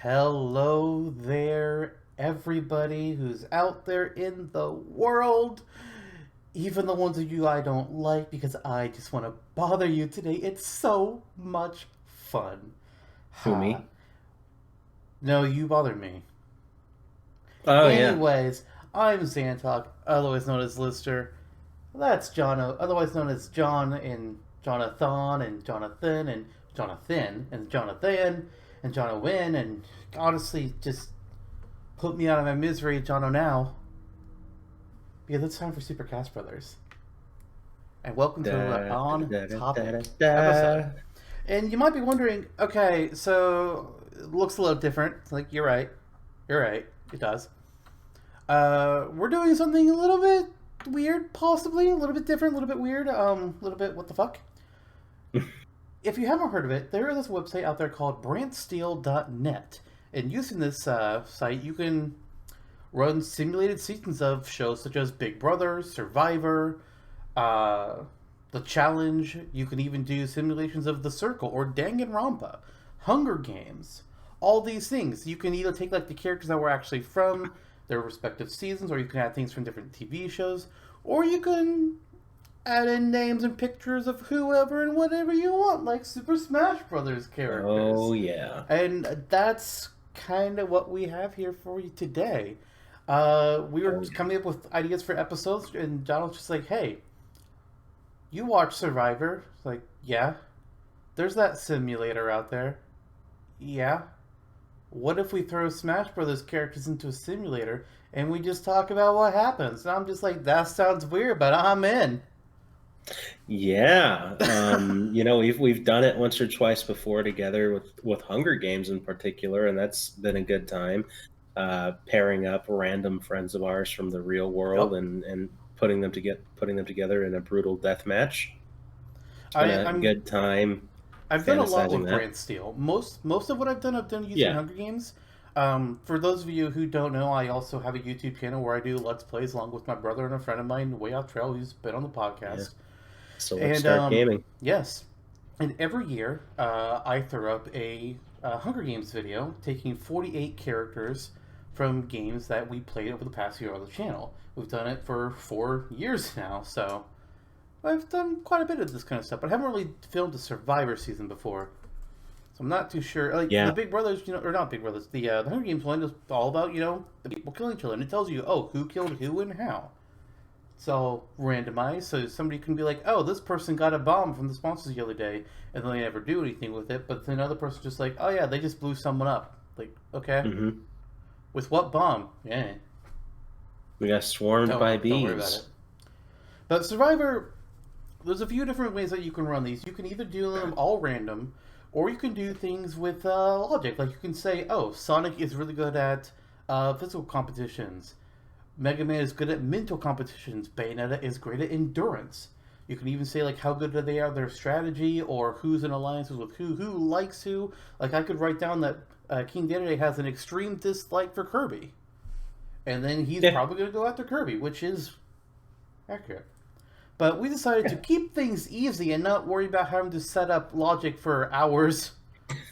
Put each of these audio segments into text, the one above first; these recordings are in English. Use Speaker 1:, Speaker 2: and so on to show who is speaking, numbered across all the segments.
Speaker 1: Hello there, everybody who's out there in the world. Even the ones of you I don't like because I just want to bother you today. It's so much fun.
Speaker 2: Who,
Speaker 1: Ha.
Speaker 2: me?
Speaker 1: No, you bother me.
Speaker 2: Oh yeah.
Speaker 1: Anyways, I'm Zantok, otherwise known as Lister. That's Jonno, otherwise known as John and Jonathan and Jonathan and Jonathan and Jonathan and Jonowin and honestly just put me out of my misery, Jono now. Because it's time for Super Cast Brothers. And welcome to another
Speaker 2: Da, da,
Speaker 1: on
Speaker 2: da, da, da,
Speaker 1: topic episode.
Speaker 2: da.
Speaker 1: And you might be wondering, okay, so it looks a little different. Like you're right. You're right. It does. We're doing something a little bit weird, possibly a little bit different, a little bit weird, a little bit what the fuck. If you haven't heard of it, there is this website out there called Bransteele.net. And using this site, you can run simulated seasons of shows such as Big Brother, Survivor, uh, The Challenge. You can even do simulations of The Circle or Danganronpa, Hunger Games. All these things. You can either take like the characters that were actually from their respective seasons, or you can add things from different TV shows, or you can add in names and pictures of whoever and whatever you want, like Super Smash Brothers characters.
Speaker 2: Oh yeah.
Speaker 1: And that's kind of what we have here for you today. We were
Speaker 2: Oh yeah.
Speaker 1: coming up with ideas for episodes, and John was just like, "Hey, you watch Survivor?" It's like, "Yeah." There's that simulator out there. Yeah. What if we throw Smash Brothers characters into a simulator and we just talk about what happens? And I'm just like, that sounds weird, but I'm in.
Speaker 2: Yeah. We've done it once or twice before together with Hunger Games in particular, and that's been a good time. Pairing up random friends of ours from the real world
Speaker 1: Yep.
Speaker 2: and putting them together in a brutal death match. It's been
Speaker 1: I,
Speaker 2: a
Speaker 1: I'm
Speaker 2: good time
Speaker 1: I've done a lot
Speaker 2: fantasizing
Speaker 1: with
Speaker 2: that.
Speaker 1: Bransteele. Most of what I've done using
Speaker 2: Yeah.
Speaker 1: Hunger Games. For those of you who don't know, I also have a YouTube channel where I do Let's Plays along with my brother and a friend of mine, Way Off Trail, who's been on the
Speaker 2: Yeah.
Speaker 1: podcast.
Speaker 2: So let's
Speaker 1: And
Speaker 2: start gaming.
Speaker 1: yes, and every year I throw up a Hunger Games video taking 48 characters from games that we played over the past year on the channel. We've done it for 4 years now, so I've done quite a bit of this kind of stuff, but I haven't really filmed a Survivor season before. So I'm not too sure. Like the
Speaker 2: Yeah.
Speaker 1: Big Brothers, or not Big Brothers, the Hunger Games one is all about the people killing each other, and it tells you who killed who and how. It's all randomized, so somebody can be like, oh, this person got a bomb from the sponsors the other day, and then they never do anything with it. But then another person's just like, oh yeah, they just blew someone up. Like, okay,
Speaker 2: hmm
Speaker 1: with what bomb? Yeah,
Speaker 2: We got swarmed by
Speaker 1: don't worry about it.
Speaker 2: bees.
Speaker 1: But Survivor, there's a few different ways that you can run these. You can either do them all random, or you can do things with logic. Like you can say, oh, Sonic is really good at physical competitions. Mega Man is good at mental competitions. Bayonetta is great at endurance. You can even say like how good they are at their strategy, or who's in alliances with who likes who. Like I could write down that King Dedede has an extreme dislike for Kirby, and then he's
Speaker 2: Yeah.
Speaker 1: probably going to go after Kirby, which is accurate. But we decided to keep things easy and not worry about having to set up logic for hours.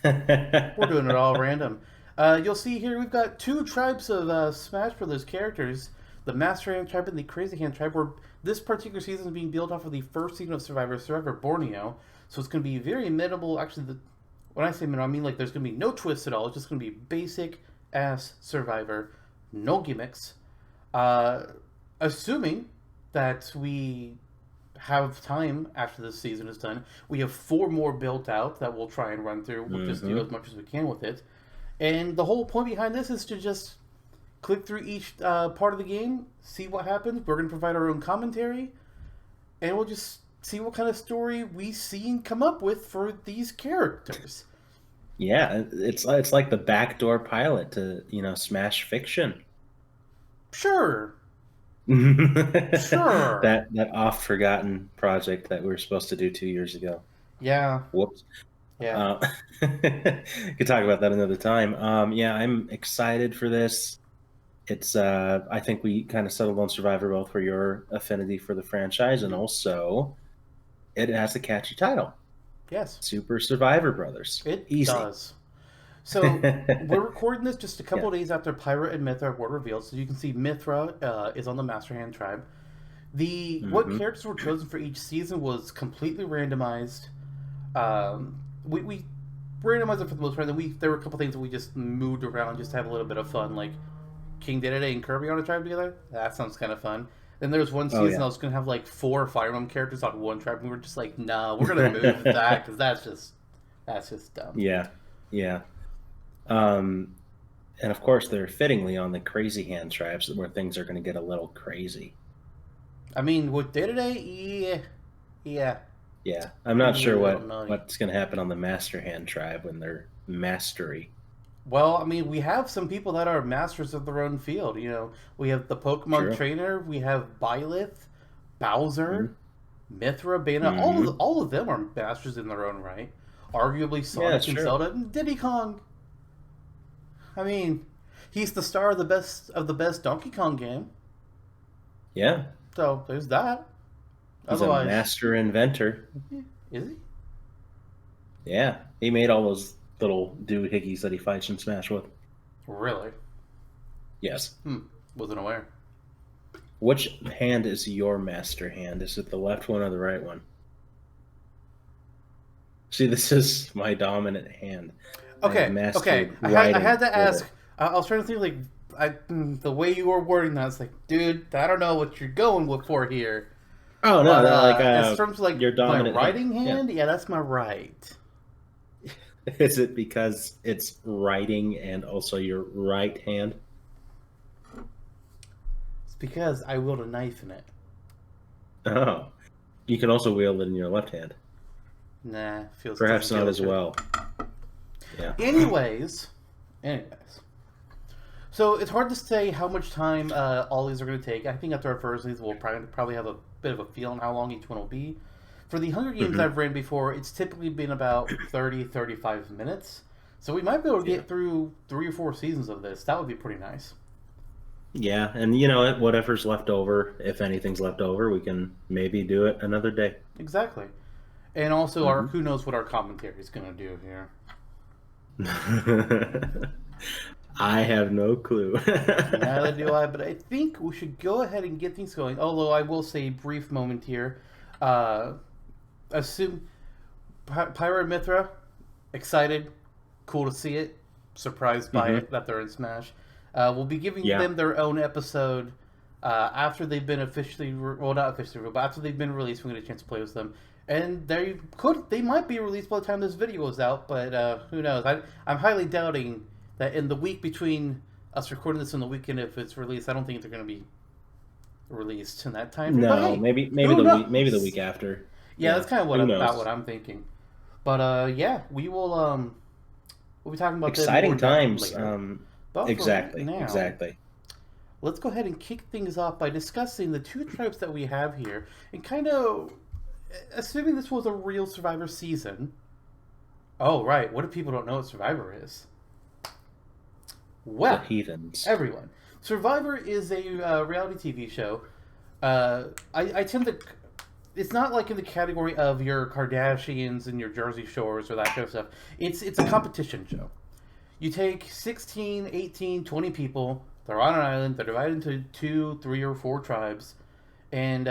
Speaker 1: We're doing it all random. You'll see here we've got two tribes of Smash Brothers characters: the Master Hand tribe and the Crazy Hand tribe. Where this particular season is being built off of the first season of Survivor, Survivor Borneo. So it's going to be very minimal. Actually, when I say minimal, I mean like there's going to be no twists at all. It's just going to be basic ass Survivor, no gimmicks. Uh, Assuming that we have time after this season is done. We have four more built out that we'll try and run through. We'll just do as
Speaker 2: hmm
Speaker 1: much as we can with it. And the whole point behind this is to just click through each part of the game, see what happens. We're going to provide our own commentary, and we'll just see what kind of story we see and come up with for these characters.
Speaker 2: Yeah, it's like the backdoor pilot to, Smash Fiction.
Speaker 1: Sure, sure.
Speaker 2: That oft forgotten project that we were supposed to do 2 years ago.
Speaker 1: Yeah,
Speaker 2: Whoops.
Speaker 1: yeah.
Speaker 2: Uh, could talk about that another time. Yeah, I'm excited for this. It's I think we kind of settled on Survivor both for your affinity for the franchise, and
Speaker 1: Mm-hmm.
Speaker 2: also it has a catchy title.
Speaker 1: Yes,
Speaker 2: Super Survivor Brothers.
Speaker 1: it
Speaker 2: Easy.
Speaker 1: does. So we're recording this just a
Speaker 2: Yeah.
Speaker 1: couple of days after Pyra and Mithra were revealed. So you can see Mithra is on the Master Hand tribe. The what
Speaker 2: Hmm.
Speaker 1: characters were chosen for each season was completely randomized. We randomized it for the most part. Then there were a couple things that we just moved around just to have a little bit of fun, like King Dedede and Kirby on a tribe together. That sounds kind of fun. Then there was one
Speaker 2: Oh
Speaker 1: season
Speaker 2: yeah.
Speaker 1: I was gonna have like 4 Fire Emblem characters on one tribe, and we were just like, nah, we're gonna move that because that's just dumb.
Speaker 2: Yeah. Yeah. Um, and of course, they're fittingly on the crazy hand tribes where things are going to get a little crazy.
Speaker 1: I mean, with Dedede, yeah, yeah,
Speaker 2: Yeah, I'm
Speaker 1: be
Speaker 2: not
Speaker 1: a
Speaker 2: sure
Speaker 1: little naughty.
Speaker 2: what's going to happen on the master hand tribe when they're mastery.
Speaker 1: Well, I mean, we have some people that are masters of their own field. We have the Pokemon
Speaker 2: True.
Speaker 1: trainer. We have Byleth, Bowser,
Speaker 2: Hmm.
Speaker 1: Mithra, Bana.
Speaker 2: Hmm.
Speaker 1: All of them are masters in their own right. Arguably,
Speaker 2: Yeah,
Speaker 1: Sonic
Speaker 2: that's
Speaker 1: and
Speaker 2: true.
Speaker 1: Zelda and Diddy Kong. I mean, he's the star of the best Donkey Kong game.
Speaker 2: Yeah,
Speaker 1: So there's that.
Speaker 2: he's a
Speaker 1: Otherwise,
Speaker 2: master inventor.
Speaker 1: is he?
Speaker 2: Yeah, he made all those little doohickeys that he fights in Smash with.
Speaker 1: Really?
Speaker 2: Yes.
Speaker 1: Wasn't aware.
Speaker 2: Which hand is your master hand? Is it the left one or the right one? See, this is my dominant hand. I have
Speaker 1: Okay.
Speaker 2: mastered
Speaker 1: I had
Speaker 2: writing
Speaker 1: to
Speaker 2: with
Speaker 1: ask.
Speaker 2: it.
Speaker 1: I was trying to think like the way you were wording that. It's like, dude, I don't know what you're going with for here.
Speaker 2: Oh no,
Speaker 1: But
Speaker 2: they're like
Speaker 1: in terms of like
Speaker 2: your
Speaker 1: my
Speaker 2: dominant hand.
Speaker 1: writing
Speaker 2: Yeah.
Speaker 1: hand, yeah, that's my right.
Speaker 2: Is it because it's writing and also your right hand?
Speaker 1: It's because I wield a knife in it.
Speaker 2: Oh, you can also wield it in your left hand.
Speaker 1: Nah,
Speaker 2: Perhaps
Speaker 1: doesn't
Speaker 2: not
Speaker 1: feel
Speaker 2: as
Speaker 1: good.
Speaker 2: well. Yeah.
Speaker 1: Anyways, so it's hard to say how much time all these are going to take. I think after our first leads, we'll probably have a bit of a feel on how long each one will be. For the Hunger Games
Speaker 2: Hmm.
Speaker 1: I've ran before, it's typically been about 30, 35 minutes. So we might be able to
Speaker 2: Yeah.
Speaker 1: get through 3 or 4 seasons of this. That would be pretty nice.
Speaker 2: Yeah, and you know what? Whatever's left over, if anything's left over, we can maybe do it another day.
Speaker 1: Exactly. And also,
Speaker 2: Hmm.
Speaker 1: who knows what our commentary is going to do here.
Speaker 2: I have no clue.
Speaker 1: Neither do I, but I think we should go ahead and get things going. Although I will say, brief moment here. Uh, assume Pyra and Mithra, excited, cool to see it, surprised by
Speaker 2: Hmm.
Speaker 1: it that they're in Smash. We'll be giving
Speaker 2: Yeah.
Speaker 1: them their own episode after they've been officially, well, not officially, but after they've been released. We get a chance to play with them, and they might be released by the time this video is out, but who knows? I'm highly doubting that in the week between us recording this and the weekend, if it's released, I don't think they're going to be released in that time frame. But
Speaker 2: No,
Speaker 1: hey,
Speaker 2: maybe
Speaker 1: who
Speaker 2: maybe the
Speaker 1: knows?
Speaker 2: week after.
Speaker 1: Yeah,
Speaker 2: Yeah,
Speaker 1: that's kind of
Speaker 2: who
Speaker 1: about
Speaker 2: knows?
Speaker 1: what I'm thinking. But yeah, we'll be talking about them more
Speaker 2: Exciting
Speaker 1: depth
Speaker 2: times.
Speaker 1: later. But for right
Speaker 2: Exactly,
Speaker 1: now,
Speaker 2: exactly.
Speaker 1: let's go ahead and kick things off by discussing the two tropes that we have here, and kind of assuming this was a real Survivor season. Oh right, what if people don't know what Survivor is?
Speaker 2: The
Speaker 1: Well,
Speaker 2: heathens.
Speaker 1: everyone, Survivor is a reality TV show. I tend to. It's not like in the category of your Kardashians and your Jersey Shores or that kind of stuff. It's a competition show. You take 16, 18, 20 people. They're on an island. They're divided into 2, 3, or 4 tribes. And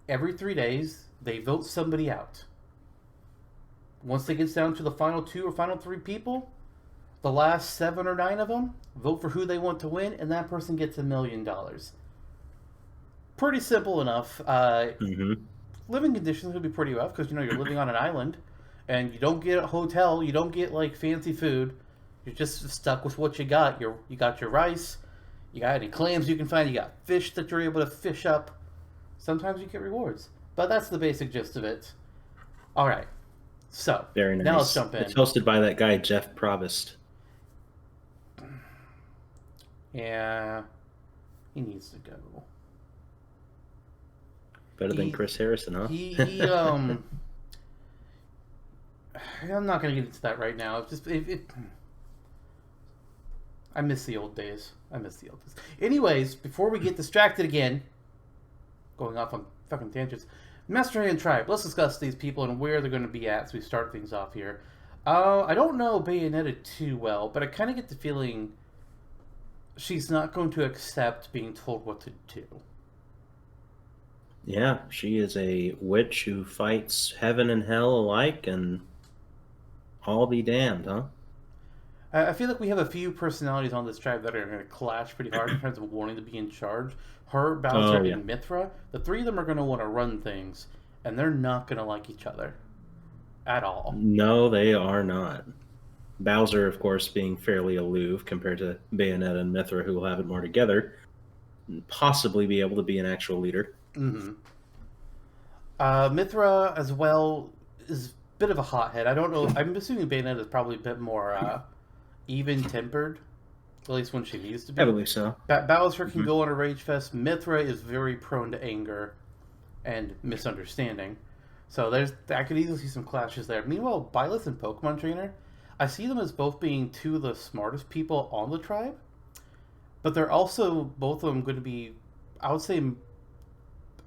Speaker 1: every 3 days, they vote somebody out. Once it gets down to the final 2 or final 3 people, the last 7 or 9 of them vote for who they want to win, and that person gets $1,000,000. Pretty simple enough.
Speaker 2: Hmm.
Speaker 1: Living conditions would be pretty rough because you're living on an island, and you don't get a hotel, you don't get like fancy food. You're just stuck with what you got. You got your rice, you got any clams you can find, you got fish that you're able to fish up. Sometimes you get rewards, but that's the basic gist of it. All right, so
Speaker 2: Very
Speaker 1: now let's
Speaker 2: nice.
Speaker 1: jump in.
Speaker 2: It's hosted by that guy Jeff Provost.
Speaker 1: Yeah, he needs to go.
Speaker 2: Better than
Speaker 1: He
Speaker 2: Chris Harrison, huh?
Speaker 1: he I'm not gonna get into that right now. It's just I miss the old days. Anyways, before we get distracted again, going off on fucking tangents, Master Hand Tribe. Let's discuss these people and where they're going to be at as we start things off here. I don't know Bayonetta too well, but I kind of get the feeling she's not going to accept being told what to do.
Speaker 2: Yeah, she is a witch who fights heaven and hell alike, and all be damned, huh?
Speaker 1: I feel like we have a few personalities on this tribe that are going to clash pretty hard in terms of wanting to be in charge. Her, Bowser,
Speaker 2: Oh yeah.
Speaker 1: and Mithra, the three of them are going to want to run things, and they're not going to like each other at all.
Speaker 2: No, they are not. Bowser, of course, being fairly aloof compared to Bayonetta and Mithra, who will have it more together, and possibly be able to be an actual leader.
Speaker 1: Mm-hmm. Mithra as well is a bit of a hothead. I don't know. I'm assuming Bayonetta is probably a bit more even tempered, at least when she needs to
Speaker 2: I
Speaker 1: be.
Speaker 2: believe so.
Speaker 1: Bowser can
Speaker 2: Hmm.
Speaker 1: go on a rage fest. Mithra is very prone to anger and misunderstanding. So I could easily see some clashes there. Meanwhile, Byleth and Pokemon Trainer, I see them as both being two of the smartest people on the tribe, but they're also both of them going to be. I would say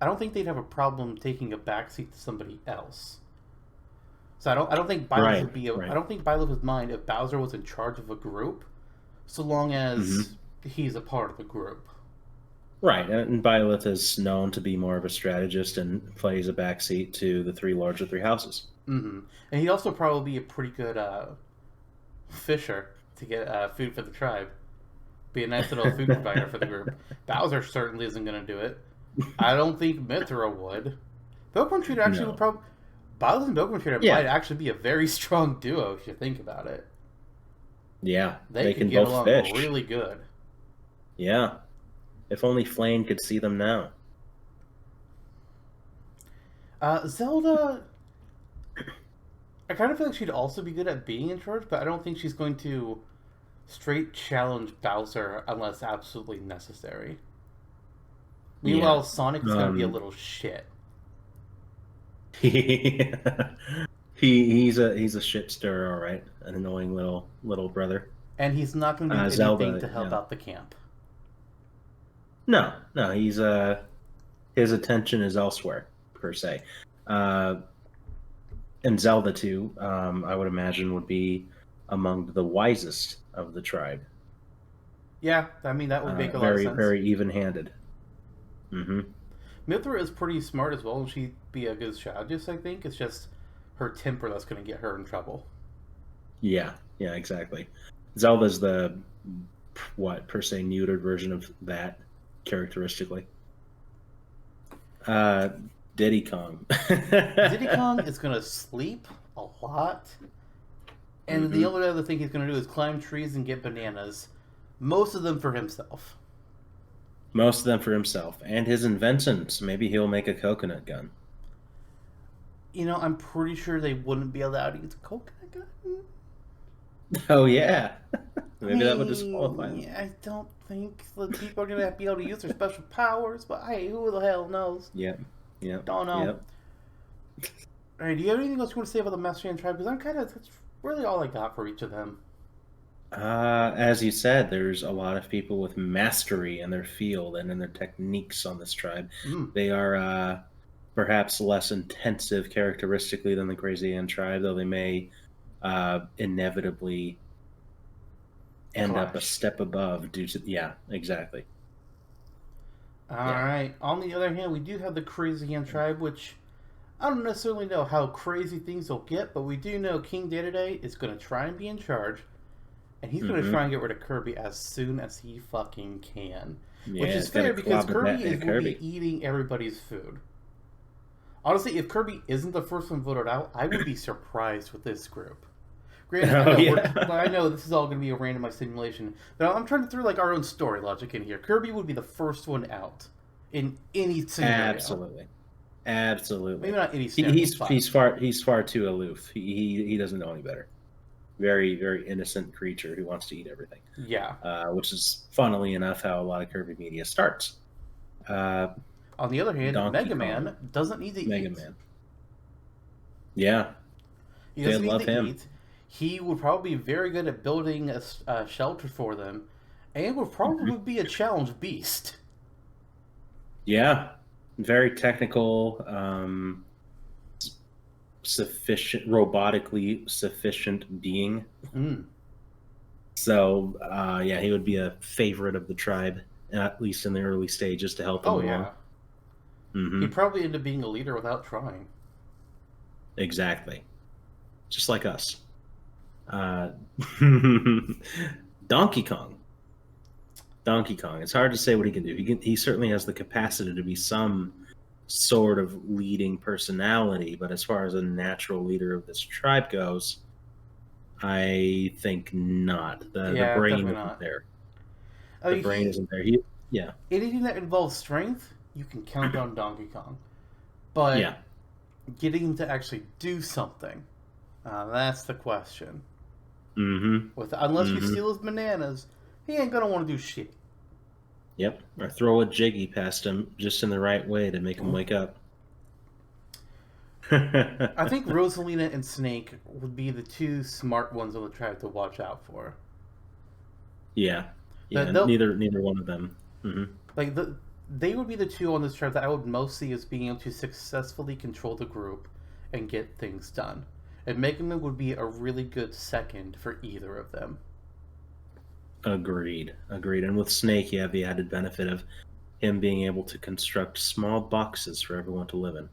Speaker 1: I don't think they'd have a problem taking a backseat to somebody else. So I don't think Byleth
Speaker 2: Right,
Speaker 1: would be. I
Speaker 2: right.
Speaker 1: don't think Byleth would mind if Bowser was in charge of a group, so long as
Speaker 2: Hmm.
Speaker 1: he's a part of the group.
Speaker 2: Right, and Byleth is known to be more of a strategist and plays a backseat to the three lords of three houses.
Speaker 1: Mm-hmm. And he'd also probably be a pretty good fisher to get food for the tribe. Be a nice little food provider for the group. Bowser certainly isn't going to do it. I don't think Mithra would. Pokemon Trader actually would
Speaker 2: No.
Speaker 1: probably. Bowser and Pokemon Trader might
Speaker 2: Yeah,
Speaker 1: actually be a very strong duo if you think about it.
Speaker 2: yeah,
Speaker 1: They
Speaker 2: they
Speaker 1: could
Speaker 2: can
Speaker 1: get
Speaker 2: both
Speaker 1: along
Speaker 2: fish.
Speaker 1: really good.
Speaker 2: Yeah, if only Flame could see them now.
Speaker 1: Zelda, I kind of feel like she'd also be good at being in charge, but I don't think she's going to straight challenge Bowser unless absolutely necessary.
Speaker 2: Yeah.
Speaker 1: Meanwhile, Sonic is going to be a
Speaker 2: Um,
Speaker 1: little shit.
Speaker 2: he, he's a shit stirrer, all right. An annoying little brother.
Speaker 1: And he's not going to do anything
Speaker 2: Zelda,
Speaker 1: to help
Speaker 2: yeah.
Speaker 1: out the camp.
Speaker 2: No, no, he's his attention is elsewhere per se. Uh, and Zelda too, I would imagine would be among the wisest of the tribe.
Speaker 1: Yeah, I mean, that would make a lot of
Speaker 2: Very
Speaker 1: sense.
Speaker 2: very even-handed. Hmm.
Speaker 1: Mithra is pretty smart as well, and she'd be a good strategist, I think. It's just her temper that's going to get her in trouble.
Speaker 2: Yeah, yeah, exactly. Zelda's the what per se neutered version of that characteristically. Uh, Diddy Kong.
Speaker 1: Diddy Kong is going to sleep a lot, and the
Speaker 2: Hmm.
Speaker 1: only other thing he's going to do is climb trees and get bananas, most of them for himself.
Speaker 2: Most of them for himself and his inventions. Maybe he'll make a coconut gun.
Speaker 1: You know, I'm pretty sure they wouldn't be allowed to use a coconut gun.
Speaker 2: Oh yeah,
Speaker 1: I
Speaker 2: maybe that would disqualify him.
Speaker 1: mean, I don't think the people are going to be able to use their special powers, but hey, who the hell knows?
Speaker 2: Yep, yep,
Speaker 1: Don't know.
Speaker 2: yep.
Speaker 1: All right, do you have anything else you want to say about the Mastrian tribe? Because that's really all I got for each of them.
Speaker 2: As you said, there's a lot of people with mastery in their field and in their techniques on this tribe.
Speaker 1: Mm,
Speaker 2: They are perhaps less intensive characteristically than the Crazy Ant tribe, though they may inevitably end up a
Speaker 1: clash.
Speaker 2: step above due to yeah, exactly.
Speaker 1: All
Speaker 2: Yeah.
Speaker 1: right. On the other hand, we do have the Crazy tribe, which I don't necessarily know how crazy things will get, but we do know King Day is going to try and be in charge, and he's going to try
Speaker 2: Hmm.
Speaker 1: and get rid of Kirby as soon as he fucking can. Which
Speaker 2: Yeah,
Speaker 1: is
Speaker 2: it's got to
Speaker 1: fair because
Speaker 2: clobber
Speaker 1: Kirby
Speaker 2: Batman
Speaker 1: will be
Speaker 2: Kirby.
Speaker 1: eating everybody's food. Honestly, if Kirby isn't the first one voted out, I would be surprised with this group. Granted,
Speaker 2: Oh yeah.
Speaker 1: I know this is all going to be a randomized simulation, but I'm trying to throw like our own story logic in here. Kirby would be the first one out in any scenario.
Speaker 2: Absolutely. Absolutely.
Speaker 1: Maybe not any scenario, but
Speaker 2: He's far too aloof. He doesn't know any better. Very very innocent creature who wants to eat everything.
Speaker 1: yeah.
Speaker 2: Which is funnily enough how a lot of Kirby media starts. Uh,
Speaker 1: On the other hand,
Speaker 2: Donkey
Speaker 1: Mega
Speaker 2: Kong,
Speaker 1: Man doesn't need to
Speaker 2: Mega
Speaker 1: eat.
Speaker 2: Man. Yeah,
Speaker 1: He
Speaker 2: they
Speaker 1: doesn't need
Speaker 2: love
Speaker 1: to
Speaker 2: him.
Speaker 1: eat. He would probably be very good at building a shelter for them, and would probably
Speaker 2: Hmm.
Speaker 1: be a challenge beast.
Speaker 2: Yeah, very technical, sufficient, robotically sufficient being.
Speaker 1: Hmm.
Speaker 2: So, yeah, he would be a favorite of the tribe, at least in the early stages, to help them
Speaker 1: Oh
Speaker 2: along.
Speaker 1: yeah.
Speaker 2: Hmm.
Speaker 1: He'd probably end up being a leader without trying.
Speaker 2: Exactly. Just like us. Uh, Donkey Kong. Donkey Kong. It's hard to say what he can do. He certainly has the capacity to be some sort of leading personality, but as far as a natural leader of this tribe goes, I think not. The
Speaker 1: Yeah,
Speaker 2: brain
Speaker 1: definitely
Speaker 2: isn't
Speaker 1: not.
Speaker 2: there.
Speaker 1: I
Speaker 2: The
Speaker 1: mean,
Speaker 2: brain isn't there. Yeah,
Speaker 1: anything that involves strength, you can count on Donkey Kong. But
Speaker 2: yeah.
Speaker 1: getting him to actually do something, that's the question.
Speaker 2: Mm-hmm.
Speaker 1: Unless you
Speaker 2: Mm-hmm.
Speaker 1: steal his bananas, he ain't gonna want to do shit.
Speaker 2: Yep. Or throw a jiggy past him just in the right way to make him wake up.
Speaker 1: I think Rosalina and Snake would be the two smart ones on the tribe to watch out for.
Speaker 2: Yeah.
Speaker 1: That
Speaker 2: Yeah.
Speaker 1: they'll
Speaker 2: Neither one of them. Mm-hmm.
Speaker 1: like they would be the two on this tribe that I would most see as being able to successfully control the group and get things done. And Megaman would be a really good second for either of them.
Speaker 2: Agreed. Agreed. And with Snake, you have the added benefit of him being able to construct small boxes for everyone to live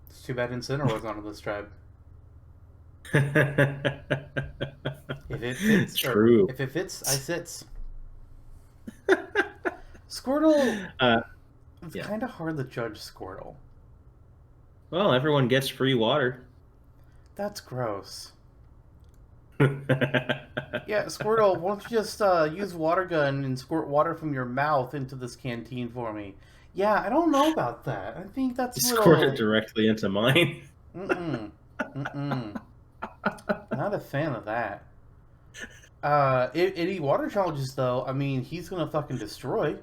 Speaker 1: It's too bad Incineroar was on this tribe.
Speaker 2: in.
Speaker 1: If it fits, or
Speaker 2: True.
Speaker 1: if it fits, I sits. Squirtle,
Speaker 2: Uh,
Speaker 1: it's
Speaker 2: yeah.
Speaker 1: kind of hard to judge Squirtle.
Speaker 2: Well, everyone gets free water.
Speaker 1: That's gross.
Speaker 2: Yeah,
Speaker 1: Yeah, Squirtle, why don't you just use water gun and squirt water from your mouth into this canteen for me? Yeah, I don't know about that. I think that's a
Speaker 2: squirt it
Speaker 1: little.
Speaker 2: directly into mine.
Speaker 1: Mm-mm. Mm-mm. Not a fan of that. Any water challenges, though, I mean, he's gonna fucking destroy.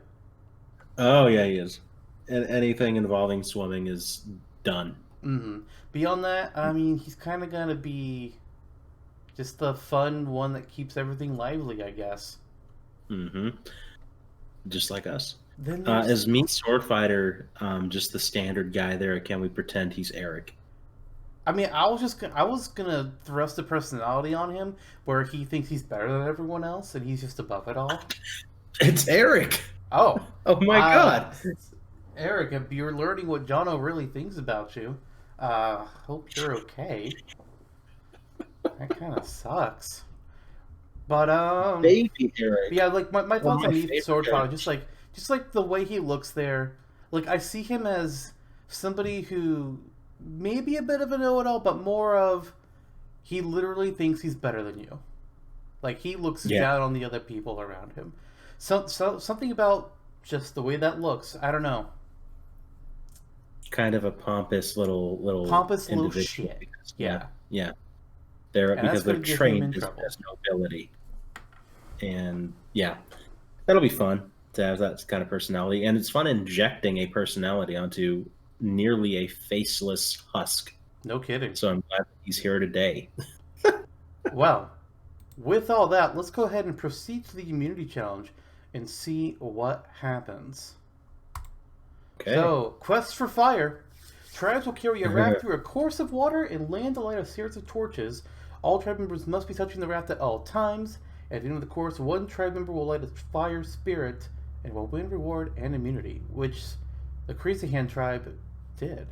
Speaker 2: Oh yeah, he is. And anything involving swimming is done.
Speaker 1: Mm-hmm. Beyond that, I mean, he's kind of gonna be just the fun one that keeps everything lively, I guess.
Speaker 2: Hmm. Just like us.
Speaker 1: Then there's.
Speaker 2: As me sword fighter, just the standard guy there. Can we pretend he's Eric?
Speaker 1: I mean, I was gonna thrust a personality on him where he thinks he's better than everyone else and he's just above it all.
Speaker 2: It's Eric.
Speaker 1: Oh,
Speaker 2: Oh my god.
Speaker 1: Eric, if you're learning what Jonno really thinks about you, hope you're okay. That kind of sucks. But
Speaker 2: Baby Eric.
Speaker 1: yeah, like my
Speaker 2: One of
Speaker 1: thoughts
Speaker 2: my
Speaker 1: on Heath
Speaker 2: favorite
Speaker 1: Swordfather,
Speaker 2: characters.
Speaker 1: just like the way he looks there. Like I see him as somebody who may be a bit of a know-it-all, but more of he literally thinks he's better than you. Like he looks
Speaker 2: Yeah.
Speaker 1: down on the other people around him. So something about just the way that looks. I don't know.
Speaker 2: Kind of a pompous little
Speaker 1: Pompous little
Speaker 2: individual.
Speaker 1: shit.
Speaker 2: Because,
Speaker 1: Yeah,
Speaker 2: yeah. They're
Speaker 1: and that's
Speaker 2: because they're
Speaker 1: gonna get him in
Speaker 2: trained
Speaker 1: trouble.
Speaker 2: as nobility. And yeah, that'll be fun to have that kind of personality. And it's fun injecting a personality onto nearly a faceless husk.
Speaker 1: No kidding.
Speaker 2: So I'm glad that he's here today.
Speaker 1: Well, with all that, let's go ahead and proceed to the immunity challenge and see what happens.
Speaker 2: Okay.
Speaker 1: So, quest for fire. Tribes will carry a raft through a course of water and land to light a series of torches. All tribe members must be touching the raft at all times. At the end of the course, one tribe member will light a fire spirit and will win reward and immunity, which the Crazy Hand tribe did.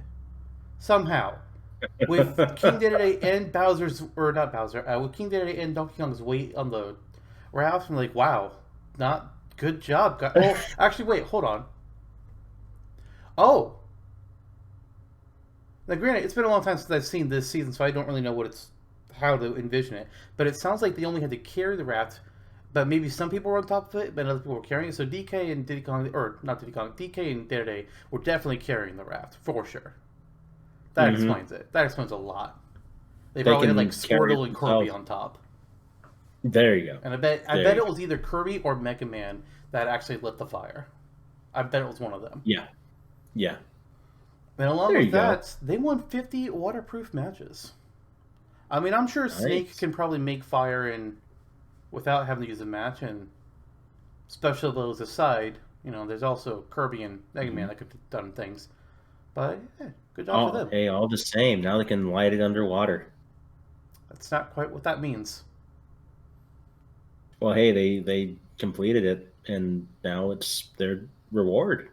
Speaker 1: Somehow. With King Dedede and Bowser's, or not Bowser, with King Dedede and Donkey Kong's weight on the raft, I'm like, wow, not good job, guys. Oh, actually, wait, hold on. Oh, now granted, it's been a long time since I've seen this season, so I don't really know how to envision it. But it sounds like they only had to carry the raft, but maybe some people were on top of it, but other people were carrying it. So DK and Diddy Kong, or not Diddy Kong, DK and Dedede were definitely carrying the raft for sure. That explains it. That explains a lot. They probably had like
Speaker 2: carry
Speaker 1: Squirtle and Kirby on top.
Speaker 2: There you go.
Speaker 1: And I bet it was either Kirby or Mega Man that actually lit the fire. I bet it was one of them.
Speaker 2: Yeah. Yeah.
Speaker 1: And along
Speaker 2: There
Speaker 1: with
Speaker 2: you go.
Speaker 1: that, they won 50 waterproof matches. I mean, I'm sure Snake can probably make fire in without having to use a match. And special abilities aside, there's also Kirby and Mega Man that could have done things. But Good job for them.
Speaker 2: All the same. Now they can light it underwater.
Speaker 1: That's not quite what that means.
Speaker 2: Well, hey, they completed it, and now it's their reward.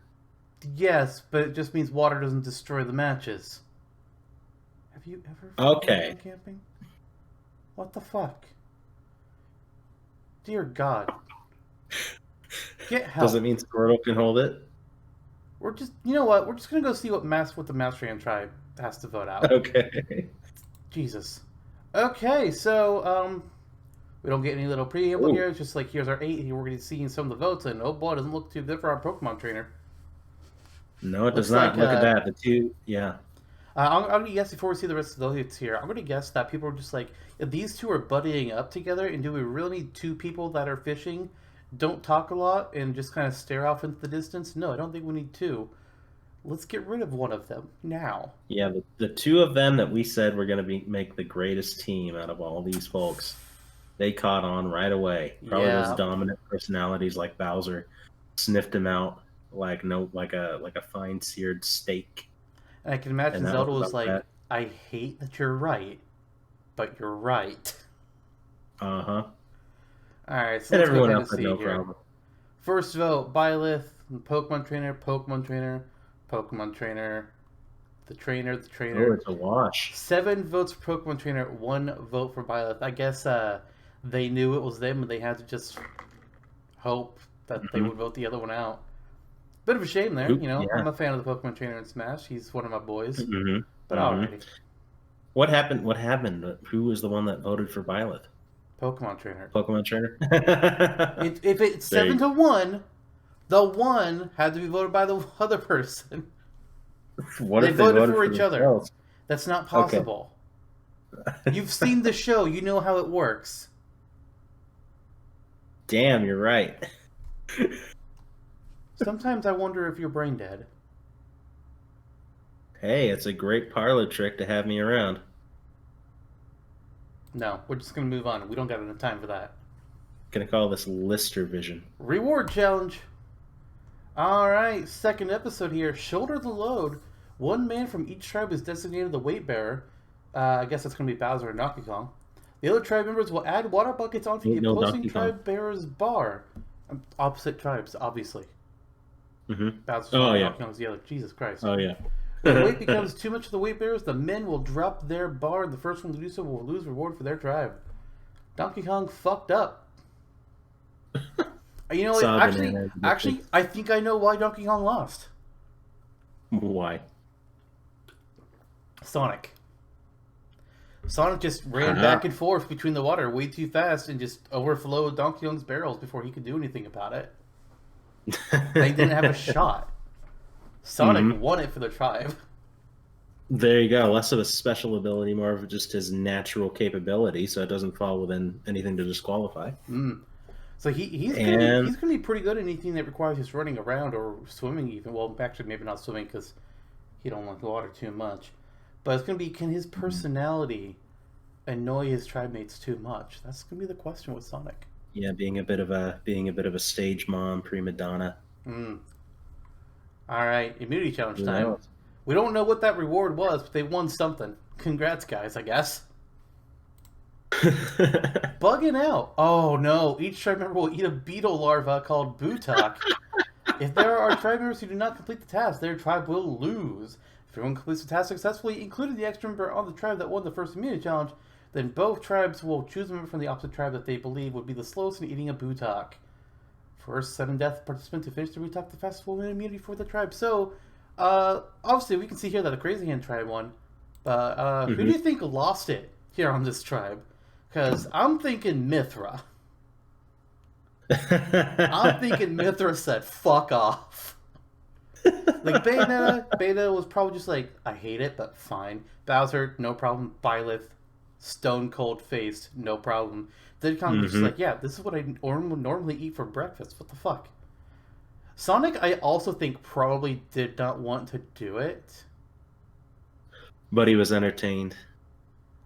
Speaker 1: Yes, but it just means water doesn't destroy the matches. Have you ever fucking
Speaker 2: Okay.
Speaker 1: gone camping? What the fuck? Dear God. Get
Speaker 2: Does it
Speaker 1: help.
Speaker 2: mean Squirtle can hold it?
Speaker 1: We're just, you know what? We're just gonna go see what the Mastrian tribe has to vote out.
Speaker 2: Okay.
Speaker 1: Jesus. Okay, so we don't get any little preamble
Speaker 2: Ooh.
Speaker 1: here. It's just like here's our 8. Here we're gonna be seeing some of the votes, and oh boy, it doesn't look too good for our Pokemon trainer.
Speaker 2: No, it does
Speaker 1: Looks
Speaker 2: not.
Speaker 1: like
Speaker 2: Look at that. The two, yeah.
Speaker 1: I'm gonna guess before we see the rest of the votes here. I'm gonna guess that people are just like, if these two are buddying up together, and do we really need two people that are fishing, don't talk a lot, and just kind of stare off into the distance? No, I don't think we need two. Let's get rid of one of them now.
Speaker 2: Yeah, the two of them that we said were going to make the greatest team out of all these folks, they caught on right away. Probably those
Speaker 1: Yeah,
Speaker 2: dominant personalities like Bowser sniffed him out like a fine seared steak,
Speaker 1: and I can imagine
Speaker 2: and that was
Speaker 1: Zelda was
Speaker 2: about
Speaker 1: like,
Speaker 2: that.
Speaker 1: "I hate that you're right, but you're right."
Speaker 2: Uh huh.
Speaker 1: All right, so
Speaker 2: And
Speaker 1: let's go
Speaker 2: everyone
Speaker 1: ahead
Speaker 2: else
Speaker 1: and
Speaker 2: had
Speaker 1: see
Speaker 2: no
Speaker 1: here.
Speaker 2: problem.
Speaker 1: First vote, Byleth, Pokemon trainer, Pokemon trainer, Pokemon trainer, the trainer, the
Speaker 2: Oh,
Speaker 1: trainer.
Speaker 2: it's a wash.
Speaker 1: 7 votes for Pokemon trainer, 1 vote for Byleth. I guess they knew it was them and they had to just hope that they
Speaker 2: Mm-hmm.
Speaker 1: would vote the other one out. Bit of a shame there,
Speaker 2: Oop,
Speaker 1: you know.
Speaker 2: yeah.
Speaker 1: I'm a fan of the Pokemon trainer in Smash. He's one of my boys.
Speaker 2: Mm-hmm.
Speaker 1: But
Speaker 2: Mm-hmm.
Speaker 1: alrighty.
Speaker 2: What happened? What happened? Who was the one that voted for Byleth?
Speaker 1: Pokemon trainer.
Speaker 2: Pokemon trainer.
Speaker 1: If it's
Speaker 2: There
Speaker 1: 7
Speaker 2: you
Speaker 1: to 1, the 1 had to be voted by the other person.
Speaker 2: go. What
Speaker 1: They
Speaker 2: if they
Speaker 1: voted
Speaker 2: voted
Speaker 1: for
Speaker 2: for
Speaker 1: each other.
Speaker 2: themselves?
Speaker 1: That's not
Speaker 2: Okay.
Speaker 1: possible. You've seen the show, you know how it works.
Speaker 2: Damn, you're right.
Speaker 1: Sometimes I wonder if you're brain dead.
Speaker 2: Hey, it's a great parlor trick to have me around.
Speaker 1: No, we're just gonna move on. We don't got enough time for that.
Speaker 2: Gonna call this Lister Vision.
Speaker 1: Reward challenge. Alright, second episode here. Shoulder the load. One man from each tribe is designated the weight bearer. I guess that's gonna be Bowser and Donkey Kong. The other tribe members will add water buckets onto the
Speaker 2: Ain't no
Speaker 1: opposing
Speaker 2: Donkey Kong.
Speaker 1: tribe bearer's bar. Opposite tribes, obviously.
Speaker 2: Mm-hmm.
Speaker 1: Bowser's
Speaker 2: Oh,
Speaker 1: one,
Speaker 2: yeah.
Speaker 1: Donkey Kong's the other. Jesus Christ.
Speaker 2: Oh yeah.
Speaker 1: When the weight becomes too much for the weight bearers, the men will drop their bar, and the first one to do so will lose reward for their tribe. Donkey Kong fucked up. You know what?
Speaker 2: Saw
Speaker 1: Actually,
Speaker 2: bananas.
Speaker 1: actually, I think I know why Donkey Kong lost.
Speaker 2: Why?
Speaker 1: Sonic. Sonic just ran
Speaker 2: Uh-huh.
Speaker 1: back and forth between the water way too fast and just overflowed Donkey Kong's barrels before he could do anything about it. They didn't have a shot. Sonic
Speaker 2: Mhm.
Speaker 1: won it for the tribe.
Speaker 2: There you go. Less of a special ability, more of just his natural capability, so it doesn't fall within anything to disqualify.
Speaker 1: So he's
Speaker 2: And-
Speaker 1: gonna be pretty good at anything that requires just running around or swimming even. Well, actually, maybe not swimming because he don't like the water too much. But it's gonna be, can his personality annoy his tribe mates too much? That's gonna be the question with Sonic.
Speaker 2: Yeah, being a bit of a stage mom, prima donna.
Speaker 1: All right, immunity challenge
Speaker 2: Who
Speaker 1: time.
Speaker 2: knows?
Speaker 1: We don't know what that reward was, but they won something. Congrats, guys, I guess. Bugging out. Oh no, each tribe member will eat a beetle larva called Butak. If there are tribe members who do not complete the task, their tribe will lose. If everyone completes the task successfully, including the extra member on the tribe that won the first immunity challenge, then both tribes will choose a member from the opposite tribe that they believe would be the slowest in eating a Butak. First sudden death participant to finish the Butak the fastest will win immunity for the tribe. So, obviously we can see here that the Crazy Hand tribe won. But who do you think lost it here on this tribe? Because I'm thinking Mithra. I'm thinking Mithra said, fuck off. Like, Bayonetta was probably just like, I hate it, but fine. Bowser, no problem. Byleth, stone cold faced, no problem. Diddy Kong was just like, yeah, this is what I would normally eat for breakfast. What the fuck? Sonic, I also think, probably did not want to do it.
Speaker 2: But he was entertained.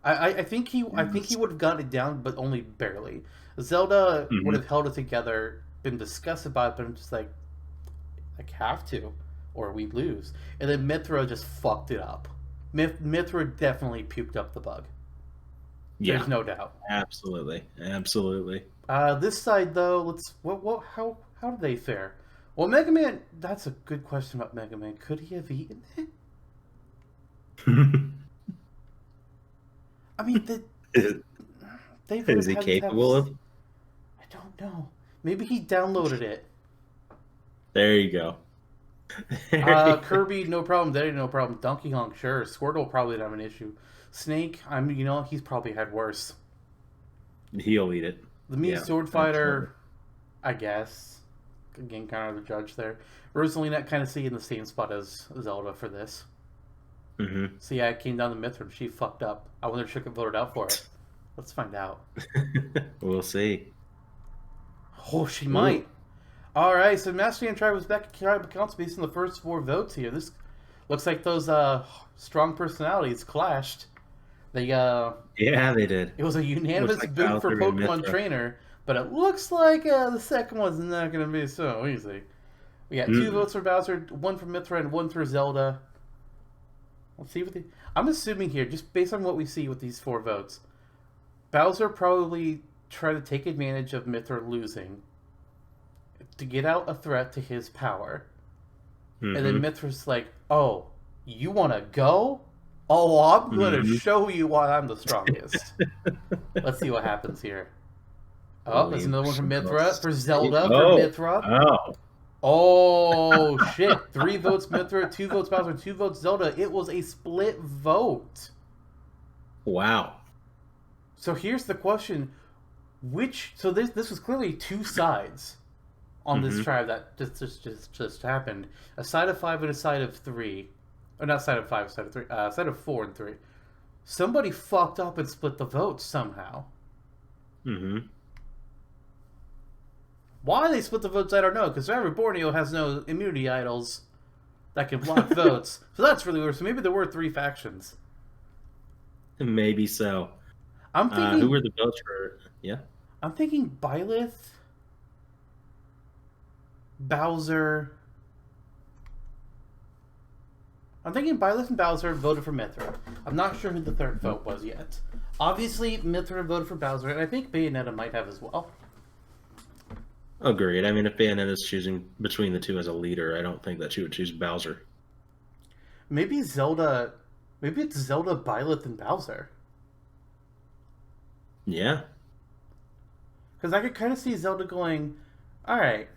Speaker 1: I think he would have gotten it down, but only barely. Zelda would have held it together, been discussed about it, but I'm just like have to. or we lose. And then Mithra just fucked it up. Mithra definitely puked up the bug.
Speaker 2: Yeah,
Speaker 1: There's no doubt.
Speaker 2: absolutely, absolutely.
Speaker 1: This side though, let's how did they fare? Well, Mega Man. That's a good question about Mega Man. Could he have eaten it? I mean,
Speaker 2: is,
Speaker 1: they would
Speaker 2: is
Speaker 1: have
Speaker 2: he
Speaker 1: had to have.
Speaker 2: capable of?
Speaker 1: I don't know. Maybe he downloaded it.
Speaker 2: There you go. There you
Speaker 1: Kirby, no problem. Daddy, no problem. Donkey Kong, sure. Squirtle probably didn't have an issue. Snake, he's probably had worse.
Speaker 2: He'll eat it.
Speaker 1: The Mii
Speaker 2: Yeah,
Speaker 1: Sword
Speaker 2: absolutely.
Speaker 1: Fighter, I guess. Again, kind of the judge there. Rosaline, kind of see in the same spot as Zelda for this.
Speaker 2: Mm-hmm.
Speaker 1: So yeah, it came down to Mithra. She fucked up. I wonder if she got voted out for it. Let's find out.
Speaker 2: We'll see.
Speaker 1: Oh, she
Speaker 2: Ooh.
Speaker 1: might. All right, so Master and Tribe was back at Tribe Accounts based on the first 4 votes here. This looks like those strong personalities clashed. They
Speaker 2: Yeah, they did.
Speaker 1: It was a
Speaker 2: Looks
Speaker 1: unanimous
Speaker 2: like
Speaker 1: boot for
Speaker 2: Bowser and
Speaker 1: Pokemon
Speaker 2: Mithra.
Speaker 1: Trainer, but it looks like the second one's not going to be so easy. We got 2 votes
Speaker 2: Mm-mm.
Speaker 1: for Bowser, 1 for Mithra, and 1 for Zelda. Let's see what I'm assuming here, just based on what we see with these 4 votes, Bowser probably tried to take advantage of Mithra losing to get out a threat to his power. And then
Speaker 2: Mm-hmm.
Speaker 1: Mithra's like, "Oh, you want to go? Oh, I'm going to
Speaker 2: Mm-hmm.
Speaker 1: show you why I'm the strongest." Let's see what happens here. Oh, there's
Speaker 2: Leave
Speaker 1: another one for
Speaker 2: some
Speaker 1: Mithra.
Speaker 2: else.
Speaker 1: For Zelda, for
Speaker 2: Oh,
Speaker 1: Mithra.
Speaker 2: oh,
Speaker 1: Oh, shit. 3 votes Mithra, 2 votes Bowser, 2 votes Zelda. It was a split vote.
Speaker 2: wow.
Speaker 1: So here's the question. So this was clearly 2 sides on this
Speaker 2: Mm-hmm.
Speaker 1: tribe that just happened. A side of 5 and a side of 3. Or not side of 5, side of 3. Side of 4 and 3. Somebody fucked up and split the votes somehow.
Speaker 2: Mm-hmm.
Speaker 1: Why they split the votes, I don't know, because Survivor Borneo has no immunity idols that can block votes. So that's really weird. So maybe there were 3 factions.
Speaker 2: Maybe so.
Speaker 1: I'm
Speaker 2: Who
Speaker 1: thinking
Speaker 2: were the votes for? Yeah.
Speaker 1: I'm thinking Byleth, Bowser. I'm thinking Byleth and Bowser voted for Mithra. I'm not sure who the 3rd vote was yet. Obviously, Mithra voted for Bowser, and I think Bayonetta might have as well.
Speaker 2: Agreed. I mean, if Bayonetta's choosing between the two as a leader, I don't think that she would choose Bowser.
Speaker 1: Maybe Zelda. Maybe it's Zelda, Byleth, and Bowser.
Speaker 2: Yeah.
Speaker 1: Because I could kind of see Zelda going, "Alright,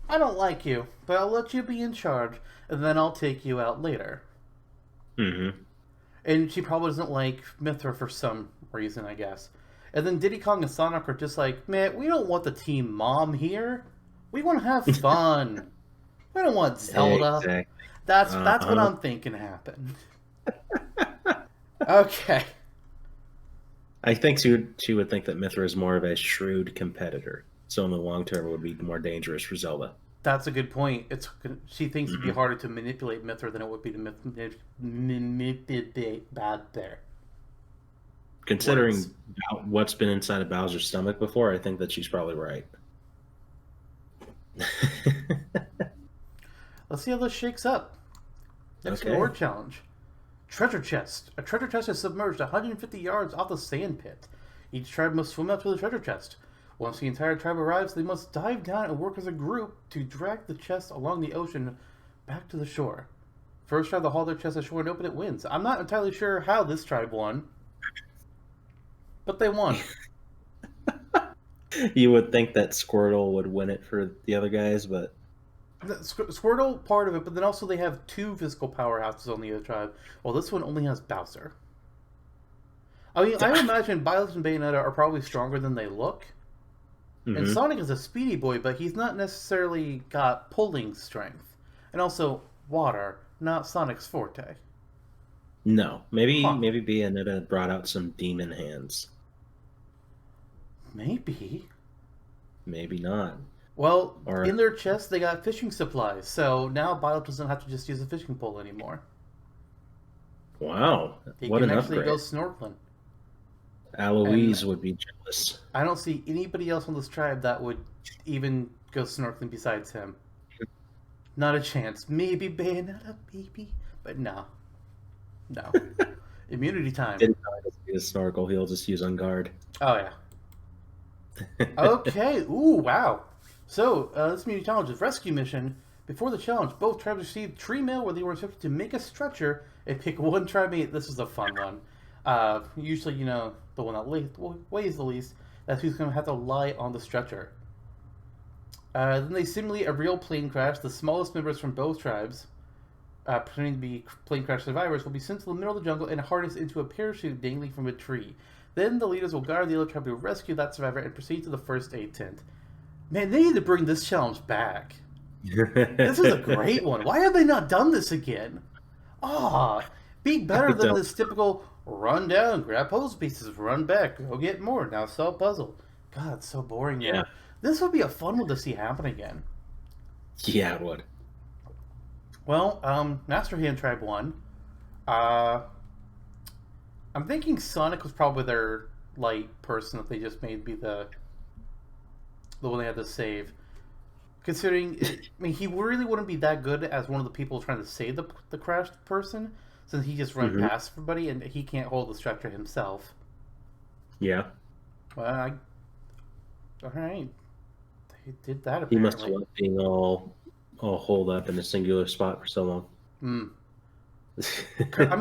Speaker 1: I don't like you, but I'll let you be in charge, and then I'll take you out later."
Speaker 2: Mm-hmm.
Speaker 1: And she probably doesn't like Mithra for some reason, I guess. And then Diddy Kong and Sonic are just like, "Man, we don't want the team mom here. We want to have fun. We don't want Zelda."
Speaker 2: Exactly.
Speaker 1: That's what
Speaker 2: Uh-huh.
Speaker 1: I'm thinking happened. Okay.
Speaker 2: I think she would think that Mithra is more of a shrewd competitor, so in the long term it would be more dangerous for Zelda.
Speaker 1: That's a good point. She thinks it'd be
Speaker 2: Mm-hmm.
Speaker 1: harder to manipulate Mithra than it would be to manipulate bad there.
Speaker 2: Considering
Speaker 1: Words.
Speaker 2: what's been inside of Bowser's stomach before, I think that she's probably right.
Speaker 1: Let's see how this shakes up. Next
Speaker 2: Okay.
Speaker 1: reward challenge. Treasure chest. A treasure chest is submerged 150 yards off the sand pit. Each tribe must swim up to the treasure chest. Once the entire tribe arrives, they must dive down and work as a group to drag the chest along the ocean back to the shore. First tribe to haul their chest ashore and open it wins. I'm not entirely sure how this tribe won, but they won.
Speaker 2: You would think that Squirtle would win it for the other guys, but
Speaker 1: Squirtle part of it, but then also they have 2 physical powerhouses on the other tribe. Well, this one only has Bowser. I mean, I would imagine Byleth and Bayonetta are probably stronger than they look. And
Speaker 2: mm-hmm.
Speaker 1: Sonic is a speedy boy, but he's not necessarily got pulling strength. And also, water, not Sonic's forte.
Speaker 2: No, maybe
Speaker 1: Huh.
Speaker 2: maybe Bayonetta brought out some demon hands.
Speaker 1: Maybe.
Speaker 2: Maybe not.
Speaker 1: Well,
Speaker 2: Or
Speaker 1: in their chest, they got fishing supplies, so now Byleth doesn't have to just use a fishing pole anymore.
Speaker 2: wow,
Speaker 1: He
Speaker 2: what
Speaker 1: can
Speaker 2: an
Speaker 1: actually go
Speaker 2: upgrade!
Speaker 1: snorkeling. And
Speaker 2: Aloise would be jealous.
Speaker 1: I don't see anybody else on this tribe that would even go snorkeling besides him. Not a chance. Maybe Bayonetta, maybe. But no. No. Immunity time.
Speaker 2: Didn't know his snorkel. He'll just use on guard.
Speaker 1: Oh, yeah. Okay. Ooh, wow. So, this immunity challenge is rescue mission. Before the challenge, both tribes received tree mail where they were instructed to make a stretcher and pick one tribe mate. This is a fun one. Usually, the one that weighs the least, that's who's going to have to lie on the stretcher. Then they simulate a real plane crash. The smallest members from both tribes, pretending to be plane crash survivors, will be sent to the middle of the jungle and harnessed into a parachute dangling from a tree. Then the leaders will guide the other tribe to rescue that survivor and proceed to the first aid tent. Man, they need to bring this challenge back. This is a great one. Why have they not done this again? Be better than this typical run down, grab puzzle pieces, run back, go get more, now solve puzzle. God, it's so boring.
Speaker 2: Yeah.
Speaker 1: This would be a fun one to see happen again.
Speaker 2: Yeah, it would.
Speaker 1: Well, Master Hand Tribe won. I'm thinking Sonic was probably their light person that they just made be the one they had to save. Considering, he really wouldn't be that good as one of the people trying to save the crashed person, since he just ran past everybody and he can't hold the stretcher himself.
Speaker 2: Yeah.
Speaker 1: Well, alright. They did that apparently.
Speaker 2: He must have loved being all holed up in a singular spot for so long.
Speaker 1: I'm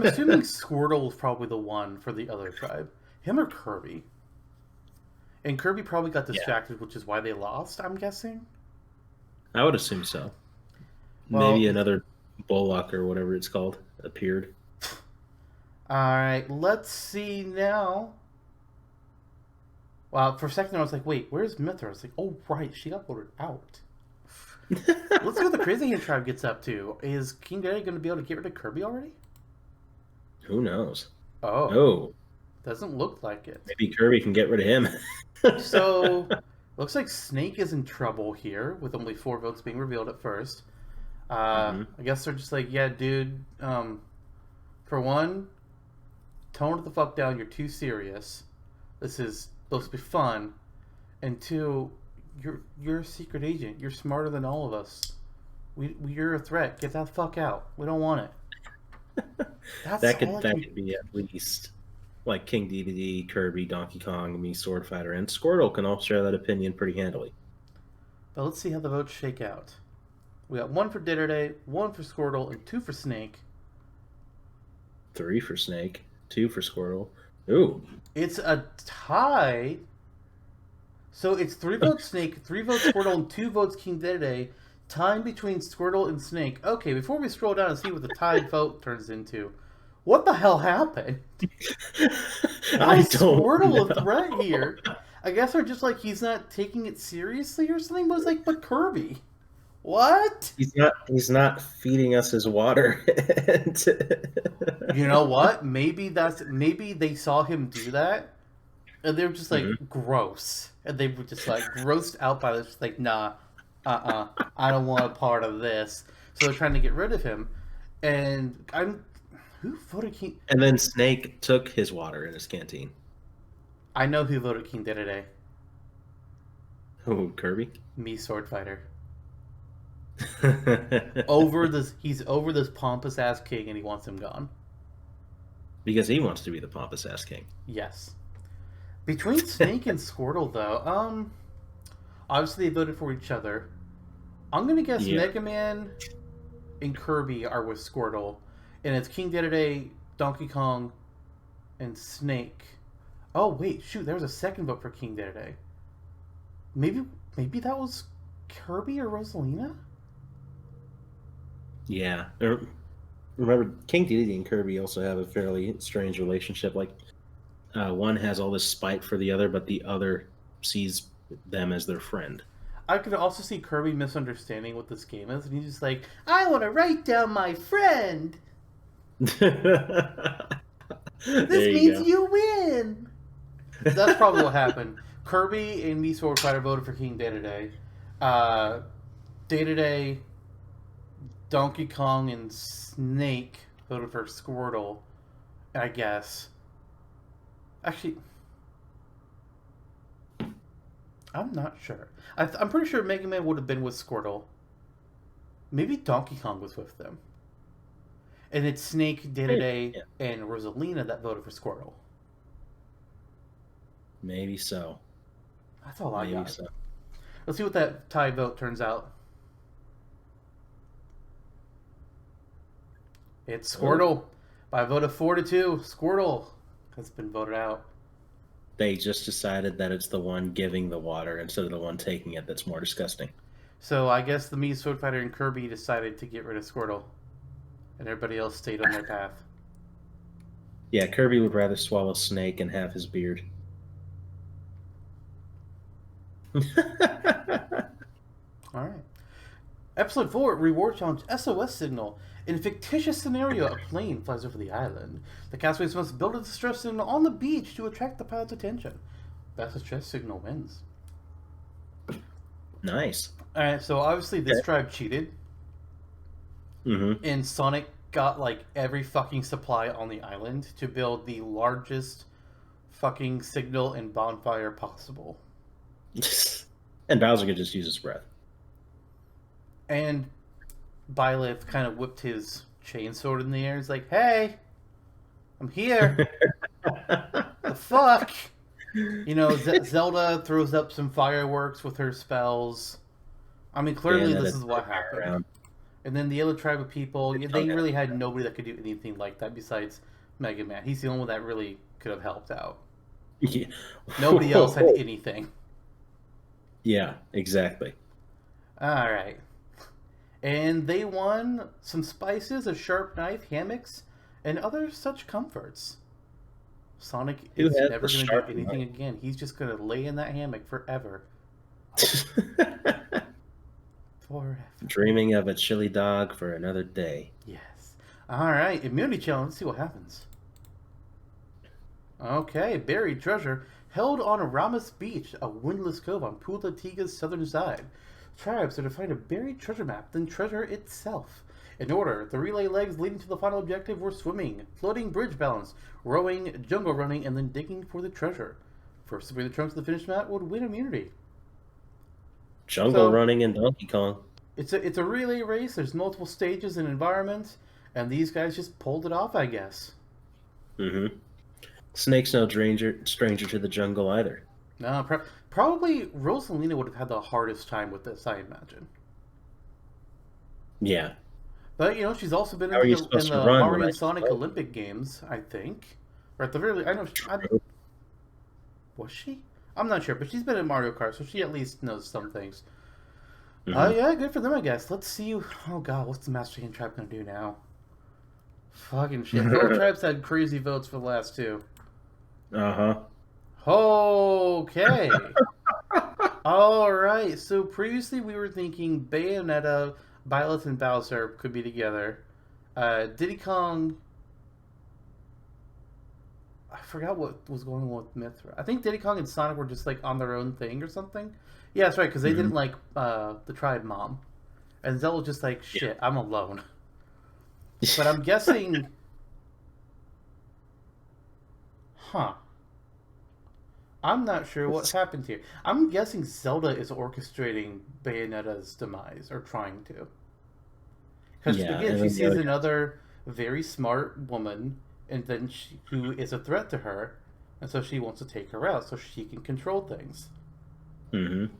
Speaker 1: assuming Squirtle was probably the one for the other tribe. Him or Kirby? And Kirby probably got distracted, which is why they lost, I'm guessing?
Speaker 2: I would assume so. Well, maybe another Bullock or whatever it's called appeared.
Speaker 1: Alright, let's see now. Wow, for a second I was like, wait, where's Mithra? I was like, oh, right, she got voted out. Let's see what the Crazy Hand Tribe gets up to. Is King Daddy going to be able to get rid of Kirby already?
Speaker 2: Who knows?
Speaker 1: Oh. Doesn't look like it.
Speaker 2: Maybe Kirby can get rid of him.
Speaker 1: So, looks like Snake is in trouble here, with only 4 votes being revealed at first. I guess they're just like, yeah, dude, for one, tone it the fuck down, you're too serious. This is supposed to be fun. And 2, you're a secret agent. You're smarter than all of us. You're a threat. Get that fuck out. We don't want it.
Speaker 2: That could be at least like King DDD, Kirby, Donkey Kong, me, Sword Fighter, and Squirtle can all share that opinion pretty handily.
Speaker 1: But let's see how the votes shake out. We got 1 for Ditterday, 1 for Squirtle, and 2 for Snake.
Speaker 2: 3 for Snake, 2 for Squirtle. Ooh.
Speaker 1: It's a tie. So it's 3 votes Snake, 3 votes Squirtle, and 2 votes King Dedede. Time between Squirtle and Snake. Okay, before we scroll down and see what the tied vote turns into, what the hell happened?
Speaker 2: I don't
Speaker 1: Squirtle
Speaker 2: know.
Speaker 1: A threat here? I guess they're just like, he's not taking it seriously or something. But it's like, but Kirby, what?
Speaker 2: He's not feeding us his water.
Speaker 1: You know what? Maybe they saw him do that, and they were just like gross, and they were just like grossed out by this. Like, nah, I don't want a part of this. So they're trying to get rid of him, and who voted King?
Speaker 2: And then Snake took his water in his canteen.
Speaker 1: I know who voted King Dedede.
Speaker 2: Who, Kirby?
Speaker 1: Me, Sword Fighter. He's over this pompous ass king, and he wants him gone.
Speaker 2: Because he wants to be the pompous ass king.
Speaker 1: Yes. Between Snake and Squirtle, though, obviously they voted for each other. I'm gonna guess Mega Man and Kirby are with Squirtle, and it's King Dedede, Donkey Kong, and Snake. Oh wait, shoot! There was a second vote for King Dedede. Maybe that was Kirby or Rosalina.
Speaker 2: Yeah. Remember, King Dedede and Kirby also have a fairly strange relationship. Like, one has all this spite for the other, but the other sees them as their friend.
Speaker 1: I could also see Kirby misunderstanding what this game is, and he's just like, I want to write down my friend! This means you win! That's probably what happened. Kirby and me, Sword Fighter, voted for King Dedede. Dedede, Donkey Kong, and Snake voted for Squirtle, I guess. Actually, I'm not sure. I'm pretty sure Mega Man would have been with Squirtle. Maybe Donkey Kong was with them. And it's Snake, Day-to-Day,
Speaker 2: Yeah,
Speaker 1: and Rosalina that voted for Squirtle.
Speaker 2: maybe so.
Speaker 1: That's all I
Speaker 2: Maybe
Speaker 1: got.
Speaker 2: so.
Speaker 1: Let's see what that tie vote turns out. It's
Speaker 2: Oh,
Speaker 1: Squirtle. By a vote of 4-2, Squirtle has been voted out.
Speaker 2: they just decided that it's the one giving the water instead of the one taking it that's more disgusting.
Speaker 1: So I guess the Mii Sword Fighter and Kirby decided to get rid of Squirtle. And everybody else stayed on their path.
Speaker 2: Yeah, Kirby would rather swallow Snake and have his beard.
Speaker 1: Alright. Episode 4, Reward Challenge SOS Signal. In a fictitious scenario, a plane flies over the island. The castaways must build a distress signal on the beach to attract the pilot's attention. Best distress signal wins.
Speaker 2: Nice.
Speaker 1: Alright, so obviously this
Speaker 2: Okay.
Speaker 1: tribe cheated.
Speaker 2: Mm-hmm.
Speaker 1: And Sonic got like every fucking supply on the island to build the largest fucking signal and bonfire possible.
Speaker 2: And Bowser could just use his breath.
Speaker 1: And Byleth kind of whipped his chainsword in the air. He's like, "Hey, I'm here." The fuck? You know, Zelda throws up some fireworks with her spells. I mean, clearly this is what happened.
Speaker 2: Around.
Speaker 1: And then the other tribe of people, they
Speaker 2: Okay.
Speaker 1: really had nobody that could do anything like that besides Mega Man. He's the only one that really could have helped out.
Speaker 2: Yeah.
Speaker 1: Nobody else had anything.
Speaker 2: Yeah, exactly.
Speaker 1: Alright. And they won some spices, a sharp knife, hammocks, and other such comforts. Sonic
Speaker 2: Who
Speaker 1: is
Speaker 2: has
Speaker 1: never
Speaker 2: the
Speaker 1: going to
Speaker 2: sharp
Speaker 1: do anything
Speaker 2: knife?
Speaker 1: again. He's just going to lay in that hammock forever. Forever.
Speaker 2: Dreaming of a chili dog for another day.
Speaker 1: Yes. Alright, immunity challenge. Let's see what happens. Okay, buried treasure. Held on Ramos Beach, a windless cove on Pula Tiga's southern side. Tribes are to find a buried treasure map, then treasure itself. In order, the relay legs leading to the final objective were swimming, floating bridge balance, rowing, jungle running, and then digging for the treasure. First to bring the trunks to the finish mat would win immunity.
Speaker 2: Jungle
Speaker 1: So-
Speaker 2: running in Donkey Kong.
Speaker 1: It's a relay race, there's multiple stages and environments, and these guys just pulled it off, I guess.
Speaker 2: Mm-hmm. Snake's no stranger to the jungle either.
Speaker 1: No, probably Rosalina would have had the hardest time with this, I imagine.
Speaker 2: Yeah.
Speaker 1: But, you know, she's also been
Speaker 2: How are
Speaker 1: in
Speaker 2: you
Speaker 1: the
Speaker 2: supposed to run when
Speaker 1: Mario
Speaker 2: I
Speaker 1: and Sonic
Speaker 2: float?
Speaker 1: Olympic Games, I think. Or at the very least, I know. Was she? I'm not sure, but she's been in Mario Kart, so she at least knows some things.
Speaker 2: Mhm.
Speaker 1: Yeah, good for them, I guess. Let's see. Oh, God, what's the Master Hand Tribe going to do now? Fucking shit. Both tribes had crazy votes for the last two.
Speaker 2: Uh-huh.
Speaker 1: Okay. Alright, so previously we were thinking Bayonetta, Byleth, and Bowser could be together. Diddy Kong... I forgot what was going on with Mithra. I think Diddy Kong and Sonic were just like on their own thing or something. Yeah, that's right, because they didn't like the tribe mom. And Zelda's just like, shit, I'm alone. But I'm guessing... Huh. I'm not sure what happened here. I'm guessing Zelda is orchestrating Bayonetta's demise, or trying to. Because,
Speaker 2: Yeah,
Speaker 1: again,
Speaker 2: and
Speaker 1: she
Speaker 2: then
Speaker 1: sees
Speaker 2: the other-
Speaker 1: another very smart woman, and then who is a threat to her, and so she wants to take her out so she can control things.
Speaker 2: Mm-hmm.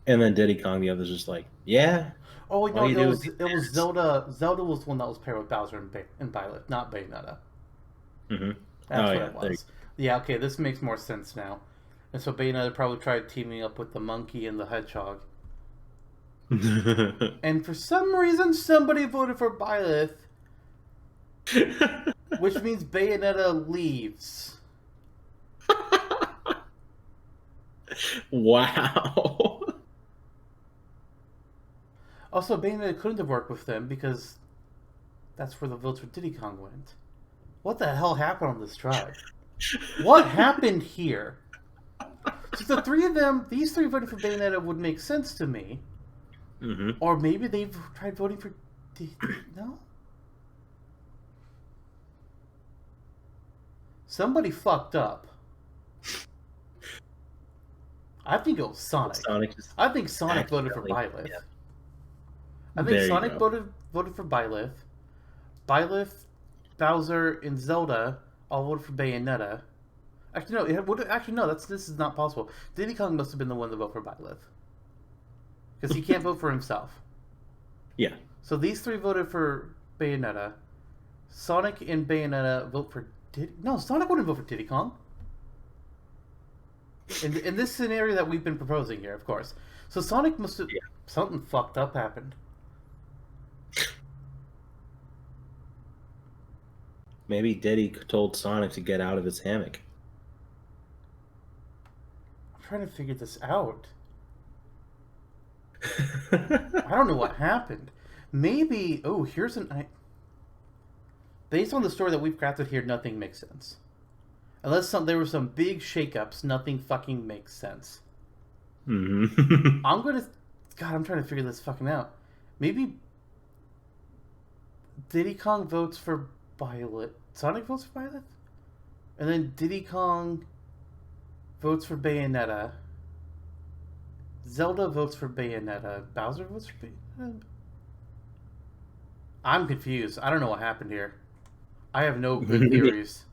Speaker 2: And then Diddy Kong, the other's just like, yeah.
Speaker 1: Oh, no,
Speaker 2: All you
Speaker 1: it
Speaker 2: do
Speaker 1: was,
Speaker 2: is
Speaker 1: it was Zelda. Zelda was the one that was paired with Bowser and Byleth, not Bayonetta.
Speaker 2: Mm-hmm.
Speaker 1: That's
Speaker 2: Oh,
Speaker 1: what
Speaker 2: yeah,
Speaker 1: it
Speaker 2: there
Speaker 1: was. Yeah, okay, this makes more sense now. And so Bayonetta probably tried teaming up with the monkey and the hedgehog. And for some reason, somebody voted for Byleth, which means Bayonetta leaves.
Speaker 2: Wow.
Speaker 1: Also, Bayonetta couldn't have worked with them because that's where the votes for Diddy Kong went. What the hell happened on this tribe? What happened here? So the three of them, these three voting for Bayonetta would make sense to me.
Speaker 2: Mm-hmm.
Speaker 1: Or maybe they've tried voting for... No? Somebody fucked up. I think it was Sonic.
Speaker 2: Sonic just
Speaker 1: I think Sonic voted for
Speaker 2: accidentally-
Speaker 1: Byleth.
Speaker 2: yeah.
Speaker 1: I think
Speaker 2: There you
Speaker 1: Sonic
Speaker 2: go.
Speaker 1: voted for Byleth. Byleth, Bowser, and Zelda all voted for Bayonetta. Actually, no. This is not possible. Diddy Kong must have been the one to vote for Byleth because he can't vote for himself.
Speaker 2: Yeah.
Speaker 1: So these three voted for Bayonetta. Sonic and Bayonetta vote for Diddy. No, Sonic wouldn't vote for Diddy Kong. In this scenario that we've been proposing here, of course. So Sonic must have something fucked up happened.
Speaker 2: Maybe Diddy told Sonic to get out of his hammock.
Speaker 1: I'm trying to figure this out. I don't know what happened. Maybe. Oh, here's an. Based on the story that we've crafted here, nothing makes sense. Unless there were some big shakeups, nothing fucking makes sense.
Speaker 2: Mm-hmm.
Speaker 1: I'm trying to figure this fucking out. Maybe Diddy Kong votes for Violet. Sonic votes for Violet? And then Diddy Kong votes for Bayonetta. Zelda votes for Bayonetta. Bowser votes for Bayonetta? I'm confused. I don't know what happened here. I have no good theories.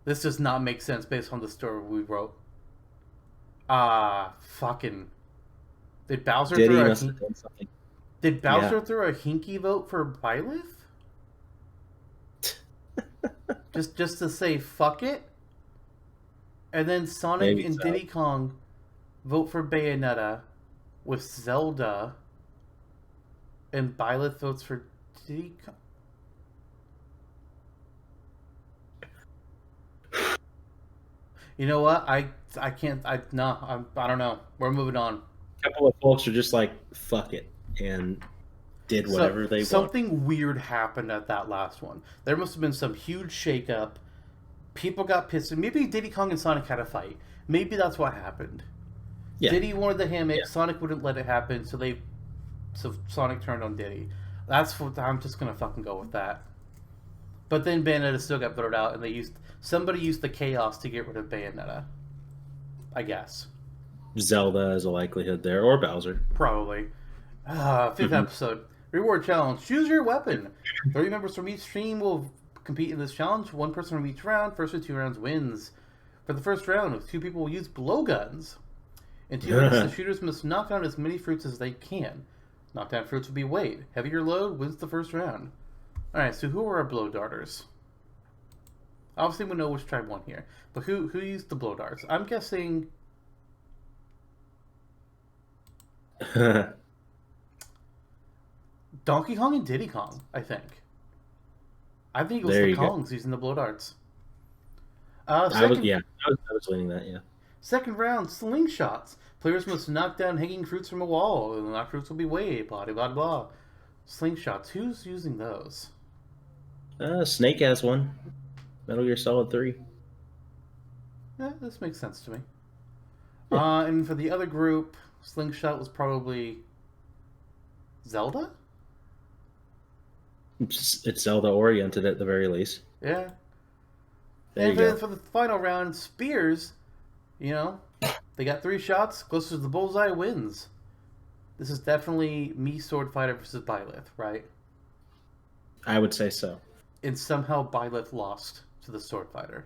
Speaker 1: This does not make sense based on the story we wrote. Fucking. Did Bowser
Speaker 2: Diddy
Speaker 1: throw a
Speaker 2: must have done something.
Speaker 1: Did Bowser throw a hinky vote for Byleth? just to say fuck it? And then Sonic
Speaker 2: Maybe
Speaker 1: and
Speaker 2: so.
Speaker 1: Diddy Kong vote for Bayonetta with Zelda, and Byleth votes for Diddy Kong. You know what? I can't. I don't know. We're moving on.
Speaker 2: A couple of folks are just like, fuck it, and did whatever they want.
Speaker 1: Something weird happened at that last one. There must have been some huge shakeup. People got pissed. Maybe Diddy Kong and Sonic had a fight. Maybe that's what happened.
Speaker 2: Yeah.
Speaker 1: Diddy wanted the hammock. Sonic wouldn't let it happen, so Sonic turned on Diddy. That's what I'm just gonna fucking go with that. But then Bayonetta still got voted out, and somebody used the chaos to get rid of Bayonetta. I guess.
Speaker 2: Zelda is a likelihood there, or Bowser.
Speaker 1: Probably. Fifth episode. Reward challenge. Choose your weapon. 30 members from each team will compete in this challenge. One person from each round. First of 2 rounds wins. For the first round, 2 people will use blowguns. In 2 minutes, the shooters must knock down as many fruits as they can. Knockdown fruits will be weighed. Heavier load wins the first round. Alright, so who are our blow darters? Obviously we know which tribe won here. But who used the blow darts? I'm guessing... Donkey Kong and Diddy Kong, I think. I think it was the Kongs using the blow darts.
Speaker 2: I was leaning that, yeah.
Speaker 1: Second round, slingshots. Players must knock down hanging fruits from a wall. The knocked fruits will be weighed. Blah, blah, blah. Slingshots. Who's using those?
Speaker 2: Snake has one. Metal Gear Solid 3.
Speaker 1: Yeah, this makes sense to me. Yeah. And for the other group, slingshot was probably Zelda?
Speaker 2: It's Zelda oriented at the very least.
Speaker 1: Yeah. And for the final round, spears, they got 3 shots. Closest to the bullseye wins. This is definitely me, Sword Fighter, versus Byleth, right?
Speaker 2: I would say so.
Speaker 1: And somehow Byleth lost to the Sword Fighter,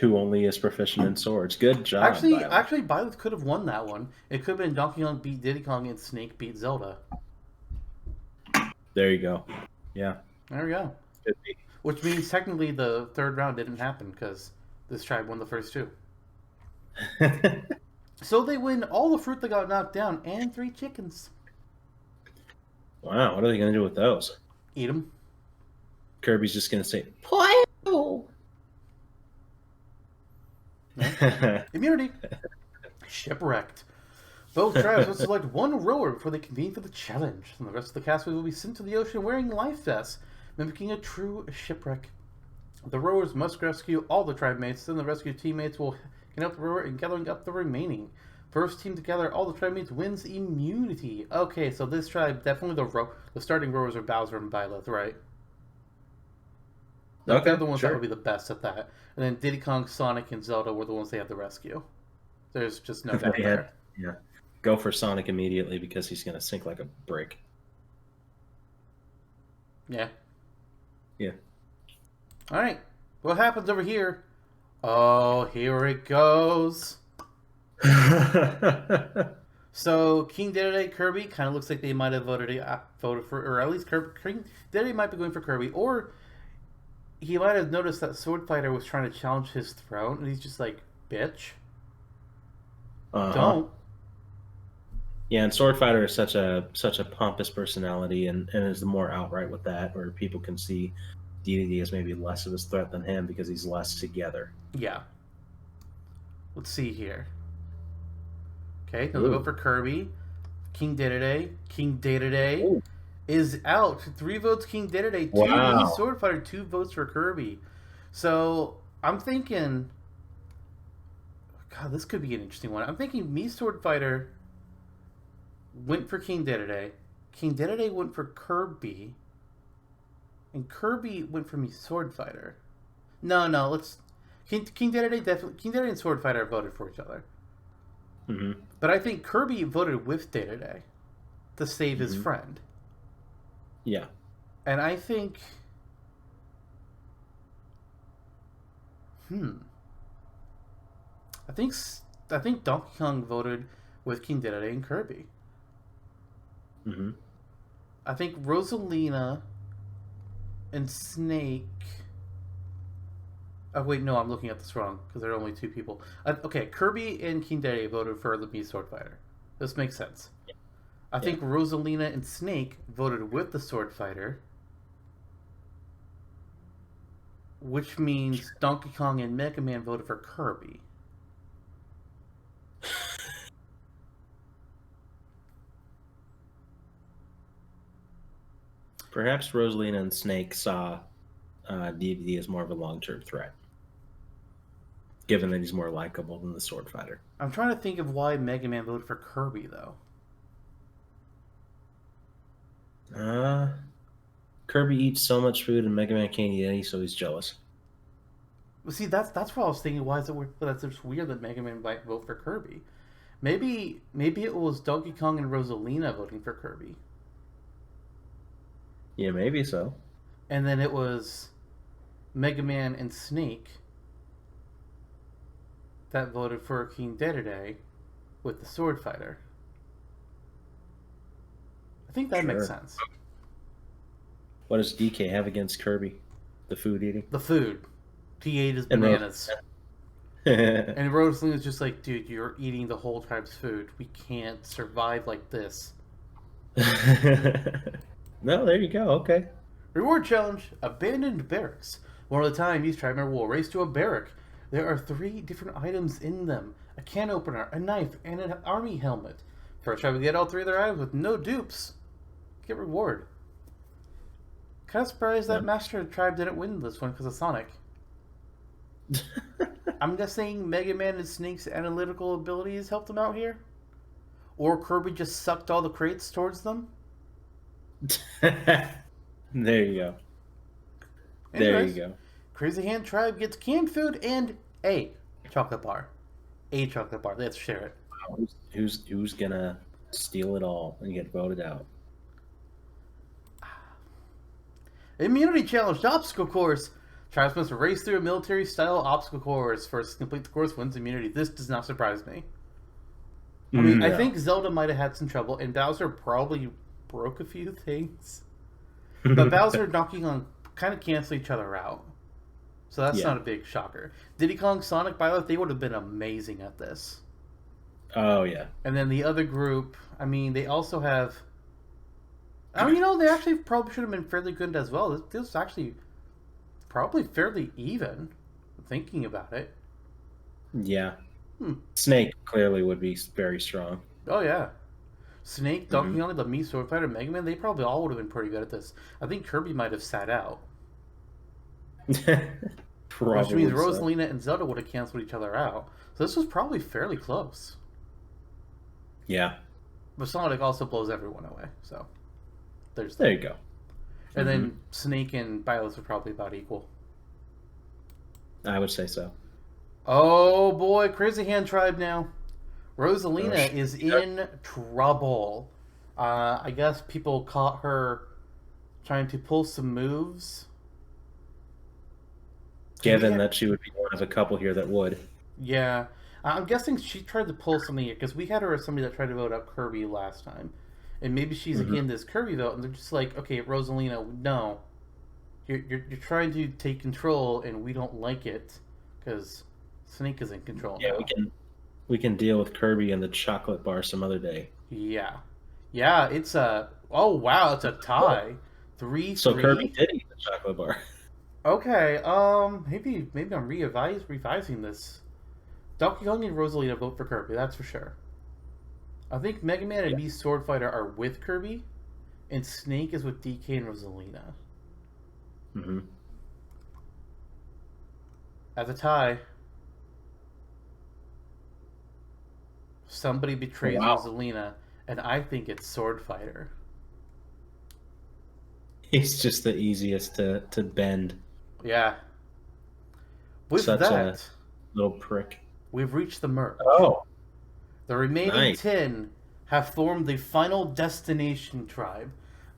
Speaker 2: who only is proficient in swords. Good job.
Speaker 1: Actually, Byleth could have won that one. It could have been Donkey Kong beat Diddy Kong and Snake beat Zelda.
Speaker 2: There you go. Yeah.
Speaker 1: There we go.
Speaker 2: Could be.
Speaker 1: Which means technically the third round didn't happen because this tribe won the first 2. So they win all the fruit that got knocked down and 3 chickens.
Speaker 2: Wow, what are they going to do with those?
Speaker 1: Eat them.
Speaker 2: Kirby's just going to say, "Pow!"
Speaker 1: Immunity. Shipwrecked. Both tribes must select one rower before they convene for the challenge. And the rest of the castaway will be sent to the ocean wearing life vests, mimicking a true shipwreck. The rowers must rescue all the tribe mates, then the rescued teammates will help the rower in gathering up the remaining. First team to gather all the tribe mates wins immunity. Okay, so this tribe, definitely the starting rowers are Bowser and Byleth, right? Okay, they're the ones that would be the best at that. And then Diddy Kong, Sonic, and Zelda were the ones they had to rescue. There's just no doubt there.
Speaker 2: Yeah. Go for Sonic immediately because he's going to sink like a brick.
Speaker 1: Yeah.
Speaker 2: Yeah.
Speaker 1: All right. What happens over here? Oh, here it goes. So King Dedede, Kirby kind of looks like they might have voted for, or at least King Dedede might be going for Kirby, or he might have noticed that Sword Fighter was trying to challenge his throne, and he's just like, "Bitch,
Speaker 2: Uh-huh.
Speaker 1: don't."
Speaker 2: Yeah, and Sword Fighter is such a pompous personality, and is more outright with that, where people can see DDD as maybe less of a threat than him because he's less together.
Speaker 1: Yeah. Let's see here. Okay, another vote
Speaker 2: Ooh.
Speaker 1: for Kirby. King Dedede. King Dedede
Speaker 2: Ooh.
Speaker 1: is out. 3 votes King Dedede, 2 me
Speaker 2: Wow.
Speaker 1: Sword Fighter, 2 votes for Kirby. So I'm thinking, God, this could be an interesting one. I'm thinking me Sword Fighter went for King Dedede. King Dedede went for Kirby. And Kirby went for me Sword Fighter. No, let's. King Dedede definitely. King Dedede and Sword Fighter voted for each other.
Speaker 2: Mm-hmm.
Speaker 1: But I think Kirby voted with Dedede to save his
Speaker 2: Mm-hmm.
Speaker 1: friend.
Speaker 2: Yeah.
Speaker 1: And I think. Hmm. I think. I think Donkey Kong voted with King Dedede and Kirby.
Speaker 2: Mm-hmm.
Speaker 1: I think Rosalina and Snake. Oh wait, no, I'm looking at this wrong because there are only 2 people. Okay, Kirby and King Dedede voted for the Mii Sword Fighter. This makes sense. I
Speaker 2: Yeah.
Speaker 1: think Rosalina and Snake voted with the Sword Fighter, which means Donkey Kong and Mega Man voted for Kirby.
Speaker 2: Perhaps Rosalina and Snake saw DDD as more of a long-term threat, given that he's more likable than the Sword Fighter.
Speaker 1: I'm trying to think of why Mega Man voted for Kirby though.
Speaker 2: Kirby eats so much food and Mega Man can't eat any, so he's jealous.
Speaker 1: Well, see, that's what I was thinking. Why is it weird? That's just weird that Mega Man might vote for Kirby. Maybe it was Donkey Kong and Rosalina voting for Kirby,
Speaker 2: Yeah, maybe so.
Speaker 1: and then it was Mega Man and Snake that voted for King Dedede with the Sword Fighter. I think that makes
Speaker 2: Sure.
Speaker 1: sense.
Speaker 2: What does DK have against Kirby? The food eating?
Speaker 1: The food. He ate his
Speaker 2: And
Speaker 1: bananas.
Speaker 2: Rose.
Speaker 1: And Rosalina's just like, dude, you're eating the whole tribe's food. We can't survive like this.
Speaker 2: No, there you go. Okay.
Speaker 1: Reward challenge: abandoned barracks. One at a time, each tribe member will race to a barrack. There are 3 different items in them: a can opener, a knife, and an army helmet. First tribe to get all 3 of their items with no dupes get reward. Kind of surprised that
Speaker 2: Yeah.
Speaker 1: Master Tribe didn't win this one because of Sonic. I'm guessing Mega Man and Snake's analytical abilities helped them out here? Or Kirby just sucked all the crates towards them?
Speaker 2: There you go. There you
Speaker 1: Anyways,
Speaker 2: go.
Speaker 1: Crazy Hand Tribe gets canned food and a chocolate bar. A chocolate bar. Let's share it.
Speaker 2: Who's gonna steal it all and get voted out?
Speaker 1: Immunity Challenge Obstacle Course. Tribes must race through a military-style obstacle course. First to complete the course wins immunity. This does not surprise me. I mean, I
Speaker 2: No.
Speaker 1: think Zelda might have had some trouble, and Bowser probably broke a few things. But Bowser and Donkey Kong kind of cancel each other out. So that's
Speaker 2: Yeah.
Speaker 1: not a big shocker. Diddy Kong, Sonic, Byleth, they would have been amazing at this.
Speaker 2: Oh yeah.
Speaker 1: And then the other group, I mean, they also have. I mean, they actually probably should have been fairly good as well. This was actually probably fairly even, thinking about it.
Speaker 2: Yeah.
Speaker 1: Hmm.
Speaker 2: Snake clearly would be very strong.
Speaker 1: Oh, yeah. Snake, Donkey Kong, the Mii Sword Fighter, Mega Man, they probably all would have been pretty good at this. I think Kirby might have sat out.
Speaker 2: Probably
Speaker 1: Which means
Speaker 2: so.
Speaker 1: Rosalina and Zelda would have canceled each other out. So this was probably fairly close.
Speaker 2: Yeah.
Speaker 1: But Sonic also blows everyone away. So there's
Speaker 2: There
Speaker 1: that.
Speaker 2: you go.
Speaker 1: And then Snake and Byleth are probably about equal.
Speaker 2: I would say so.
Speaker 1: Oh boy, Crazy Hand Tribe now. Rosalina is
Speaker 2: Yep.
Speaker 1: in trouble. I guess people caught her trying to pull some moves.
Speaker 2: Given that she would be one of a couple here that would.
Speaker 1: Yeah. I'm guessing she tried to pull something here because we had her as somebody that tried to vote up Kirby last time. And maybe she's again this Kirby vote, and they're just like, okay, Rosalina, no. You're trying to take control, and we don't like it because Snake is in control
Speaker 2: Yeah,
Speaker 1: now.
Speaker 2: we can deal with Kirby and the chocolate bar some other day.
Speaker 1: Yeah. Yeah, it's a... Oh, wow, it's a tie.
Speaker 2: So Kirby
Speaker 1: 3-3?
Speaker 2: did eat the chocolate bar.
Speaker 1: Okay, maybe I'm revising this. Donkey Kong and Rosalina vote for Kirby, that's for sure. I think Mega Man and
Speaker 2: Yeah.
Speaker 1: me Sword Fighter are with Kirby, and Snake is with DK and Rosalina.
Speaker 2: Mm-hmm.
Speaker 1: As a tie, somebody betrays
Speaker 2: Wow.
Speaker 1: Rosalina, and I think it's Sword Fighter.
Speaker 2: He's just the easiest to bend.
Speaker 1: Yeah. With
Speaker 2: Such a
Speaker 1: that,
Speaker 2: little prick.
Speaker 1: we've reached the merge.
Speaker 2: Oh,
Speaker 1: The remaining
Speaker 2: nice.
Speaker 1: 10 have formed the final destination tribe.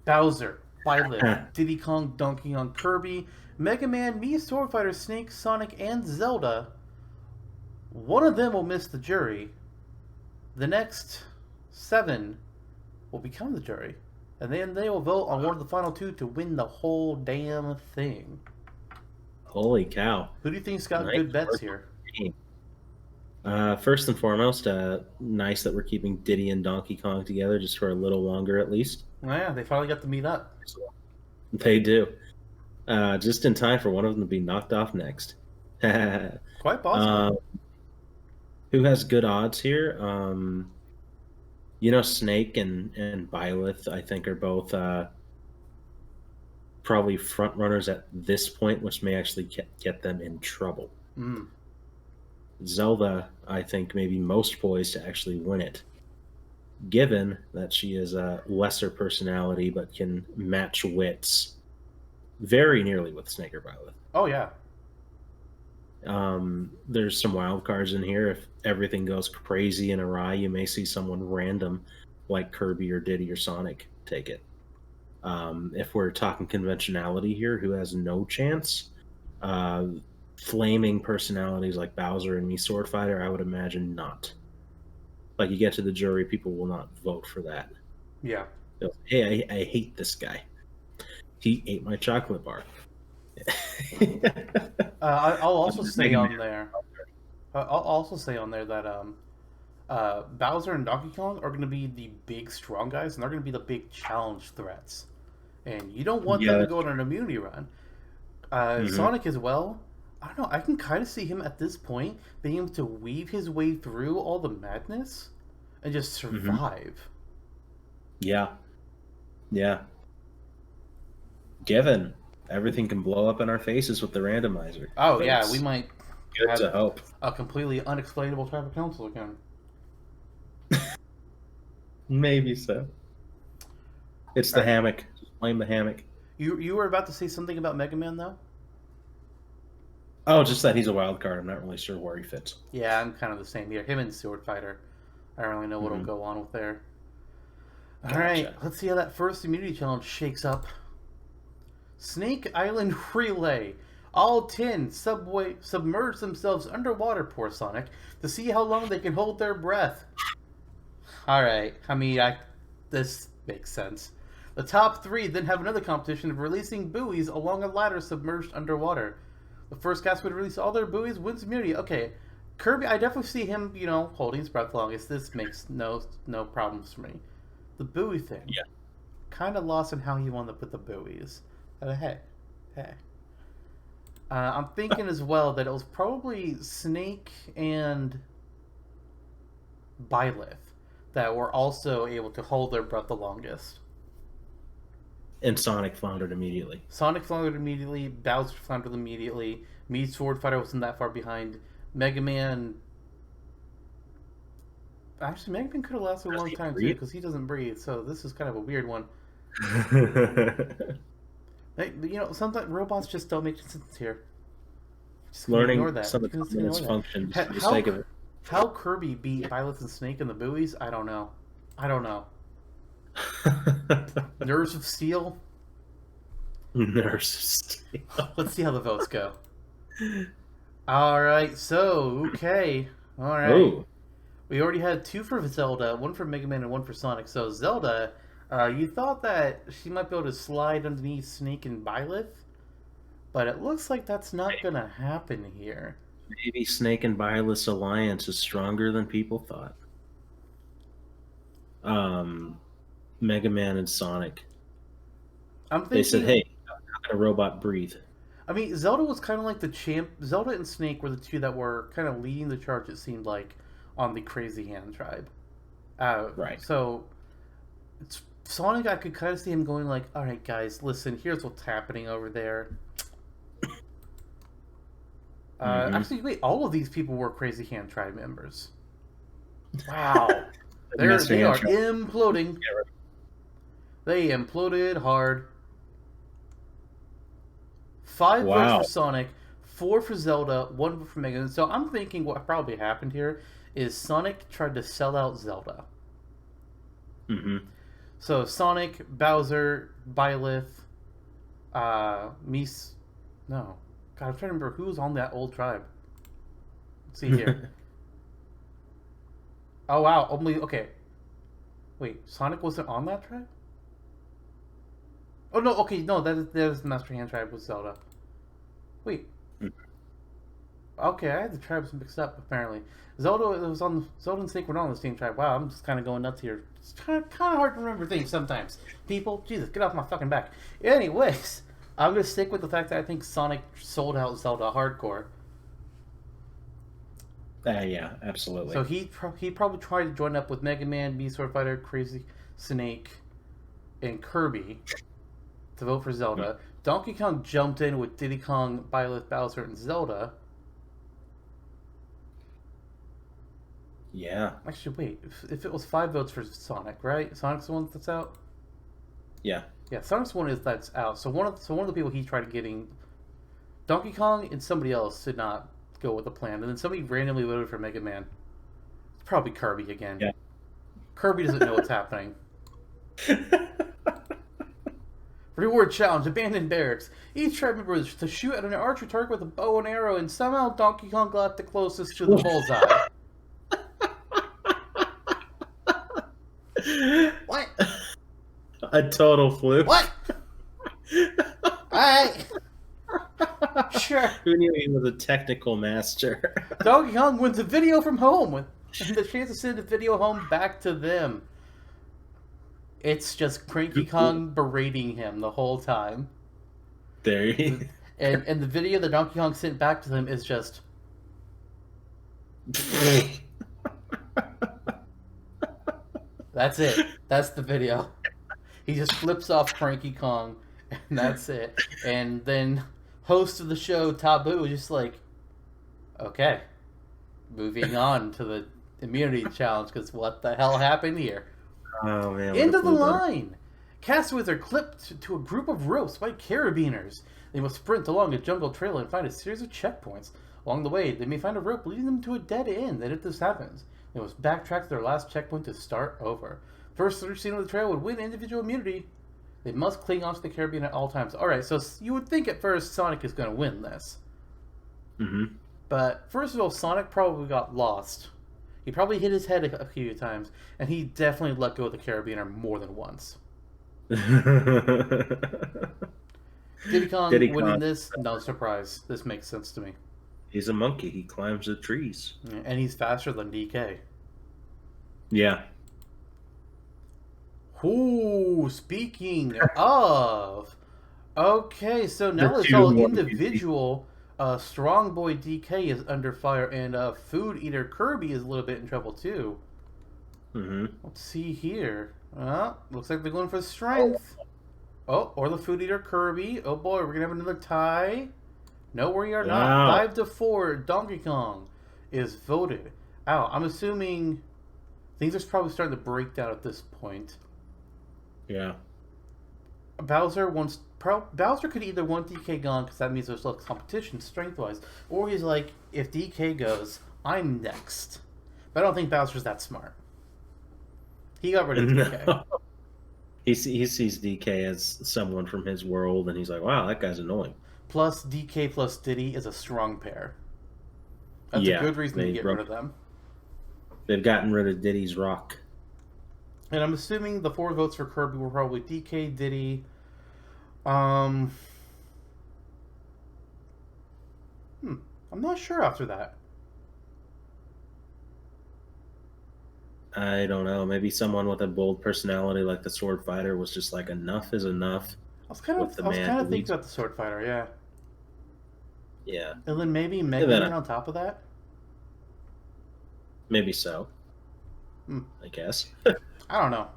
Speaker 1: Bowser, Byleth, Diddy Kong, Donkey Kong, Kirby, Mega Man, Mii Sword Fighter, Snake, Sonic, and Zelda. One of them will miss the jury. The next 7 will become the jury. And then they will vote on one of the final 2 to win the whole damn thing.
Speaker 2: Holy cow.
Speaker 1: Who do you think's got
Speaker 2: Nice
Speaker 1: good bets
Speaker 2: work.
Speaker 1: here?
Speaker 2: First and foremost, nice that we're keeping Diddy and Donkey Kong together just for a little longer at least.
Speaker 1: Oh, yeah, they finally got to meet up.
Speaker 2: They do. Just in time for one of them to be knocked off next.
Speaker 1: Quite possible.
Speaker 2: Who has good odds here? Snake and Byleth, I think, are both probably front runners at this point, which may actually get them in trouble.
Speaker 1: Mm.
Speaker 2: Zelda, I think, may be most poised to actually win it, given that she is a lesser personality but can match wits very nearly with Snake or Byleth.
Speaker 1: Oh, yeah.
Speaker 2: There's some wild cards in here. If everything goes crazy and awry, you may see someone random like Kirby or Diddy or Sonic take it. If we're talking conventionality here, who has no chance? Flaming personalities like Bowser and me Sword Fighter, I would imagine not. Like, you get to the jury, people will not vote for that.
Speaker 1: Yeah.
Speaker 2: They'll, hey, I hate this guy. He ate my chocolate bar.
Speaker 1: I'll also say on there. I'll also say on there that Bowser and Donkey Kong are going to be the big strong guys, and they're going to be the big challenge threats. And you don't want them to go on an immunity run. Sonic as well. I don't know. I can kind of see him at this point being able to weave his way through all the madness and just survive.
Speaker 2: Yeah. Given everything can blow up in our faces with the randomizer.
Speaker 1: Oh, yeah, we might
Speaker 2: good to hope.
Speaker 1: A completely unexplainable type of council again.
Speaker 2: Maybe so. It's the hammock. Just blame the hammock.
Speaker 1: You were about to say something about Mega Man, though?
Speaker 2: Oh, just that he's a wild card. I'm not really sure where he fits.
Speaker 1: Yeah, I'm kind of the same here. Him and Sword Fighter. I don't really know what'll go on with there. All right, let's see how that first immunity challenge shakes up. Snake Island Relay. All 10 submerge themselves underwater, poor Sonic, to see how long they can hold their breath. All right, I mean, this makes sense. The top 3 then have another competition of releasing buoys along a ladder submerged underwater. The first castaway to release all their buoys wins immunity. Okay, Kirby, I definitely see him, holding his breath longest. This makes no problems for me. The buoy thing.
Speaker 2: Yeah.
Speaker 1: Kind of lost on how he wanted to put the buoys. Hey. I'm thinking as well that it was probably Snake and Byleth that were also able to hold their breath the longest.
Speaker 2: And Sonic floundered immediately.
Speaker 1: Bowser floundered immediately. Mii Sword Fighter wasn't that far behind. Mega Man... Actually, Mega Man could have lasted a long time too, because he doesn't breathe, so this is kind of a weird one. Sometimes robots just don't make sense here. Just
Speaker 2: learning
Speaker 1: ignore that.
Speaker 2: some of its functions for the sake of it.
Speaker 1: How Kirby beat Byleth and Snake in the buoys, I don't know. Nerves of Steel?
Speaker 2: Nurses.
Speaker 1: Let's see how the votes go. All right, so okay, all right.
Speaker 2: Oh,
Speaker 1: We already had two for Zelda, one for Mega Man and one for Sonic. So Zelda, you thought that she might be able to slide underneath Snake and Byleth, but it looks like that's not gonna happen here.
Speaker 2: maybe Snake and Byleth's alliance is stronger than people thought. Um, Mega Man and Sonic.
Speaker 1: I'm
Speaker 2: They said,
Speaker 1: thinking.
Speaker 2: "Hey, how can a robot breathe?"
Speaker 1: I mean, Zelda was kind of like the champ. Zelda and Snake were the two that were kind of leading the charge. It seemed like on the Crazy Hand tribe.
Speaker 2: Right.
Speaker 1: So Sonic, I could kind of see him going like, "All right, guys, listen. Here's what's happening over there."
Speaker 2: Mm-hmm.
Speaker 1: Actually, wait. All of these people were Crazy Hand tribe members. Wow,
Speaker 2: Master
Speaker 1: they
Speaker 2: Hand
Speaker 1: are
Speaker 2: tried to
Speaker 1: imploding.
Speaker 2: get rid
Speaker 1: They imploded hard. 5 votes for
Speaker 2: Wow.
Speaker 1: Sonic, 4 for Zelda, 1 for Mega Man. So I'm thinking what probably happened here is Sonic tried to sell out Zelda.
Speaker 2: Mm-hmm.
Speaker 1: So Sonic, Bowser, Byleth, Mies. No, God, I'm trying to remember who was on that old tribe. Let's see here. Oh wow, only okay. Wait, Sonic wasn't on that tribe? Oh no, okay, no, that is the Master Hand tribe with Zelda. Wait, okay, I had the tribes mixed up apparently. Zelda and Snake were not on the same tribe. Wow, I'm just kind of going nuts here. It's kind of hard to remember things sometimes. People, Jesus, get off my fucking back. Anyways, I'm gonna stick with the fact that I think Sonic sold out Zelda hardcore.
Speaker 2: Yeah, absolutely.
Speaker 1: So he probably tried to join up with Mega Man, Beast Sword Fighter, Crazy Snake, and Kirby to vote for
Speaker 2: Mm.
Speaker 1: Zelda. Donkey Kong jumped in with Diddy Kong, Byleth, Bowser, and Zelda.
Speaker 2: Yeah,
Speaker 1: Actually, wait. If it was 5 votes for Sonic, right? Sonic's the one that's out.
Speaker 2: yeah.
Speaker 1: Yeah, Sonic's the one that's out. So one of the people he tried getting, Donkey Kong and somebody else did not go with the plan, and then somebody randomly voted for Mega Man. It's probably Kirby again.
Speaker 2: Yeah.
Speaker 1: Kirby doesn't know what's happening. Reward challenge: abandoned barracks. Each tribe member is to shoot at an archer target with a bow and arrow, and somehow Donkey Kong got the closest to the bullseye. What?
Speaker 2: A total fluke.
Speaker 1: What? Alright. Sure.
Speaker 2: Who knew he was a technical master?
Speaker 1: Donkey Kong wins a video from home with the chance to send the video home back to them. It's just Cranky Kong berating him the whole time.
Speaker 2: There he.
Speaker 1: And the video that Donkey Kong sent back to them is just that's it. That's the video. He just flips off Cranky Kong and that's it. And then host of the show Taboo is just like, okay, moving on to the immunity challenge because what the hell happened here?
Speaker 2: Oh man!
Speaker 1: End of the line. Castaways are clipped to a group of ropes by carabiners. They must sprint along a jungle trail and find a series of checkpoints. Along the way, they may find a rope leading them to a dead end, and if this happens, they must backtrack to their last checkpoint to start over. First through scene of the trail would win individual immunity. They must cling onto the carabiner at all times. Alright, so you would think at first Sonic is going to win this.
Speaker 2: Mm-hmm.
Speaker 1: But first of all, Sonic probably got lost. He probably hit his head a few times, and he definitely let go of the carabiner more than once. Diddy Kong
Speaker 2: Diddy
Speaker 1: winning
Speaker 2: Kong.
Speaker 1: this, no surprise. This makes sense to me.
Speaker 2: He's a monkey. He climbs the trees.
Speaker 1: And he's faster than DK.
Speaker 2: Yeah.
Speaker 1: Ooh, speaking of. Okay, so now
Speaker 2: The
Speaker 1: it's
Speaker 2: two
Speaker 1: all
Speaker 2: more
Speaker 1: individual. Strong Boy DK is under fire, and Food Eater Kirby is a little bit in trouble too.
Speaker 2: Mm-hmm.
Speaker 1: Let's see here. Looks like they're going for strength. Oh, or the Food Eater Kirby. Oh boy, we're gonna have another tie. No, we are not.
Speaker 2: Wow.
Speaker 1: 5-4. Donkey Kong is voted out. I'm assuming things are probably starting to break down at this point.
Speaker 2: Yeah.
Speaker 1: Bowser could either want DK gone because that means there's less competition strength-wise, or he's like, if DK goes, I'm next. But I don't think Bowser's that smart. He got rid of DK.
Speaker 2: No. he sees DK as someone from his world, and he's like, "Wow, that guy's annoying."
Speaker 1: Plus, DK plus Diddy is a strong pair. That's a
Speaker 2: Yeah,
Speaker 1: good reason to get rid of them.
Speaker 2: they've gotten rid of Diddy's rock.
Speaker 1: And I'm assuming the 4 votes for Kirby were probably DK, Diddy. I'm not sure after that.
Speaker 2: I don't know. Maybe someone with a bold personality like the Sword Fighter was just like, enough is enough.
Speaker 1: I was kind of thinking about the Sword Fighter, yeah.
Speaker 2: Yeah.
Speaker 1: And then maybe Mega Man on top of that.
Speaker 2: Maybe so. I guess.
Speaker 1: I don't know.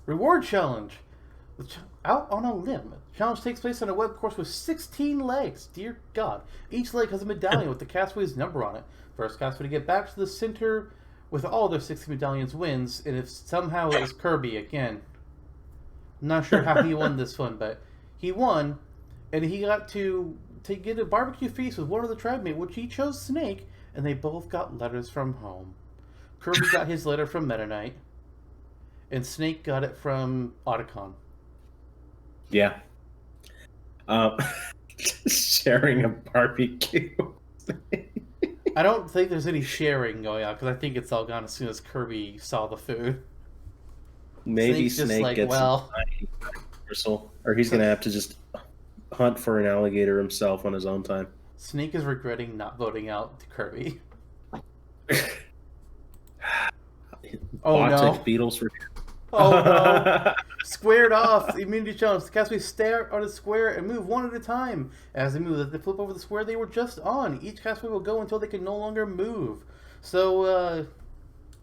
Speaker 1: Reward challenge. Out on a limb. The challenge takes place on a web course with 16 legs. Dear God. Each leg has a medallion with the castaway's number on it. First castaway to get back to the center with all their 16 medallions wins. And if somehow it was Kirby again. I'm not sure how he won this one, but he won. And he got to get a barbecue feast with one of the tribe mates, which he chose Snake. And they both got letters from home. Kirby got his letter from Meta Knight. And Snake got it from Otacon.
Speaker 2: Yeah. Sharing a barbecue.
Speaker 1: I don't think there's any sharing going on because I think it's all gone as soon as Kirby saw the food.
Speaker 2: Maybe
Speaker 1: Snake's
Speaker 2: Snake gets a bristle, or he's going to have to just hunt for an alligator himself on his own time.
Speaker 1: Snake is regretting not voting out Kirby. Oh no!
Speaker 2: Beetles for.
Speaker 1: Oh no! Squared off. Immunity challenge. The castaway stare on a square and move one at a time. As they move, they flip over the square they were just on. Each castaway will go until they can no longer move. So,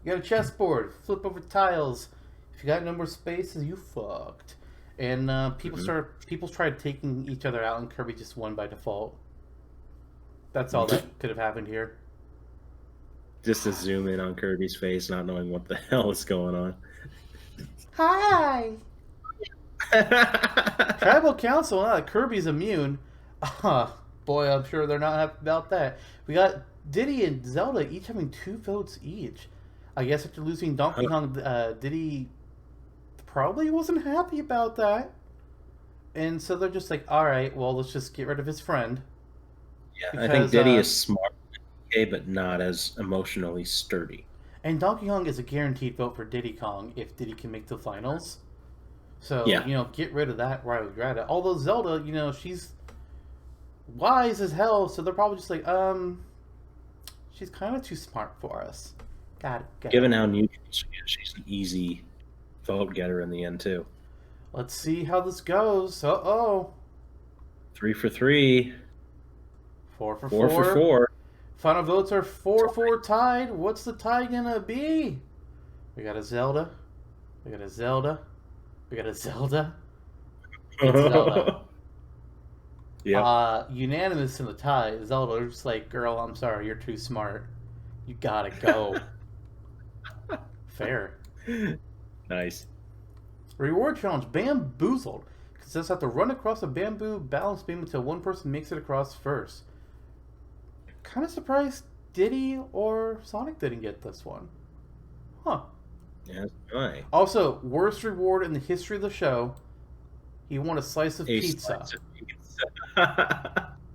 Speaker 1: you got a chessboard. Flip over tiles. If you got no more spaces, you fucked. And people tried taking each other out, and Kirby just won by default. That's all that could have happened here.
Speaker 2: Just to zoom in on Kirby's face, not knowing what the hell is going on.
Speaker 1: Hi! Tribal Council, now that Kirby's immune. Boy, I'm sure they're not happy about that. We got Diddy and Zelda each having 2 votes each. I guess after losing Donkey Kong, Diddy probably wasn't happy about that. And so they're just like, alright, well, let's just get rid of his friend.
Speaker 2: Yeah, because, I think Diddy is smart, but not as emotionally sturdy.
Speaker 1: And Donkey Kong is a guaranteed vote for Diddy Kong if Diddy can make the finals. So, get rid of that while you're at it. Although Zelda, she's wise as hell, so they're probably just like, she's kind of too smart for us. Got it.
Speaker 2: Given how neutral she is, she's an easy vote getter in the end, too.
Speaker 1: Let's see how this goes.
Speaker 2: 3 for 3.
Speaker 1: 4 for
Speaker 2: 4 for 4.
Speaker 1: Final votes are 4-4 tied. What's the tie gonna be? We got a Zelda. We got a Zelda. We got a Zelda. It's Zelda.
Speaker 2: Yeah.
Speaker 1: Unanimous in the tie. Zelda, they're just like, girl, I'm sorry, you're too smart. You gotta go. Fair.
Speaker 2: Nice.
Speaker 1: Reward challenge, Bamboozled. Consists have to run across a bamboo balance beam until one person makes it across first. Kind of surprised Diddy or Sonic didn't get this one. Huh.
Speaker 2: Yeah, right.
Speaker 1: Also, worst reward in the history of the show. He won a slice of pizza.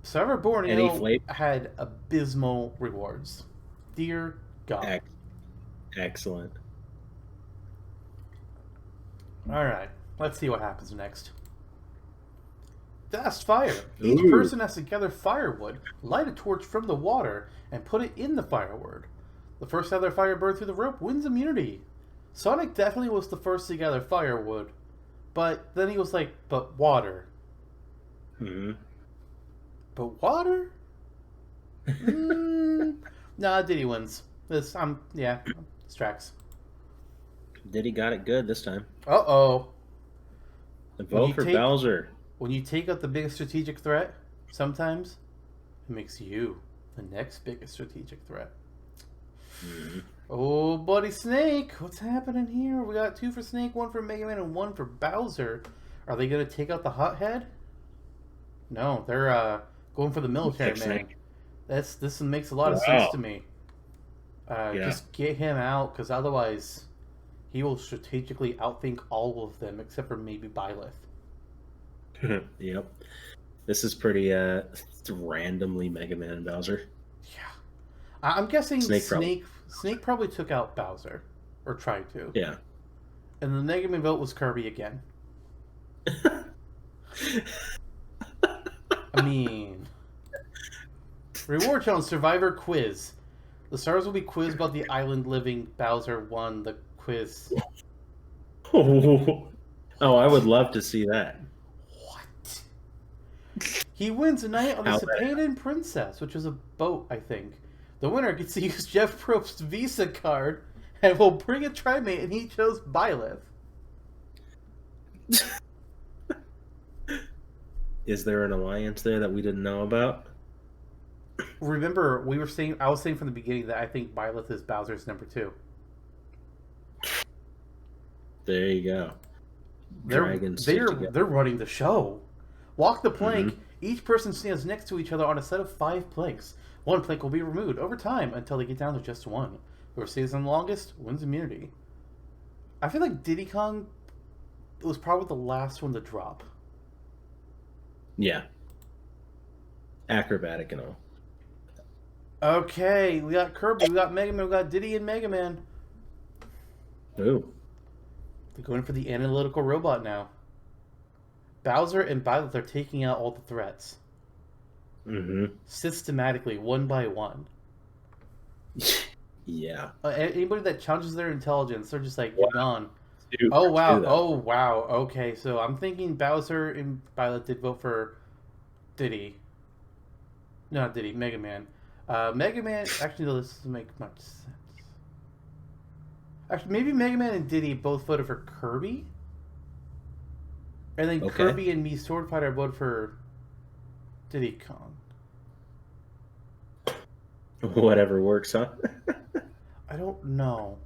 Speaker 1: Survivor Borneo had abysmal rewards. Dear God.
Speaker 2: Excellent.
Speaker 1: Alright, let's see what happens next. Fast fire. Each person has to gather firewood, light a torch from the water, and put it in the firewood. The first to have their fire burn through the rope wins immunity. Sonic definitely was the first to gather firewood, but then he was like, but water. But water? Nah, Diddy wins. This tracks.
Speaker 2: Diddy got it good this time.
Speaker 1: Uh-oh.
Speaker 2: The vote for Bowser.
Speaker 1: When you take out the biggest strategic threat, sometimes it makes you the next biggest strategic threat. Oh, buddy Snake, what's happening here? We got 2 for Snake, 1 for Mega Man, and 1 for Bowser. Are they going to take out the hothead? No, they're going for the military man. This makes a lot of sense to me. Just get him out, because otherwise he will strategically outthink all of them except for maybe Byleth.
Speaker 2: Yep. This is pretty randomly Mega Man and Bowser.
Speaker 1: Yeah. I'm guessing
Speaker 2: Snake probably.
Speaker 1: Snake probably took out Bowser. Or tried to.
Speaker 2: Yeah.
Speaker 1: And the Mega Man vote was Kirby again. I mean... Reward challenge Survivor quiz. The stars will be quizzed about the island living. Bowser won the quiz.
Speaker 2: Oh, I would love to see that.
Speaker 1: What? He wins a night on the Sepadan Princess, which is a boat, I think. The winner gets to use Jeff Probst's Visa card and will bring a trimate, and he chose Byleth.
Speaker 2: Is there an alliance there that we didn't know about?
Speaker 1: Remember, I was saying from the beginning that I think Byleth is Bowser's number 2.
Speaker 2: There you go.
Speaker 1: They're running the show. Walk the plank. Mm-hmm. Each person stands next to each other on a set of 5 planks. One plank will be removed over time until they get down to just one. Whoever stays on the longest wins immunity. I feel like Diddy Kong was probably the last one to drop.
Speaker 2: Yeah. Acrobatic and all.
Speaker 1: Okay, we got Kirby, we got Mega Man, we got Diddy and Mega Man.
Speaker 2: Ooh.
Speaker 1: They're going for the analytical robot now. Bowser and Byleth are taking out all the threats.
Speaker 2: Mm-hmm.
Speaker 1: Systematically, one by one.
Speaker 2: Yeah.
Speaker 1: Anybody that challenges their intelligence, they're just like, you're gone. Oh, wow. Oh, wow. Okay, so I'm thinking Bowser and Byleth did vote for Diddy. No, not Diddy, Mega Man. Mega Man... Actually, no, this doesn't make much sense. Actually, maybe Mega Man and Diddy both voted for Kirby? And then Kirby and me, Sword Fighter, voted for Diddy Kong.
Speaker 2: Whatever works, huh?
Speaker 1: I don't know.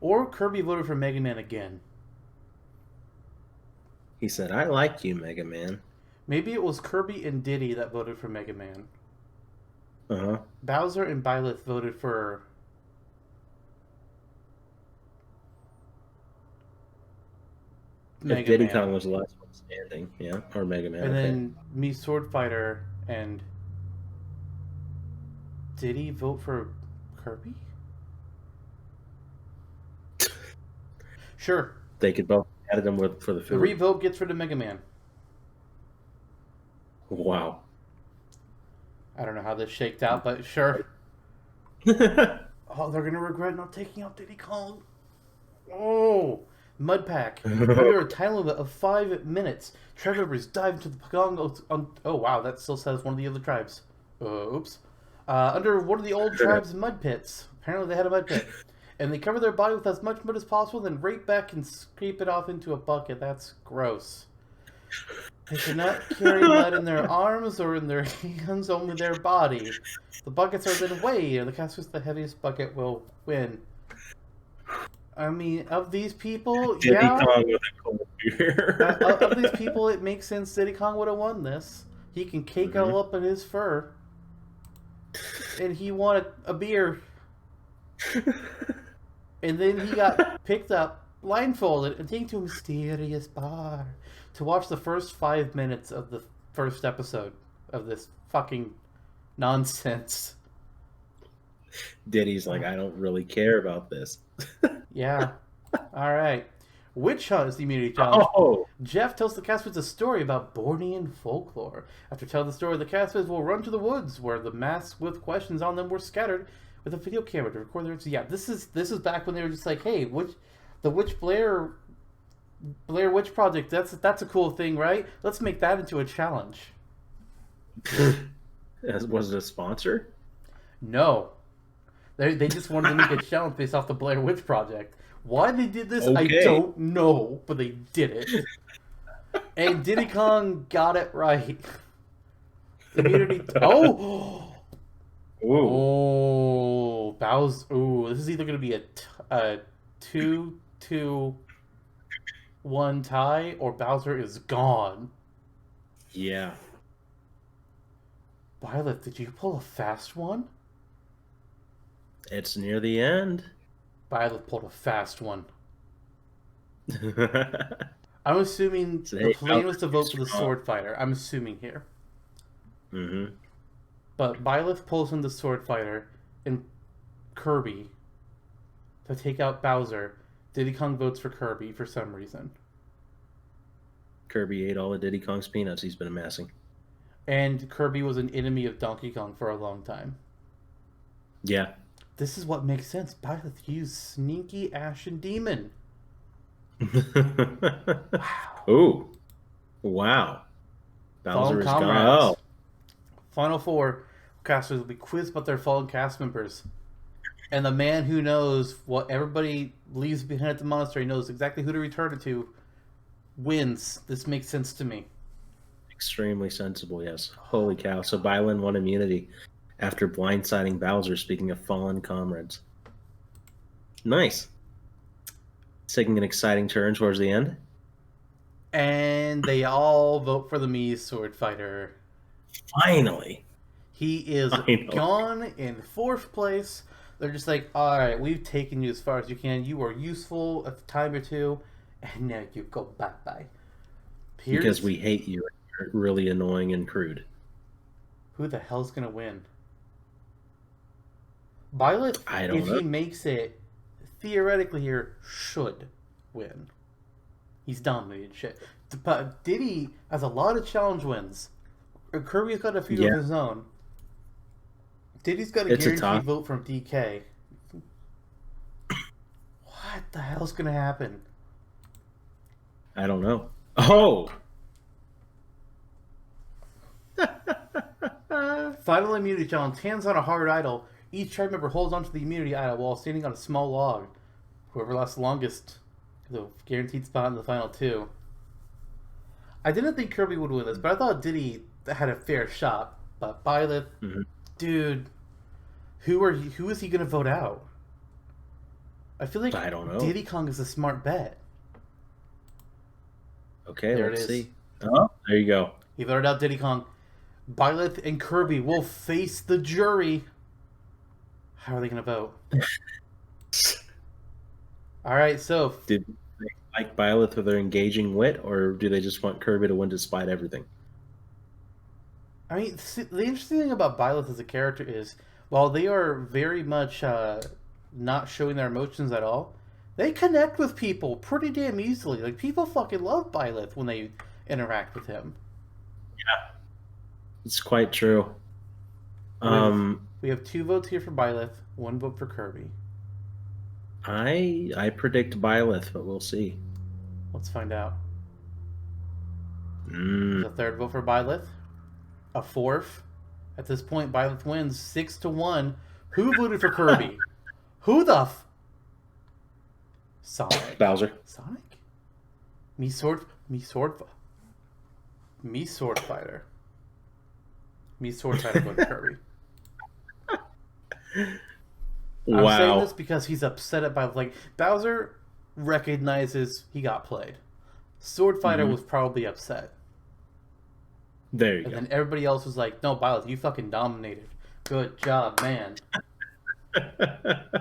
Speaker 1: Or Kirby voted for Mega Man again.
Speaker 2: He said, I like you, Mega Man.
Speaker 1: Maybe it was Kirby and Diddy that voted for Mega Man.
Speaker 2: Uh-huh.
Speaker 1: Bowser and Byleth voted for...
Speaker 2: Mega Diddy Man. Kong was the last one standing, yeah, or Mega Man.
Speaker 1: And then me, Sword Fighter, and... Did he vote for Kirby? Sure.
Speaker 2: They could both add them for the food.
Speaker 1: The revote gets rid of Mega Man.
Speaker 2: Wow.
Speaker 1: I don't know how this shaked out, but sure. Oh, they're going to regret not taking out Diddy Kong. Oh, Mudpack. Under a time limit of 5 minutes, tribe members dive into the Pagong... Oh, wow, that still says one of the other tribes. Oops. Under one of the old tribes' mud pits. Apparently they had a mud pit. And they cover their body with as much mud as possible, then rape back and scrape it off into a bucket. That's gross. They should not carry mud in their arms or in their hands, only their body. The buckets are then weighed, and the caster with the heaviest bucket will win. I mean, of these people,
Speaker 2: Diddy Kong with a cold beer.
Speaker 1: Of these people, it makes sense Diddy Kong would have won this. He can cake all up in his fur. And he wanted a beer. And then he got picked up, blindfolded, and taken to a mysterious bar to watch the first 5 minutes of the first episode of this fucking nonsense.
Speaker 2: Diddy's like, I don't really care about this.
Speaker 1: Yeah. All right. Witch Hunt is the immunity challenge.
Speaker 2: Oh.
Speaker 1: Jeff tells the Caspids a story about Bornean folklore. After telling the story, the Caspids will run to the woods where the masks with questions on them were scattered with a video camera to record their... Yeah, this is back when they were just like, hey, the Blair Witch Project, that's a cool thing, right? Let's make that into a challenge.
Speaker 2: Was it a sponsor?
Speaker 1: No. They just wanted to make a challenge based off the Blair Witch Project. Why they did this, I don't know, but they did it. And Diddy Kong got it right. Immunity... Oh!
Speaker 2: Ooh.
Speaker 1: Oh, Bowser. Ooh, this is either going to be a 2-2-1 tie, or Bowser is gone.
Speaker 2: Yeah.
Speaker 1: Violet, did you pull a fast one?
Speaker 2: It's near the end.
Speaker 1: Violet pulled a fast one. I'm assuming
Speaker 2: So,
Speaker 1: the
Speaker 2: hey,
Speaker 1: plan was
Speaker 2: Bowser's
Speaker 1: to
Speaker 2: too
Speaker 1: vote for the
Speaker 2: strong.
Speaker 1: sword fighter. I'm assuming here.
Speaker 2: Mm-hmm.
Speaker 1: But Byleth pulls in the sword fighter and Kirby to take out Bowser. Diddy Kong votes for Kirby for some reason.
Speaker 2: Kirby ate all of Diddy Kong's peanuts he's been amassing.
Speaker 1: And Kirby was an enemy of Donkey Kong for a long time.
Speaker 2: Yeah.
Speaker 1: This is what makes sense. Byleth used Sneaky Ashen Demon. Wow.
Speaker 2: Oh, wow.
Speaker 1: Fallen
Speaker 2: Bowser is gone.
Speaker 1: Comrades. Final four casters will be quizzed about their fallen cast members. And the man who knows what everybody leaves behind at the monastery knows exactly who to return it to wins. This makes sense to me.
Speaker 2: Extremely sensible, yes. Holy cow. So Bylin won immunity after blindsiding Bowser, speaking of fallen comrades. Nice. It's taking an exciting turn towards the end.
Speaker 1: And they all vote for the Mii sword fighter.
Speaker 2: Finally.
Speaker 1: He is
Speaker 2: Finally.
Speaker 1: gone in fourth place. They're just like, all right, we've taken you as far as you can. You were useful a time or two, and now you go bye bye.
Speaker 2: Because
Speaker 1: Here's
Speaker 2: we hate you. You're really annoying and crude.
Speaker 1: who the hell's gonna win. Byleth,
Speaker 2: I
Speaker 1: if
Speaker 2: don't know.
Speaker 1: he makes it, theoretically here should win. He's dominated shit. But Diddy has a lot of challenge wins. Kirby's got a few of
Speaker 2: Yeah,
Speaker 1: his own. Diddy's got a
Speaker 2: it's a
Speaker 1: guaranteed
Speaker 2: tough.
Speaker 1: vote from DK. What the hell's gonna happen?
Speaker 2: I don't know. Oh!
Speaker 1: Final immunity challenge. Hands on a hard idol. Each tribe member holds onto the immunity idol while standing on a small log. Whoever lasts longest, the guaranteed spot in the final two. I didn't think Kirby would win this, but I thought Diddy had a fair shot. But Byleth,
Speaker 2: Mhm.
Speaker 1: dude, who is he gonna vote out? I feel like
Speaker 2: I don't know.
Speaker 1: Diddy Kong is a smart bet.
Speaker 2: Okay,
Speaker 1: There it
Speaker 2: let's
Speaker 1: is.
Speaker 2: see. Oh, there you go.
Speaker 1: He voted out Diddy Kong. Byleth and Kirby will face the jury. How are they gonna vote? All right, so
Speaker 2: Did they like Byleth with their engaging wit, or do they just want Kirby to win despite everything?
Speaker 1: I mean, the interesting thing about Byleth as a character is, while they are very much not showing their emotions at all, they connect with people pretty damn easily. Like people fucking love Byleth when they interact with him.
Speaker 2: It's quite true.
Speaker 1: We have
Speaker 2: Um,
Speaker 1: we have two votes here for Byleth, one vote for Kirby.
Speaker 2: I predict Byleth, but we'll see.
Speaker 1: Let's find out.
Speaker 2: Mm.
Speaker 1: There's a third vote for Byleth, a fourth. At this point, Byleth wins 6-1. Who voted for Kirby? Who the Sonic?
Speaker 2: Bowser.
Speaker 1: Sonic? Me sword fighter. Me sword fighter voted Kirby. I'm saying this
Speaker 2: Wow.
Speaker 1: because he's upset about like Bowser recognizes he got played. Sword fighter
Speaker 2: Hmm.
Speaker 1: was probably upset.
Speaker 2: There you
Speaker 1: And
Speaker 2: go.
Speaker 1: then everybody else was like, no, Byleth, you fucking dominated. Good job, man.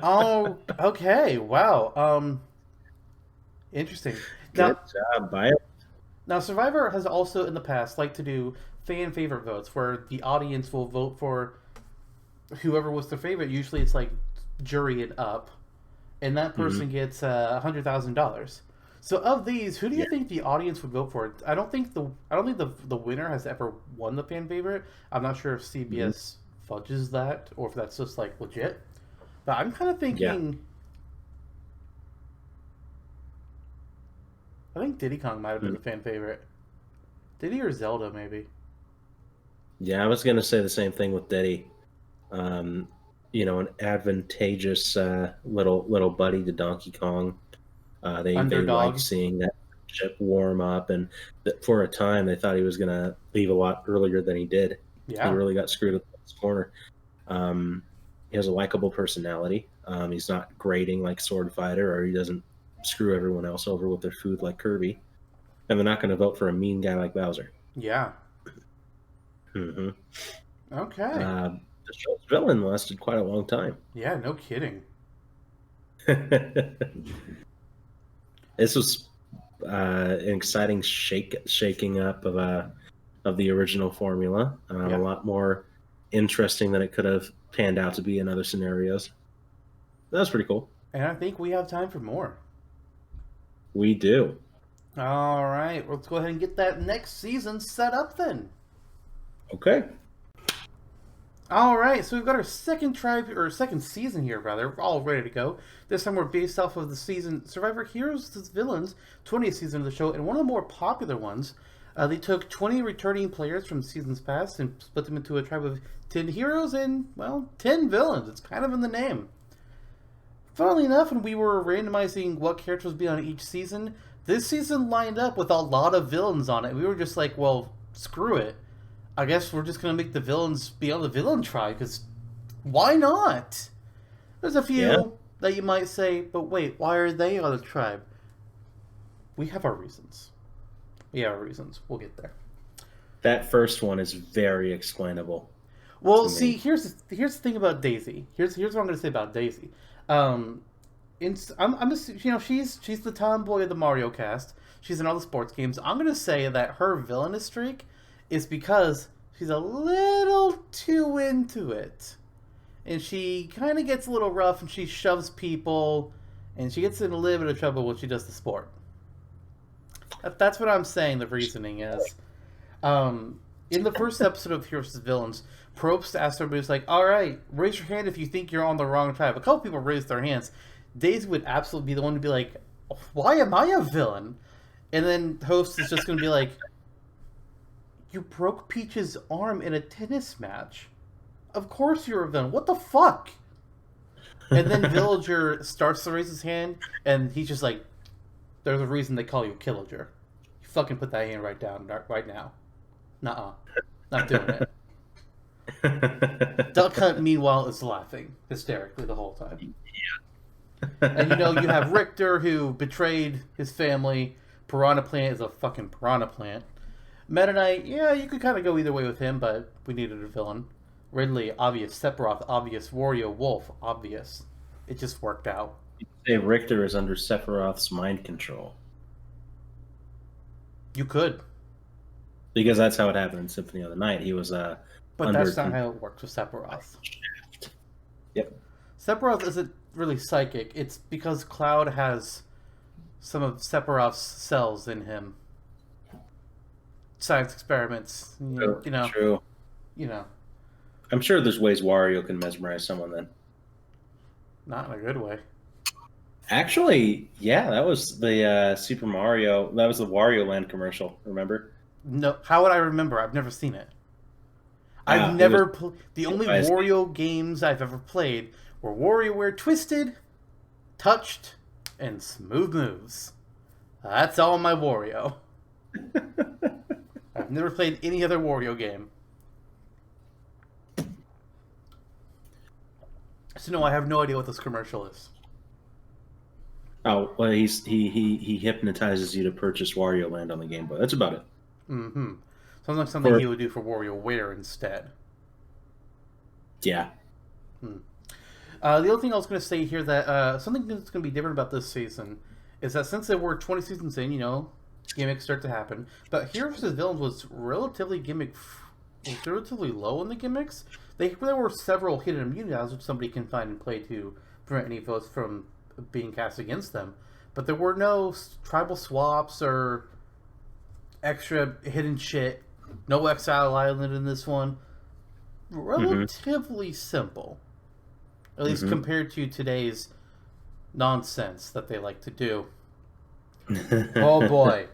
Speaker 1: Oh, okay. Wow. Interesting.
Speaker 2: Good
Speaker 1: Now,
Speaker 2: job, Byleth.
Speaker 1: now Survivor has also in the past liked to do fan favorite votes where the audience will vote for whoever was their favorite. Usually it's like jury and up. And that person
Speaker 2: Hmm.
Speaker 1: gets $100,000. So of these, who do you
Speaker 2: Yeah.
Speaker 1: think the audience would vote for? I don't think the winner has ever won the fan favorite. I'm not sure if
Speaker 2: Mhm.
Speaker 1: CBS fudges that or if that's just like legit. But I'm kind of
Speaker 2: Yeah.
Speaker 1: thinking. I think Diddy Kong might have been
Speaker 2: Mm.
Speaker 1: the fan favorite. Diddy or Zelda maybe.
Speaker 2: Yeah, I was gonna say the same thing with Diddy. Um, an advantageous little buddy to Donkey Kong. They liked
Speaker 1: Underdog.
Speaker 2: seeing that ship warm up, and that for a time they thought he was gonna leave a lot earlier than he did. He
Speaker 1: Yeah.
Speaker 2: really got screwed up in this corner. Um, he has a likable personality. He's not grating like Sword Fighter, or he doesn't screw everyone else over with their food like Kirby. And they're not going to vote for a mean guy like Bowser.
Speaker 1: Yeah.
Speaker 2: Hmm.
Speaker 1: Okay.
Speaker 2: The show's villain lasted quite a long time.
Speaker 1: Yeah, no kidding.
Speaker 2: This was an exciting shaking up of the original formula.
Speaker 1: Yeah.
Speaker 2: A lot more interesting than it could have panned out to be in other scenarios. That was pretty cool.
Speaker 1: And I think we have time for more.
Speaker 2: We do.
Speaker 1: All right, let's go ahead and get that next season set up then.
Speaker 2: Okay.
Speaker 1: All right, so we've got our second season here, rather, all ready to go. This time we're based off of the season Survivor Heroes vs. Villains, 20th season of the show, and one of the more popular ones. They took 20 returning players from seasons past and split them into a tribe of 10 heroes and, well, 10 villains. It's kind of in the name. Funnily enough, when we were randomizing what characters would be on each season, this season lined up with a lot of villains on it. We were just like, well, screw it. I guess we're just going to make the villains be on the villain tribe, because why not? There's a few that you might say, but wait, why are they on the tribe? We have our reasons. We'll get there.
Speaker 2: That first one is very explainable.
Speaker 1: Well, see, here's the thing about Daisy. Here's what I'm going to say about Daisy. I'm just, she's the tomboy of the Mario cast. She's in all the sports games. I'm going to say that her villainous streak is because she's a little too into it. And she kind of gets a little rough and she shoves people and she gets in a little bit of trouble when she does the sport. That's what I'm saying the reasoning is. In the first episode of Heroes vs. Villains, Probst asked everybody, like, alright, raise your hand if you think you're on the wrong tribe. A couple people raised their hands. Daisy would absolutely be the one to be like, why am I a villain? And then Host is just going to be like, you broke Peach's arm in a tennis match. Of course you're a villain. What the fuck? And then Villager starts to raise his hand, and he's just like, there's a reason they call you Killager. You fucking put that hand right down right now. Nuh-uh. Not doing it. Duck Hunt, meanwhile, is laughing hysterically the whole time. Yeah. And you have Richter, who betrayed his family. Piranha Plant is a fucking piranha plant. Meta Knight, yeah, you could kind of go either way with him, but we needed a villain. Ridley, obvious. Sephiroth, obvious. Wario, Wolf, obvious. It just worked out.
Speaker 2: You say Richter is under Sephiroth's mind control.
Speaker 1: You could.
Speaker 2: Because that's how it happened in Symphony of the Night. He was
Speaker 1: But that's not how it works with Sephiroth.
Speaker 2: Yep.
Speaker 1: Sephiroth isn't really psychic. It's because Cloud has some of Sephiroth's cells in him. Science experiments.
Speaker 2: True. I'm sure there's ways Wario can mesmerize someone then.
Speaker 1: Not in a good way.
Speaker 2: Actually, yeah, that was the Super Mario. That was the Wario Land commercial. Remember?
Speaker 1: No, how would I remember? I've never seen it. I've never. The only Wario games I've ever played were WarioWare Twisted, Touched, and Smooth Moves. That's all my Wario. I've never played any other Wario game. So no, I have no idea what this commercial is.
Speaker 2: Oh, well, he hypnotizes you to purchase Wario Land on the Game Boy. That's about it.
Speaker 1: Mm-hmm. Sounds like something he would do for WarioWare instead.
Speaker 2: Yeah.
Speaker 1: The other thing I was going to say here that something that's going to be different about this season is that since there were 20 seasons in, gimmicks start to happen. But Heroes vs. Villains was relatively low in the gimmicks. There were several hidden immunities which somebody can find and play to prevent any votes from being cast against them. But there were no tribal swaps or extra hidden shit. No Exile Island in this one. Relatively simple. At least compared to today's nonsense that they like to do. Oh boy.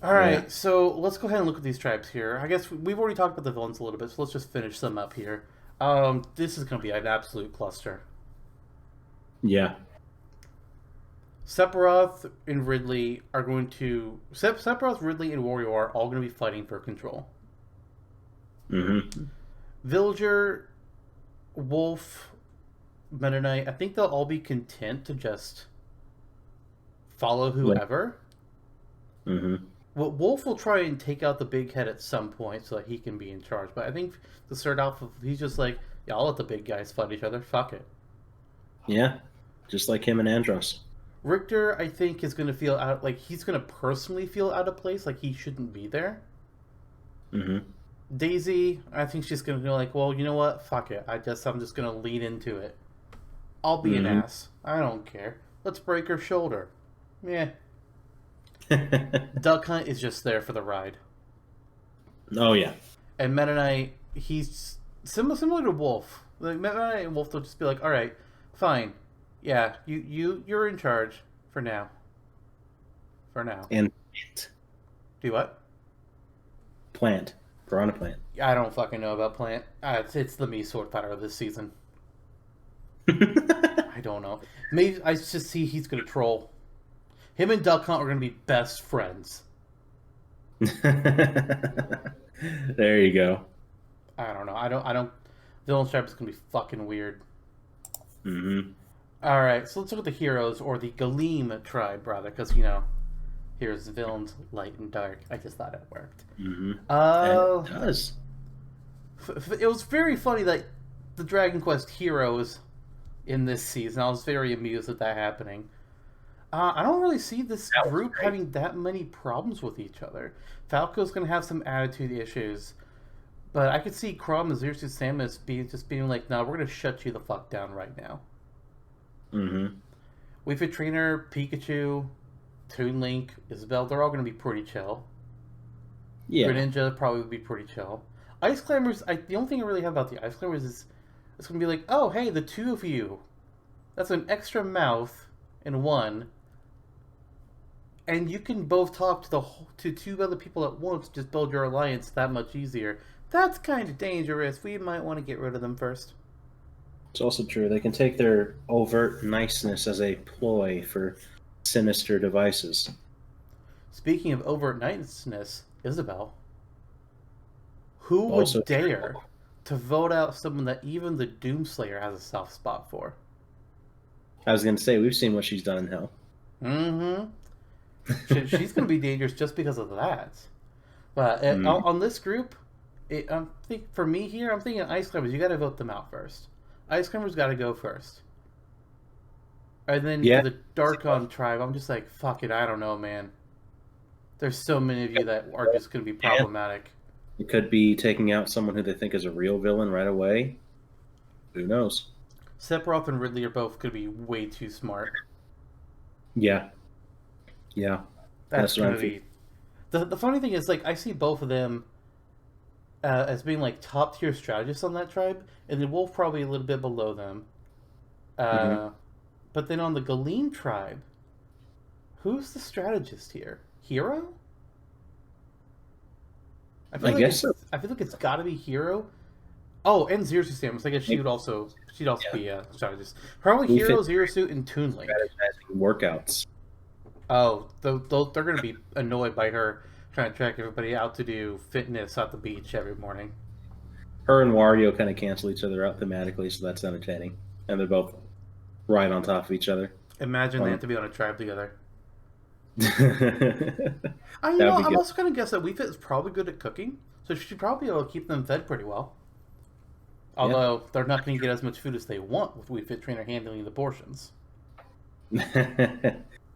Speaker 1: Alright, so let's go ahead and look at these tribes here. I guess we've already talked about the villains a little bit, so let's just finish them up here. This is going to be an absolute cluster.
Speaker 2: Yeah.
Speaker 1: Sephiroth and Ridley are going to... Sephiroth, Ridley, and Wario are all going to be fighting for control. Villager, Wolf, Meta Knight, I think they'll all be content to just follow whoever. Well, Wolf will try and take out the big head at some point so that he can be in charge. But I think to start off, he's just like, yeah, I'll let the big guys fight each other. Fuck it.
Speaker 2: Yeah, just like him and Andros.
Speaker 1: Richter, I think, is going to feel out, like, he's going to personally feel out of place, like he shouldn't be there.
Speaker 2: Mm-hmm.
Speaker 1: Daisy, I think she's going to be like, well, you know what? Fuck it. I guess I'm just going to lean into it. I'll be an
Speaker 2: Mm-hmm.
Speaker 1: ass. I don't care. Let's break her shoulder. Yeah. Duck Hunt is just there for the ride.
Speaker 2: Oh yeah.
Speaker 1: And Meta Knight, he's similar to Wolf. Like Meta Knight and Wolf will just be like, all right, fine. Yeah, you're in charge for now. For now.
Speaker 2: And
Speaker 1: Do what?
Speaker 2: plant. Piranha plant.
Speaker 1: I don't fucking know about Plant. It's the me sword fighter this season. I don't know. Maybe I just see he's gonna troll. Him and Duck Hunt are gonna be best friends.
Speaker 2: There you go.
Speaker 1: I don't know. I don't. Villain Stripe is gonna be fucking weird.
Speaker 2: Mm-hmm.
Speaker 1: All right, so let's look at the heroes or the Galeem tribe, rather, because here's villains, light and dark. I just thought it worked.
Speaker 2: Mm-hmm.
Speaker 1: Uh,
Speaker 2: And it does.
Speaker 1: it was very funny that the Dragon Quest heroes in this season. I was very amused at that happening. I don't really see this
Speaker 2: That was
Speaker 1: group
Speaker 2: great.
Speaker 1: having that many problems with each other. Falco's gonna have some attitude issues, but I could see Crom and Xerxes Samus being like, "No, we're gonna shut you the fuck down right now."
Speaker 2: Mm-hmm.
Speaker 1: Wii Fit Trainer, Pikachu, Toon Link, Isabelle, they're all gonna be pretty chill.
Speaker 2: Yeah.
Speaker 1: Greninja probably would be pretty chill. Ice Climbers, the only thing I really have about the Ice Climbers is it's gonna be like, oh hey, the two of you. That's an extra mouth in one. And you can both talk to two other people at once, just build your alliance that much easier. That's kind of dangerous. We might want to get rid of them first.
Speaker 2: It's also true. They can take their overt niceness as a ploy for sinister devices.
Speaker 1: Speaking of overt niceness, Isabel, who would
Speaker 2: Also
Speaker 1: dare to vote out someone that even the Doomslayer has a soft spot for?
Speaker 2: I was going to say, we've seen what she's done in hell.
Speaker 1: Mm-hmm. She's going to be dangerous just because of that. But on this group, for me here, I'm thinking Ice Climbers. You got to vote them out first. Ice Climbers got to go first. And then
Speaker 2: Yeah.
Speaker 1: for the Darkon tribe, I'm just like, fuck it, I don't know, man. There's so many of you that are just going to be problematic.
Speaker 2: It could be taking out someone who they think is a real villain right away. Who knows?
Speaker 1: Sephiroth and Ridley are both going to be way too smart.
Speaker 2: Yeah. Yeah.
Speaker 1: That's
Speaker 2: what
Speaker 1: going
Speaker 2: I'm
Speaker 1: to be... The funny thing is, like, I see both of them as being, like, top-tier strategists on that tribe, and then Wolf probably a little bit below them. But then on the Galeem tribe, who's the strategist here? Hero?
Speaker 2: I guess so.
Speaker 1: I feel like it's got to be Hero. Oh, and Zero Suit Samus. I guess she'd also be a strategist. Probably
Speaker 2: We
Speaker 1: Hero,
Speaker 2: fit-
Speaker 1: Zero Suit, and Toon Link.
Speaker 2: Strategizing workouts.
Speaker 1: Oh, they're going to be annoyed by her trying to track everybody out to do fitness at the beach every morning.
Speaker 2: Her and Wario kind of cancel each other out thematically, so that's entertaining. And they're both right on top of each other.
Speaker 1: Imagine they have to be on a tribe together.
Speaker 2: That'd
Speaker 1: I'm
Speaker 2: be
Speaker 1: also
Speaker 2: good.
Speaker 1: going to guess that Wii Fit is probably good at cooking, so she should probably be able to keep them fed pretty well. Although they're not going to get as much food as they want with Wii Fit Trainer handling the portions.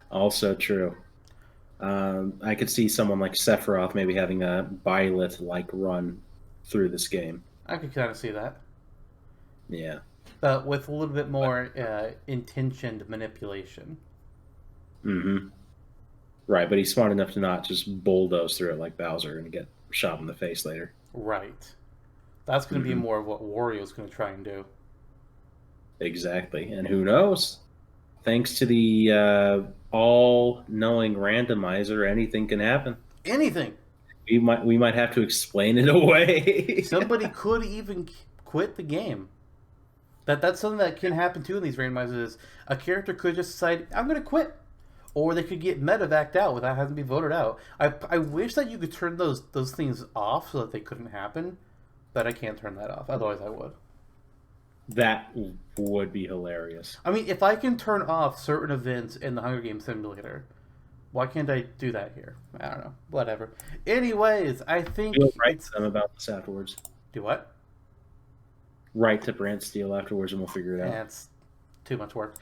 Speaker 2: Also true. I could see someone like Sephiroth maybe having a Byleth-like run through this game.
Speaker 1: I could kind of see that.
Speaker 2: Yeah.
Speaker 1: But with a little bit more intentioned manipulation.
Speaker 2: Mm-hmm. Right, but he's smart enough to not just bulldoze through it like Bowser and get shot in the face later.
Speaker 1: Right. That's going to be more of what Wario's going to try and do.
Speaker 2: Exactly. And who knows? Thanks to the all-knowing randomizer, anything can happen.
Speaker 1: Anything!
Speaker 2: We might have to explain it away.
Speaker 1: Somebody could even quit the game. That's something that can happen too in these randomizers. Is a character could just decide, I'm going to quit. Or they could get medevaced out without having to be voted out. I wish that you could turn those things off so that they couldn't happen. But I can't turn that off. Otherwise I would.
Speaker 2: That would be hilarious.
Speaker 1: I mean, if I can turn off certain events in the Hunger Games Simulator, why can't I do that here? I don't know. Whatever. Anyways, I think...
Speaker 2: We'll write to them about this afterwards.
Speaker 1: Do what?
Speaker 2: Write to Bransteele afterwards and we'll figure it out.
Speaker 1: Yeah, it's too much work.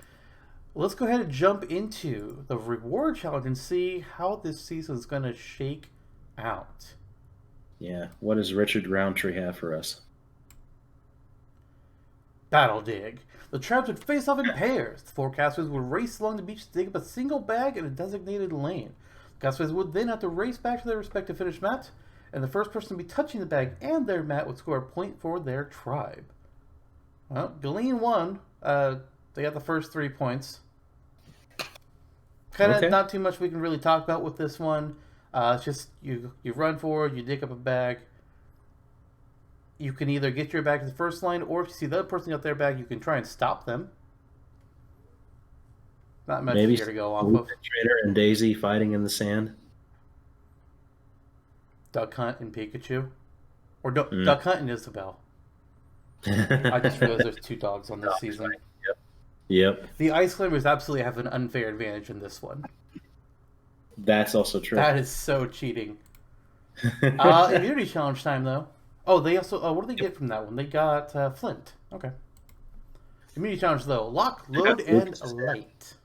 Speaker 1: let's go ahead and jump into the reward challenge and see how this season is going to shake out.
Speaker 2: Yeah. What does Richard Roundtree have for us?
Speaker 1: Battle dig. The tribes would face off in pairs. The four casters would race along the beach to dig up a single bag in a designated lane. The casters would then have to race back to their respective finish mat, and the first person to be touching the bag and their mat would score a point for their tribe. Well, Galeen won. They got the first 3 points. Kind of
Speaker 2: Okay.
Speaker 1: not too much we can really talk about with this one. It's just you run forward, you dig up a bag. You can either get your bag to the first line, or if you see the other person got their bag, you can try and stop them. Not much
Speaker 2: Maybe
Speaker 1: here to go off of.
Speaker 2: Trader and Daisy fighting in the sand.
Speaker 1: Duck Hunt and Pikachu. Or Duck Hunt and Isabel. I just realized there's 2 dogs on this season.
Speaker 2: Yep.
Speaker 1: The Ice Climbers absolutely have an unfair advantage in this one.
Speaker 2: That's also true.
Speaker 1: That is so cheating. Immunity challenge time, though. Oh, they also... what did they get from that one? They got Flint. Okay. Immunity challenge, though. Lock, load, and light.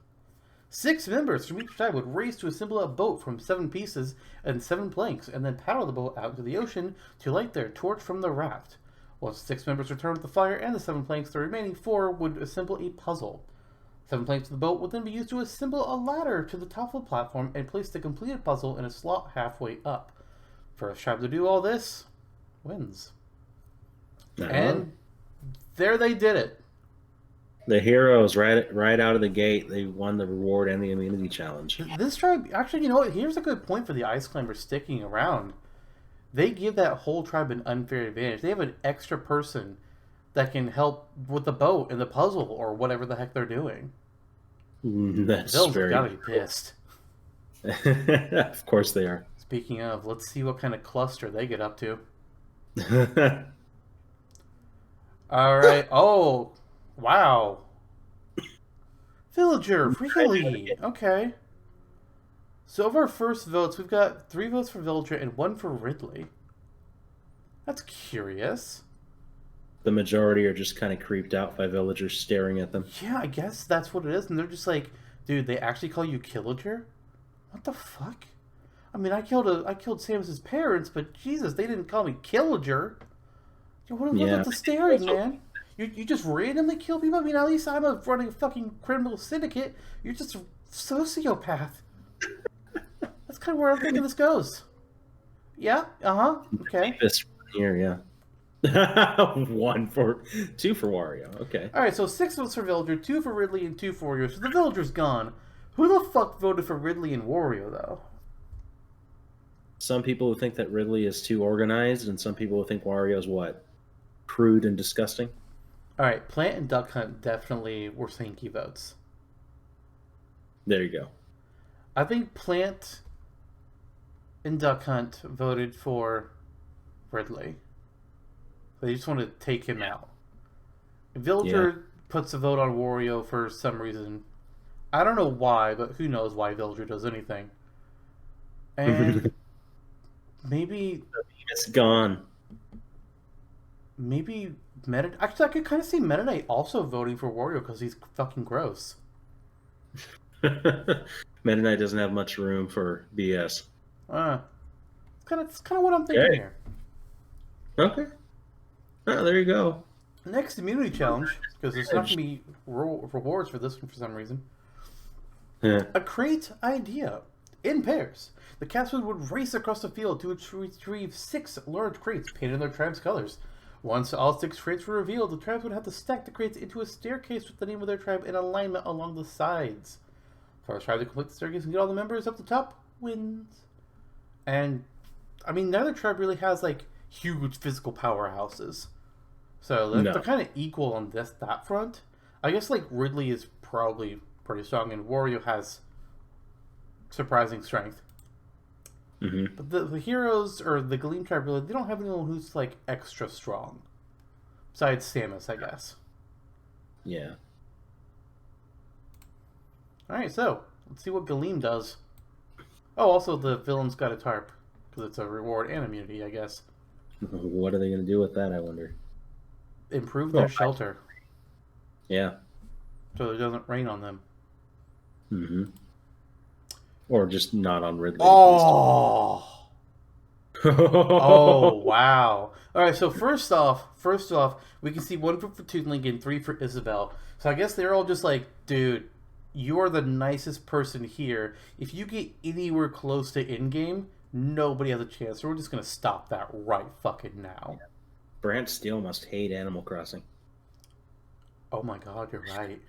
Speaker 1: 6 members from each tribe would race to assemble a boat from 7 pieces and 7 planks, and then paddle the boat out into the ocean to light their torch from the raft. Once 6 members returned with the fire and the 7 planks, the remaining 4 would assemble a puzzle. 7 planks of the boat would then be used to assemble a ladder to the top of the platform and place the completed puzzle in a slot halfway up. First tribe to do all this wins. And there they did it.
Speaker 2: The heroes, right out of the gate, they won the reward and the immunity challenge.
Speaker 1: This tribe, actually, you know what? Here's a good point for the Ice Climbers sticking around. They give that whole tribe an unfair advantage. They have an extra person that can help with the boat and the puzzle or whatever the heck they're doing.
Speaker 2: That's
Speaker 1: They'll
Speaker 2: very
Speaker 1: gotta be pissed.
Speaker 2: Of course they are.
Speaker 1: Speaking of, let's see what kind of cluster they get up to. All right. Oh, wow. Villager, really? Okay. So of our first votes, we've got 3 votes for Villager and 1 for Ridley. That's curious.
Speaker 2: The majority are just kind of creeped out by villagers staring at them.
Speaker 1: Yeah, I guess that's what it is. And they're just like, dude, they actually call you Killager? What the fuck? I mean, I killed Samus's parents, but Jesus, they didn't call me Killager. What was the staring, man? You just randomly kill people? I mean, at least I'm running a fucking criminal syndicate. You're just a sociopath. That's kind of where I'm thinking this goes. Yeah, okay.
Speaker 2: This here, yeah. 2 for Wario. Okay.
Speaker 1: Alright, so 6 votes for Villager, 2 for Ridley, and 2 for Wario. So the Villager's gone. Who the fuck voted for Ridley and Wario, though?
Speaker 2: Some people who think that Ridley is too organized, and some people who think Wario's what? Crude and disgusting?
Speaker 1: Alright, Plant and Duck Hunt definitely were Sankey votes.
Speaker 2: There you go.
Speaker 1: I think Plant and Duck Hunt voted for Ridley. They just want to take him out. Villager puts a vote on Wario for some reason. I don't know why, but who knows why Villager does anything. And maybe
Speaker 2: it's gone.
Speaker 1: Maybe Actually, I could kind of see Meta Knight also voting for Wario because he's fucking gross.
Speaker 2: Meta Knight doesn't have much room for BS.
Speaker 1: It's kind of what I'm thinking here.
Speaker 2: Okay. Oh, there you go.
Speaker 1: Next immunity challenge, because there's not going to be rewards for this one for some reason.
Speaker 2: Yeah.
Speaker 1: A crate idea. In pairs, the casters would race across the field to retrieve 6 large crates painted in their tribe's colors. Once all 6 crates were revealed, the tribes would have to stack the crates into a staircase with the name of their tribe in alignment along the sides. First tribe to complete the staircase and get all the members up the top wins. And, I mean, neither tribe really has, like, huge physical powerhouses. So they're kind of equal on that front. I guess, like, Ridley is probably pretty strong, and Wario has surprising strength.
Speaker 2: Mm-hmm.
Speaker 1: But the heroes, or the Gleam tribe, really, they don't have anyone who's, like, extra strong. Besides Samus, I guess.
Speaker 2: Yeah.
Speaker 1: Alright, so, let's see what Galeem does. Oh, also, the villain's got a tarp. Because it's a reward and immunity, I guess.
Speaker 2: What are they going to do with that, I wonder?
Speaker 1: Improve their shelter.
Speaker 2: Yeah.
Speaker 1: So it doesn't rain on them.
Speaker 2: Mm-hmm. Or just not on Ridley.
Speaker 1: Oh, oh, wow. All right, so first off, we can see one for Tootling and three for Isabel. So I guess they're all just like, dude, you are the nicest person here. If you get anywhere close to in-game, nobody has a chance. So we're just gonna stop that right fucking now.
Speaker 2: Bransteele must hate Animal Crossing.
Speaker 1: Oh my god, you're right.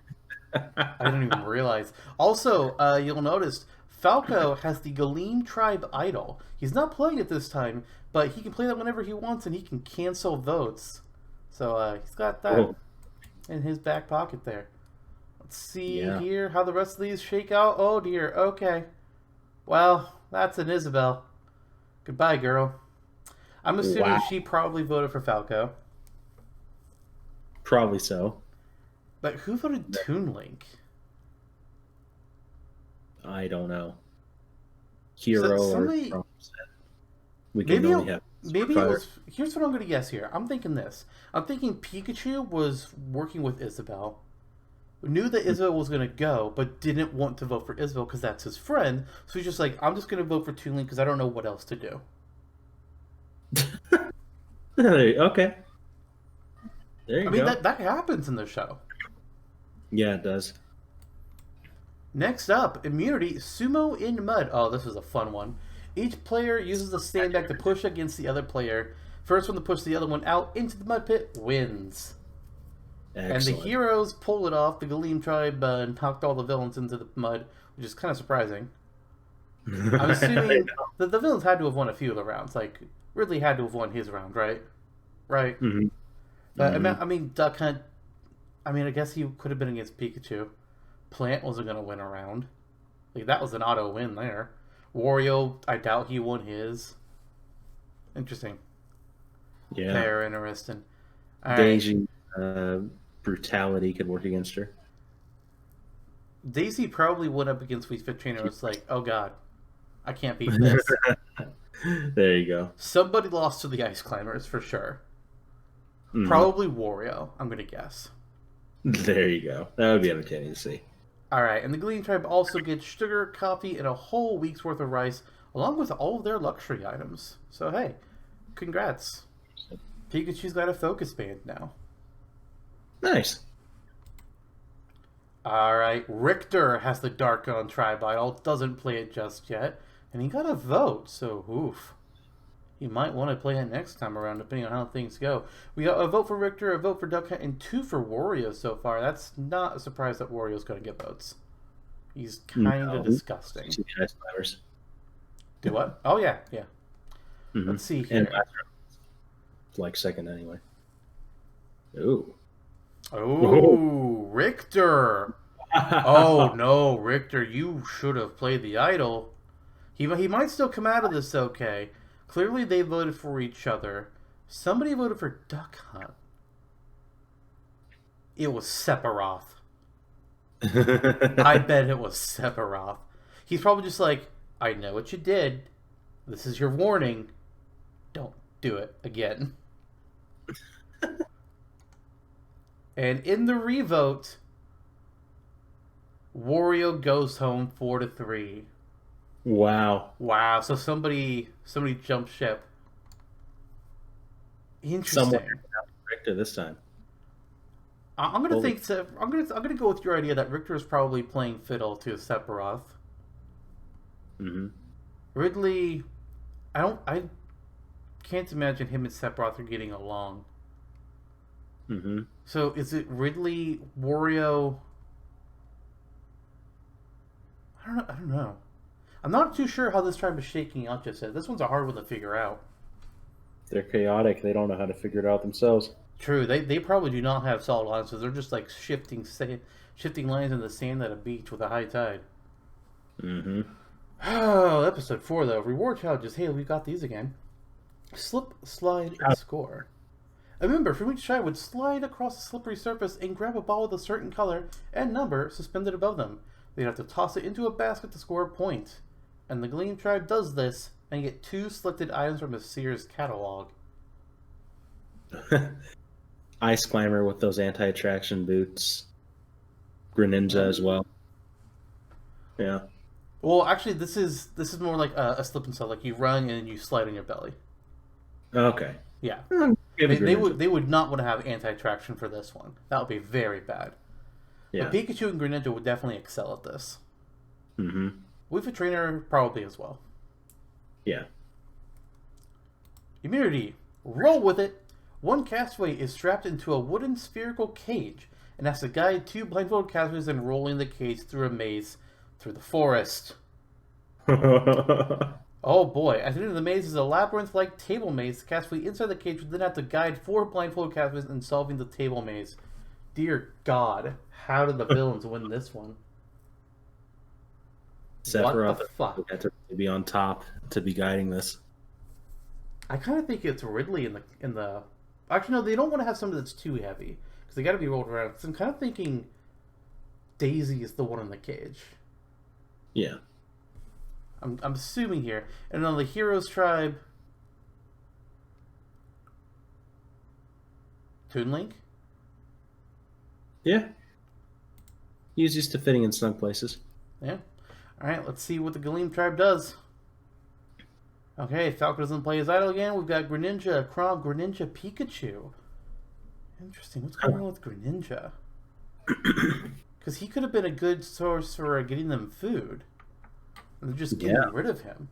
Speaker 1: I didn't even realize. Also, you'll notice Falco has the Galeem Tribe Idol. He's not playing it this time, but he can play that whenever he wants, and he can cancel votes. So he's got that
Speaker 2: Oh,
Speaker 1: in his back pocket there. Let's see
Speaker 2: yeah.
Speaker 1: here how the rest of these shake out. Oh dear. Okay. Well, that's an Isabel. Goodbye, girl. I'm assuming
Speaker 2: Wow.
Speaker 1: she probably voted for Falco.
Speaker 2: Probably so.
Speaker 1: But who voted Toon Link?
Speaker 2: I don't know.
Speaker 1: So,
Speaker 2: Hero or
Speaker 1: somebody.
Speaker 2: Trump said we can
Speaker 1: Maybe
Speaker 2: only
Speaker 1: it,
Speaker 2: have
Speaker 1: maybe it
Speaker 2: fire.
Speaker 1: was. Here's what I'm going to guess here. I'm thinking this. I'm thinking Pikachu was working with Isabel, knew that Isabel was going to go, but didn't want to vote for Isabel because that's his friend. So he's just like, I'm just going to vote for Toon Link because I don't know what else to do.
Speaker 2: Okay. There
Speaker 1: I
Speaker 2: you
Speaker 1: mean,
Speaker 2: go.
Speaker 1: that happens in the show.
Speaker 2: Yeah, it does.
Speaker 1: Next up, immunity Sumo in Mud. Oh, this is a fun one. Each player uses a sandbag to push against the other player. First one to push the other one out into the mud pit wins. And the
Speaker 2: Excellent.
Speaker 1: heroes pulled it off. The Galeem tribe knocked all the villains into the mud, which is kind of surprising. I'm assuming that the villains had to have won a few of the rounds. Like, Ridley had to have won his round, right? Right.
Speaker 2: Hmm.
Speaker 1: But
Speaker 2: Hmm.
Speaker 1: I mean, Duck Hunt. I mean, I guess he could have been against Pikachu. Plant wasn't going to win a round. Like, that was an auto win there. Wario, I doubt he won his. Interesting.
Speaker 2: Yeah.
Speaker 1: Very interesting. All right.
Speaker 2: Daisy brutality could work against her.
Speaker 1: Daisy probably went up against Wii Fit Trainer. It's like, oh god, I can't beat this.
Speaker 2: There you go.
Speaker 1: Somebody lost to the Ice Climbers for sure.
Speaker 2: Mhm.
Speaker 1: Probably Wario, I'm going to guess.
Speaker 2: There you go. That would be entertaining to see.
Speaker 1: Alright, and the Gleam Tribe also gets sugar, coffee, and a whole week's worth of rice, along with all of their luxury items. So hey, congrats. Pikachu's got a focus band now.
Speaker 2: Nice.
Speaker 1: Alright, Richter has the Darkon Tribe Idol, doesn't play it just yet, and he got a vote, so oof. You might want to play it next time around, depending on how things go. We got a vote for Richter, a vote for Duck Hunt, and 2 for Wario so far. That's not a surprise that Wario's going to get votes. He's kind of disgusting.
Speaker 2: Ice Climbers.
Speaker 1: Do what? Oh, yeah, yeah.
Speaker 2: Mm-hmm.
Speaker 1: Let's see
Speaker 2: And
Speaker 1: here.
Speaker 2: like second anyway. Ooh.
Speaker 1: Oh, Richter. Oh, no, Richter, you should have played the idol. He might still come out of this okay. Clearly, they voted for each other. Somebody voted for Duck Hunt. It was Sephiroth. I bet it was Sephiroth. He's probably just like, I know what you did. This is your warning. Don't do it again. And in the revote, Wario goes home 4-3.
Speaker 2: Wow.
Speaker 1: Wow, so somebody jumped ship. Interesting.
Speaker 2: Someone Richter this time.
Speaker 1: I'm gonna think. I'm gonna go with your idea that Richter is probably playing fiddle to Sephiroth.
Speaker 2: Mm-hmm.
Speaker 1: Ridley, I can't imagine him and Sephiroth are getting along.
Speaker 2: Mm-hmm.
Speaker 1: So is it Ridley, Wario? I don't know. I'm not too sure how this tribe is shaking out just yet. This one's a hard one to figure out.
Speaker 2: They're chaotic. They don't know how to figure it out themselves.
Speaker 1: True, they probably do not have solid answers. They're just like shifting lines in the sand at a beach with a high tide.
Speaker 2: Mm-hmm.
Speaker 1: Oh, episode 4 though. Reward challenges. Hey, we got these again. Slip, slide, and score. A member from each tribe would slide across a slippery surface and grab a ball with a certain color and number suspended above them. They'd have to toss it into a basket to score a point. And the Gleam tribe does this and get 2 selected items from a Sears catalog.
Speaker 2: Ice Climber with those anti-attraction boots. Greninja as well. Yeah.
Speaker 1: Well, actually, this is more like a slip and slide. Like you run and you slide on your belly.
Speaker 2: Okay.
Speaker 1: Yeah,
Speaker 2: Give a
Speaker 1: they
Speaker 2: Greninja.
Speaker 1: would not want to have anti traction for this one. That would be very bad. But
Speaker 2: Yeah.
Speaker 1: Pikachu and Greninja would definitely excel at this.
Speaker 2: Mm-hmm.
Speaker 1: With a trainer, probably as well.
Speaker 2: Yeah.
Speaker 1: Immunity. Roll with it. One castaway is strapped into a wooden spherical cage and has to guide two blindfolded castaways in rolling the cage through a maze through the forest. Oh boy, at the end of the maze is a labyrinth-like table maze. The castaway inside the cage would then have to guide four blindfolded castaways in solving the table maze. Dear God, how did the villains win this one? What the
Speaker 2: Sephiroth
Speaker 1: fuck?
Speaker 2: had to be on top to be guiding this.
Speaker 1: I kind of think it's Ridley in the. Actually, no, they don't want to have somebody that's too heavy because they got to be rolled around. So I'm kind of thinking Daisy is the one in the cage.
Speaker 2: Yeah.
Speaker 1: I'm assuming here, and on the Heroes tribe, Toon Link.
Speaker 2: Yeah. He's used to fitting in snug places.
Speaker 1: Yeah. All right, let's see what the Galeem tribe does. Okay, Falco doesn't play his idol again. We've got Greninja, Chrom, Greninja, Pikachu. Interesting. What's going on with Greninja? Because he could have been a good source for getting them food. And they're just getting rid of him.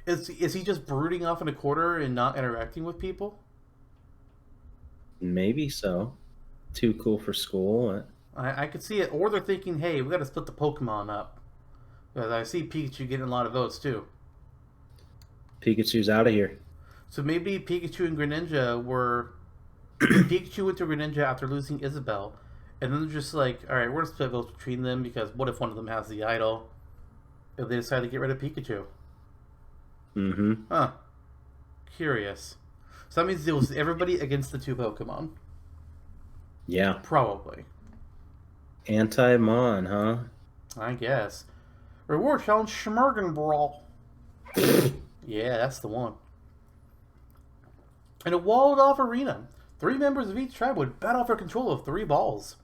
Speaker 1: Is he just brooding off in a corner and not interacting with people?
Speaker 2: Maybe so. Too cool for school.
Speaker 1: I could see it. Or they're thinking, hey, we got to split the Pokemon up. Because I see Pikachu getting a lot of votes too.
Speaker 2: Pikachu's out of here.
Speaker 1: So maybe Pikachu and Greninja were. Pikachu went to Greninja after losing Isabelle. And then they're just like, alright, we're going to split votes between them because what if one of them has the idol? If they decide to get rid of Pikachu.
Speaker 2: Mm-hmm.
Speaker 1: Huh. Curious. So that means it was everybody against the two Pokemon.
Speaker 2: Yeah.
Speaker 1: Probably.
Speaker 2: Anti-Mon, huh?
Speaker 1: I guess. Reward challenge Schmergen Brawl. Yeah, that's the one. In a walled off arena, 3 members of each tribe would battle for control of 3 balls.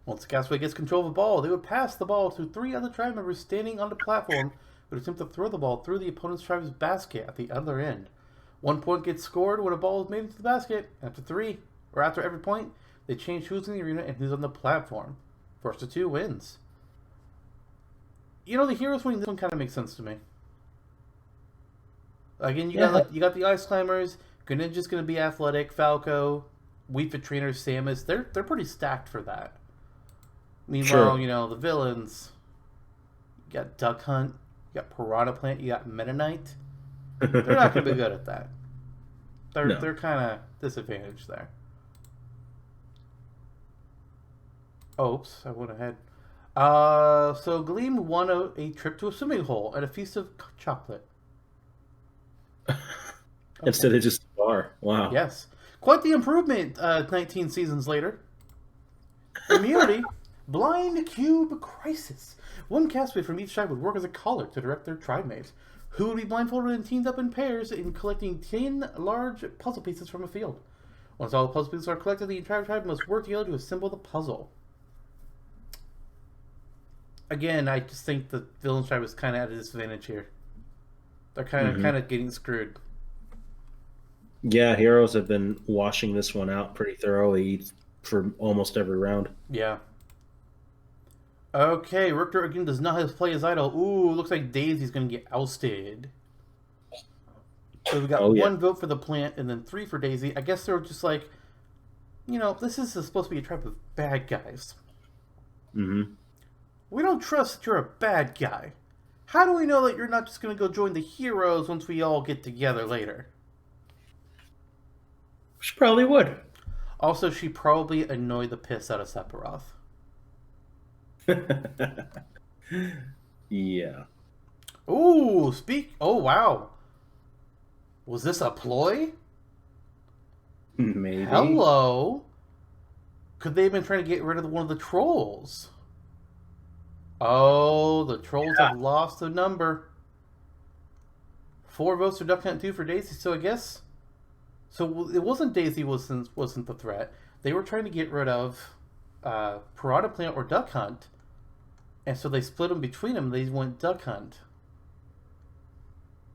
Speaker 1: Once the castaway gets control of a ball, they would pass the ball to 3 other tribe members standing on the platform who would attempt to throw the ball through the opponent's tribe's basket at the other end. 1 point gets scored when a ball is made into the basket. After every point, they change who's in the arena and who's on the platform. First to 2 wins. You know, the heroes winning this one kind of makes sense to me. Again, you got the ice climbers. Greninja's going to be athletic. Falco, Wii Fit trainer, Samus. They're pretty stacked for that. Meanwhile, the villains. You got Duck Hunt. You got Piranha Plant. You got Meta Knight. They're not going to be good at that. They're kind of disadvantaged there. Oops, I went ahead. So Gleam won a trip to a swimming hole and a feast of chocolate.
Speaker 2: Instead of just a bar. Wow.
Speaker 1: Yes. Quite the improvement 19 seasons later. Immunity. Blind Cube Crisis. 1 castaway from each tribe would work as a caller to direct their tribe mates, who would be blindfolded and teamed up in pairs in collecting 10 large puzzle pieces from a field. Once all the puzzle pieces are collected, the entire tribe must work together to assemble the puzzle. Again, I just think the villain tribe is kind of at a disadvantage here. They're kind of getting screwed.
Speaker 2: Yeah, heroes have been washing this one out pretty thoroughly for almost every round.
Speaker 1: Yeah. Okay, Richter again does not have to play his idol. Ooh, looks like Daisy's going to get ousted. So we got 1 vote for the plant and then 3 for Daisy. I guess they were just like, this is supposed to be a tribe of bad guys.
Speaker 2: Mm-hmm.
Speaker 1: We don't trust that you're a bad guy. How do we know that you're not just going to go join the heroes once we all get together later?
Speaker 2: She probably would.
Speaker 1: Also, she probably annoyed the piss out of Sephiroth.
Speaker 2: Yeah.
Speaker 1: Ooh, oh, wow. Was this a ploy?
Speaker 2: Maybe.
Speaker 1: Hello. Could they have been trying to get rid of one of the trolls? Oh, the trolls have lost a number. 4 votes for Duck Hunt, 2 for Daisy. So I guess... So it wasn't Daisy wasn't the threat. They were trying to get rid of Piranha Plant or Duck Hunt. And so they split them between them. They went duck hunt.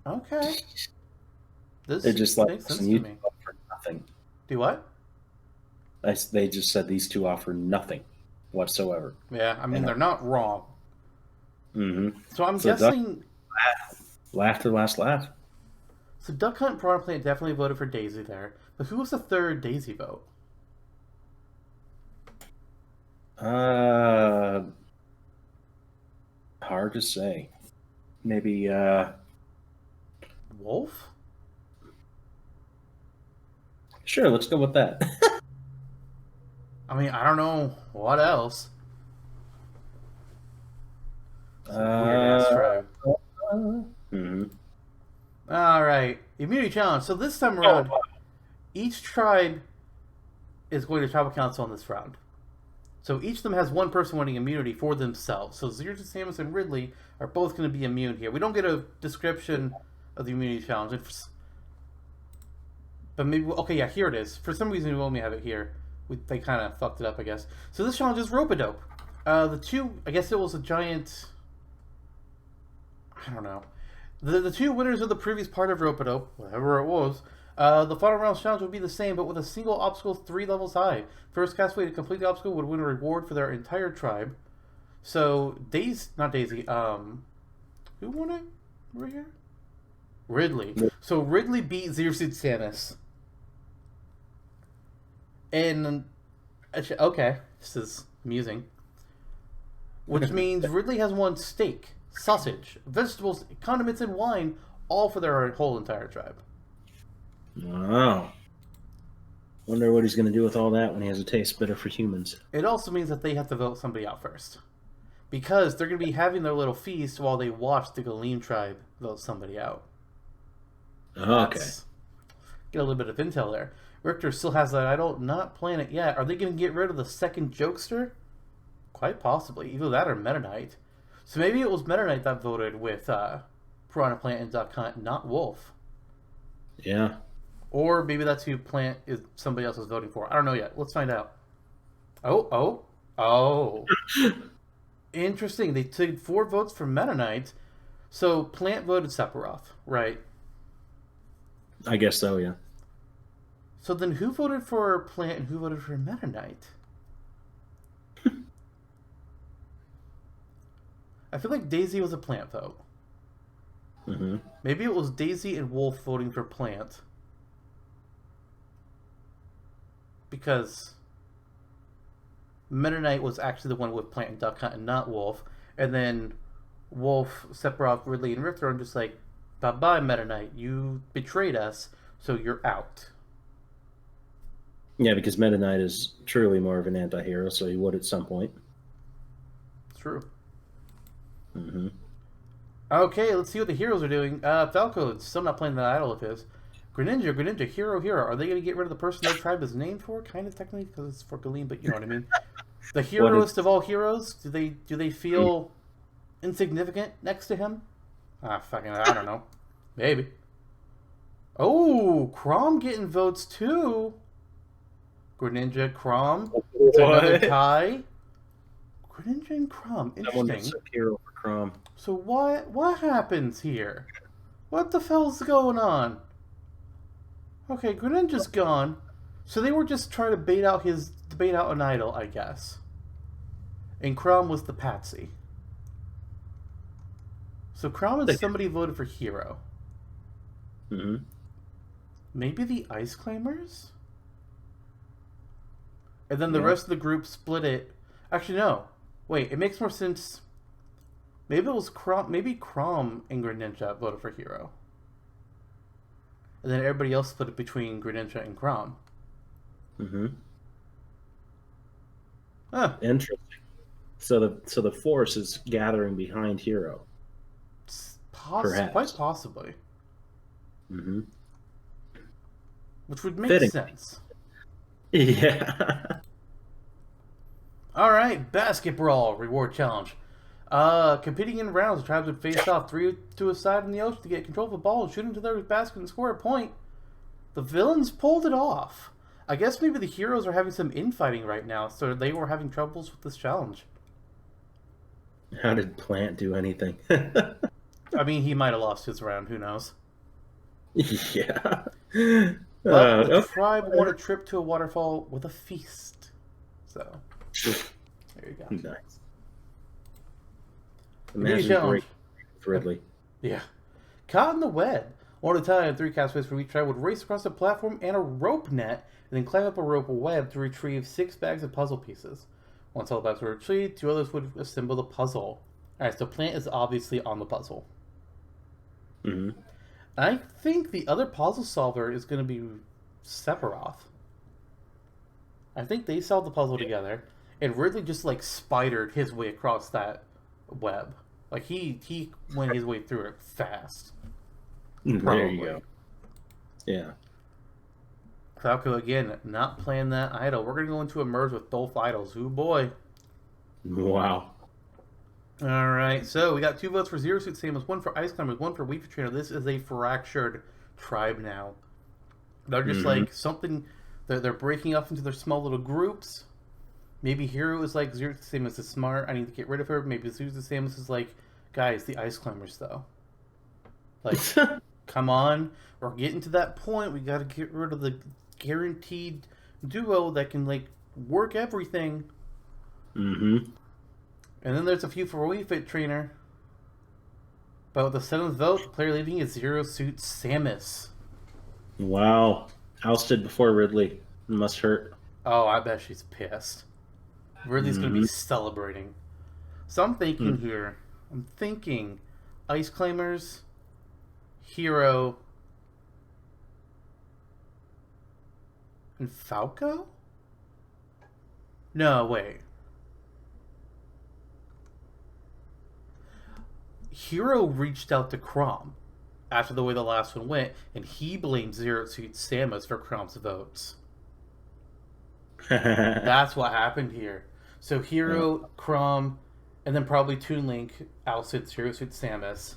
Speaker 1: Okay.
Speaker 2: They're
Speaker 1: This
Speaker 2: just like,
Speaker 1: makes sense
Speaker 2: listen,
Speaker 1: to
Speaker 2: you
Speaker 1: me.
Speaker 2: offer nothing.
Speaker 1: Do what?
Speaker 2: They just said these two offer nothing whatsoever.
Speaker 1: Yeah, I mean,
Speaker 2: And
Speaker 1: they're not wrong.
Speaker 2: mm-hmm.
Speaker 1: So I'm
Speaker 2: So duck
Speaker 1: guessing.
Speaker 2: laugh to the last laugh.
Speaker 1: So duck hunt and prawn plant definitely voted for Daisy there. But who was the third Daisy vote?
Speaker 2: Hard to say. Maybe
Speaker 1: Wolf?
Speaker 2: sure, let's go with that.
Speaker 1: I mean, I don't know what else. It's a weird ass tribe.
Speaker 2: Mm-hmm.
Speaker 1: All right, immunity challenge. So this time around, each tribe is going to tribal council on this round. So each of them has one person winning immunity for themselves. So Zero, Samus, and Ridley are both going to be immune here. We don't get a description of the immunity challenge, but maybe okay, yeah, here it is. For some reason, we only have it here. They kind of fucked it up, I guess. So this challenge is rope-a-dope. The two, I guess it was a giant. I don't know. The two winners of the previous part of rope-a-dope, whatever it was. The final round challenge would be the same, but with a single obstacle 3 levels high. First castaway to complete the obstacle would win a reward for their entire tribe. So not Daisy. Who won it? Right here. Ridley. So Ridley beat Zero Suit Samus. And okay, this is amusing. Which means Ridley has won steak, sausage, vegetables, condiments, and wine, all for their whole entire tribe.
Speaker 2: Wow. Wonder what he's going to do with all that when he has a taste better for humans.
Speaker 1: It also means that they have to vote somebody out first. Because they're going to be having their little feast while they watch the Galeem tribe vote somebody out.
Speaker 2: Okay.
Speaker 1: Get a little bit of intel there. Richter still has that idol, not playing it yet. Are they going to get rid of the second jokester? Quite possibly. Either that or Meta Knight. So maybe it was Meta Knight that voted with Piranha Plant and Duck Hunt, not Wolf.
Speaker 2: Yeah.
Speaker 1: Or maybe that's who Plant is somebody else is voting for. I don't know yet. Let's find out. Oh. Interesting. They took 4 votes for Meta Knight. So Plant voted Sephiroth, right?
Speaker 2: I guess so, yeah.
Speaker 1: So then who voted for Plant and who voted for Meta Knight? I feel like Daisy was a Plant vote.
Speaker 2: Mm-hmm.
Speaker 1: Maybe it was Daisy and Wolf voting for Plant. Because Meta Knight was actually the one with Plant and Duck Hunt and not Wolf. And then Wolf, Sephiroth, Ridley, and Richter are just like, bye-bye, Meta Knight. You betrayed us, so you're out.
Speaker 2: Yeah, because Meta Knight is truly more of an anti-hero, so he would at some point.
Speaker 1: True.
Speaker 2: Mm-hmm.
Speaker 1: Okay, let's see what the heroes are doing. Falco's still not playing that idol of his. Greninja, hero. Are they going to get rid of the person their tribe is named for? Kind of technically, because it's for Galeem, but you know what I mean. The heroest of all heroes. Do they feel insignificant next to him? I don't know. Maybe. Oh, Chrom getting votes too. Greninja, Chrom. It's another tie. Greninja and Chrom. Interesting.
Speaker 2: Hero for Chrom.
Speaker 1: So what happens here? What the hell's going on? Okay, Greninja's gone. So they were just trying to bait out an idol, I guess. And Chrom was the patsy. So Chrom and somebody voted for hero.
Speaker 2: Mm-hmm.
Speaker 1: Maybe the Ice Claimers? And then the rest of the group split it. Actually, no. Wait, it makes more sense. Maybe it was Chrom. Maybe Chrom and Greninja voted for hero. And then everybody else split it between Greninja and Chrom.
Speaker 2: Mm-hmm.
Speaker 1: Huh.
Speaker 2: Interesting. So the force is gathering behind Hero.
Speaker 1: Quite possibly.
Speaker 2: Mm-hmm.
Speaker 1: Which would make
Speaker 2: Fitting.
Speaker 1: sense.
Speaker 2: Yeah.
Speaker 1: All right, Basket Brawl Reward Challenge. Competing in rounds, the tribes would face off 3 to a side in the ocean to get control of a ball and shoot into their basket and score a point. The villains pulled it off. I guess maybe the heroes are having some infighting right now, so they were having troubles with this challenge.
Speaker 2: How did Plant do anything?
Speaker 1: I mean, he might have lost his round. Who knows?
Speaker 2: Yeah.
Speaker 1: But the
Speaker 2: Okay.
Speaker 1: tribe won a trip to a waterfall with a feast. So there you go.
Speaker 2: Nice.
Speaker 1: Community
Speaker 2: Imagine
Speaker 1: challenge.
Speaker 2: break with Ridley.
Speaker 1: Yeah. Caught in the web. One at a time, 3 castaways from each tribe would race across a platform and a rope net, and then climb up a rope web to retrieve 6 bags of puzzle pieces. Once all the bags were retrieved, 2 others would assemble the puzzle. Alright, so Plant is obviously on the puzzle.
Speaker 2: Hmm.
Speaker 1: I think the other puzzle solver is going to be Sephiroth. I think they solved the puzzle together, and Ridley just like spidered his way across that web. Like he went his way through it fast.
Speaker 2: There you go. Yeah.
Speaker 1: Falco again, not playing that idol. We're gonna go into a merge with both idols. Ooh boy.
Speaker 2: Wow.
Speaker 1: Alright, so we got 2 votes for Zero Suit Samus, 1 for Ice Climbers, 1 for Weaver Trainer. This is a fractured tribe now. They're just like something, they're breaking up into their small little groups. Maybe Hero is like, Zero Suit Samus is smart, I need to get rid of her. Maybe Zero Suit Samus is like, guys, the Ice Climbers though. Like, come on, we're getting to that point. We got to get rid of the guaranteed duo that can like work everything.
Speaker 2: Mm-hmm.
Speaker 1: And then there's a few for Wii Fit Trainer. But with the 7th vote, the player leaving is Zero Suit Samus.
Speaker 2: Wow. Ousted before Ridley. Must hurt.
Speaker 1: Oh, I bet she's pissed. Ridley's going to be celebrating. So I'm thinking here. I'm thinking Ice Climbers, Hero, and Falco? No, wait. Hero reached out to Crom after the way the last one went, and he blamed Zero Suit Samus for Crom's votes. That's what happened here. So Hero, Crom, and then probably Toon Link ousted Zero Suit Samus.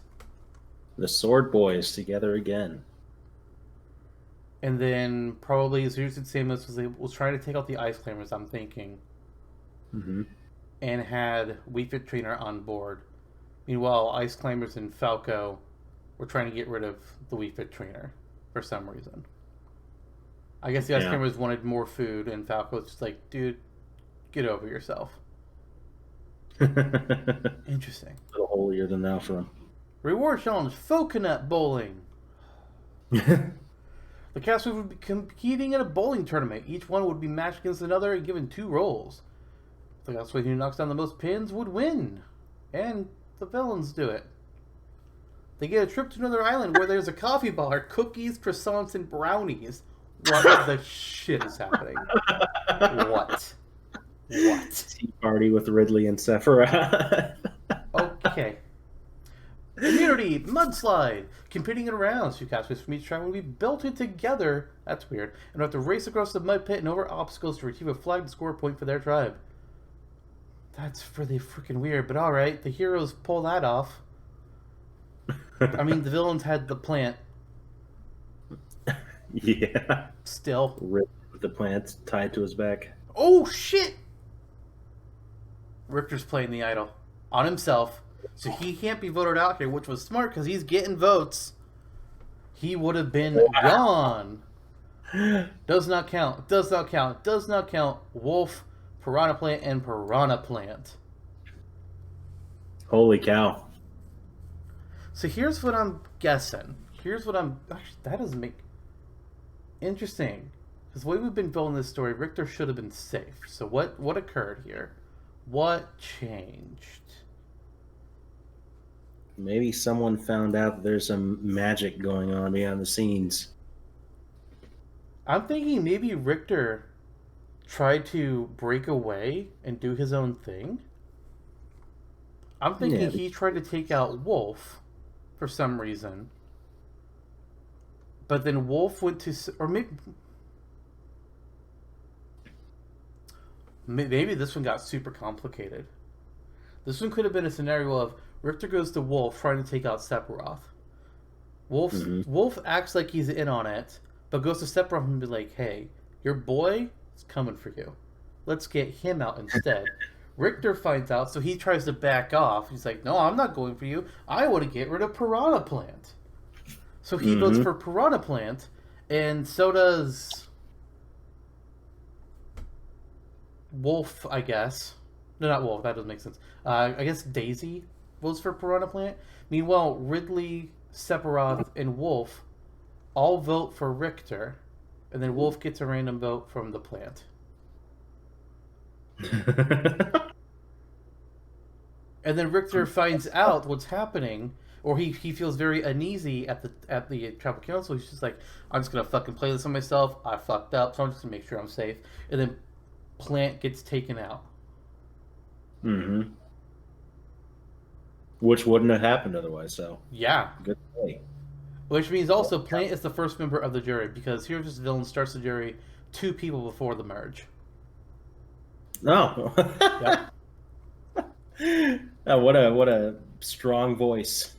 Speaker 2: The Sword Boys together again.
Speaker 1: And then probably Zero Suit Samus was trying to take out the Ice Climbers, I'm thinking.
Speaker 2: Mm-hmm.
Speaker 1: And had Wii Fit Trainer on board. Meanwhile, Ice Climbers and Falco were trying to get rid of the Wii Fit Trainer for some reason. I guess the Ice Climbers wanted more food, and Falco was just like, dude, get over yourself. Interesting.
Speaker 2: A little holier than thou for him.
Speaker 1: Reward challenge, Coconut Bowling. The casters would be competing in a bowling tournament. Each one would be matched against another and given 2 rolls. The castaway who knocks down the most pins would win. And the villains do it. They get a trip to another island where there's a coffee bar, cookies, croissants, and brownies. What the shit is happening? What?
Speaker 2: Tea party with Ridley and Sephiroth.
Speaker 1: Okay. Community mudslide. Competing in rounds. 2 castaways from each tribe will be belted together. That's weird. And have to race across the mud pit and over obstacles to retrieve a flag to score a point for their tribe. That's really freaking weird, but alright. The heroes pull that off. I mean, the villains had the plant.
Speaker 2: Yeah.
Speaker 1: Still.
Speaker 2: With the plants tied to his back.
Speaker 1: Oh, shit! Richter's playing the idol on himself. So he can't be voted out here, which was smart because he's getting votes. He would have been gone. Does not count. Does not count. Does not count. Wolf, Piranha Plant, and Piranha Plant.
Speaker 2: Holy cow.
Speaker 1: So here's what I'm guessing. Actually, that doesn't make... Interesting. Because the way we've been building this story, Richter should have been safe. So what occurred here? What changed?
Speaker 2: Maybe someone found out that there's some magic going on behind the scenes.
Speaker 1: I'm thinking maybe Richter tried to break away and do his own thing. I'm thinking he tried to take out Wolf for some reason. But then Wolf went to... Or maybe this one got super complicated. This one could have been a scenario of Richter goes to Wolf trying to take out Sephiroth. Wolf acts like he's in on it, but goes to Sephiroth and be like, hey, your boy is coming for you. Let's get him out instead. Richter finds out, so he tries to back off. He's like, no, I'm not going for you. I want to get rid of Piranha Plant. So he votes
Speaker 2: Mm-hmm.
Speaker 1: for Piranha Plant, and so does Wolf, I guess. No, not Wolf. That doesn't make sense. I guess Daisy votes for Piranha Plant. Meanwhile, Ridley, Sephiroth, and Wolf all vote for Richter, and then Wolf gets a random vote from the plant. And then Richter finds out what's happening, or he feels very uneasy at the tribal council. He's just like, I'm just gonna fucking play this on myself. I fucked up, so I'm just gonna make sure I'm safe. And then Plant gets taken out.
Speaker 2: Mm-hmm. Which wouldn't have happened otherwise. So
Speaker 1: Yeah.
Speaker 2: good play.
Speaker 1: Which means also Plant is the first member of the jury because Heroes vs. Villains starts the jury 2 people before the merge.
Speaker 2: No.
Speaker 1: Yep.
Speaker 2: Oh, what a strong voice.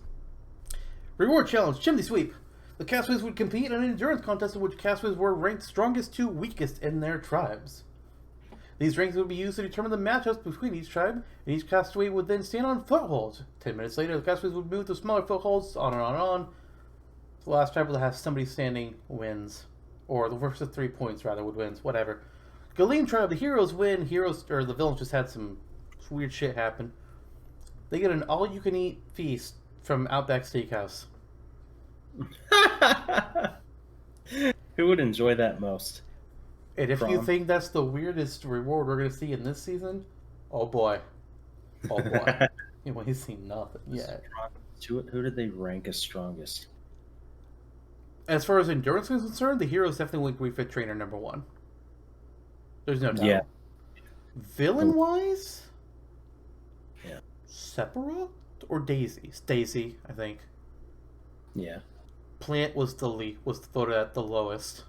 Speaker 1: Reward challenge: Chimney Sweep. The castaways would compete in an endurance contest in which castaways were ranked strongest to weakest in their tribes. These rankings would be used to determine the matchups between each tribe, and each castaway would then stand on footholds. 10 minutes later, the castaways would move to smaller footholds, on and on and on. The last tribe that has somebody standing wins. Or the first of 3 points, rather, would win. Whatever. Galeem tribe, the heroes win. Or the villains just had some weird shit happen. They get an all-you-can-eat feast from Outback Steakhouse.
Speaker 2: Who would enjoy that most?
Speaker 1: And if you think that's the weirdest reward we're going to see in this season, oh boy. Oh boy. You ain't seen nothing yet.
Speaker 2: Who did they rank as strongest?
Speaker 1: As far as endurance is concerned, the heroes definitely would be Wii Fit Trainer number 1. There's no doubt.
Speaker 2: Yeah.
Speaker 1: Villain-wise?
Speaker 2: Yeah.
Speaker 1: Sephiroth or Daisy? Daisy, I think.
Speaker 2: Yeah.
Speaker 1: Plant was voted at the lowest.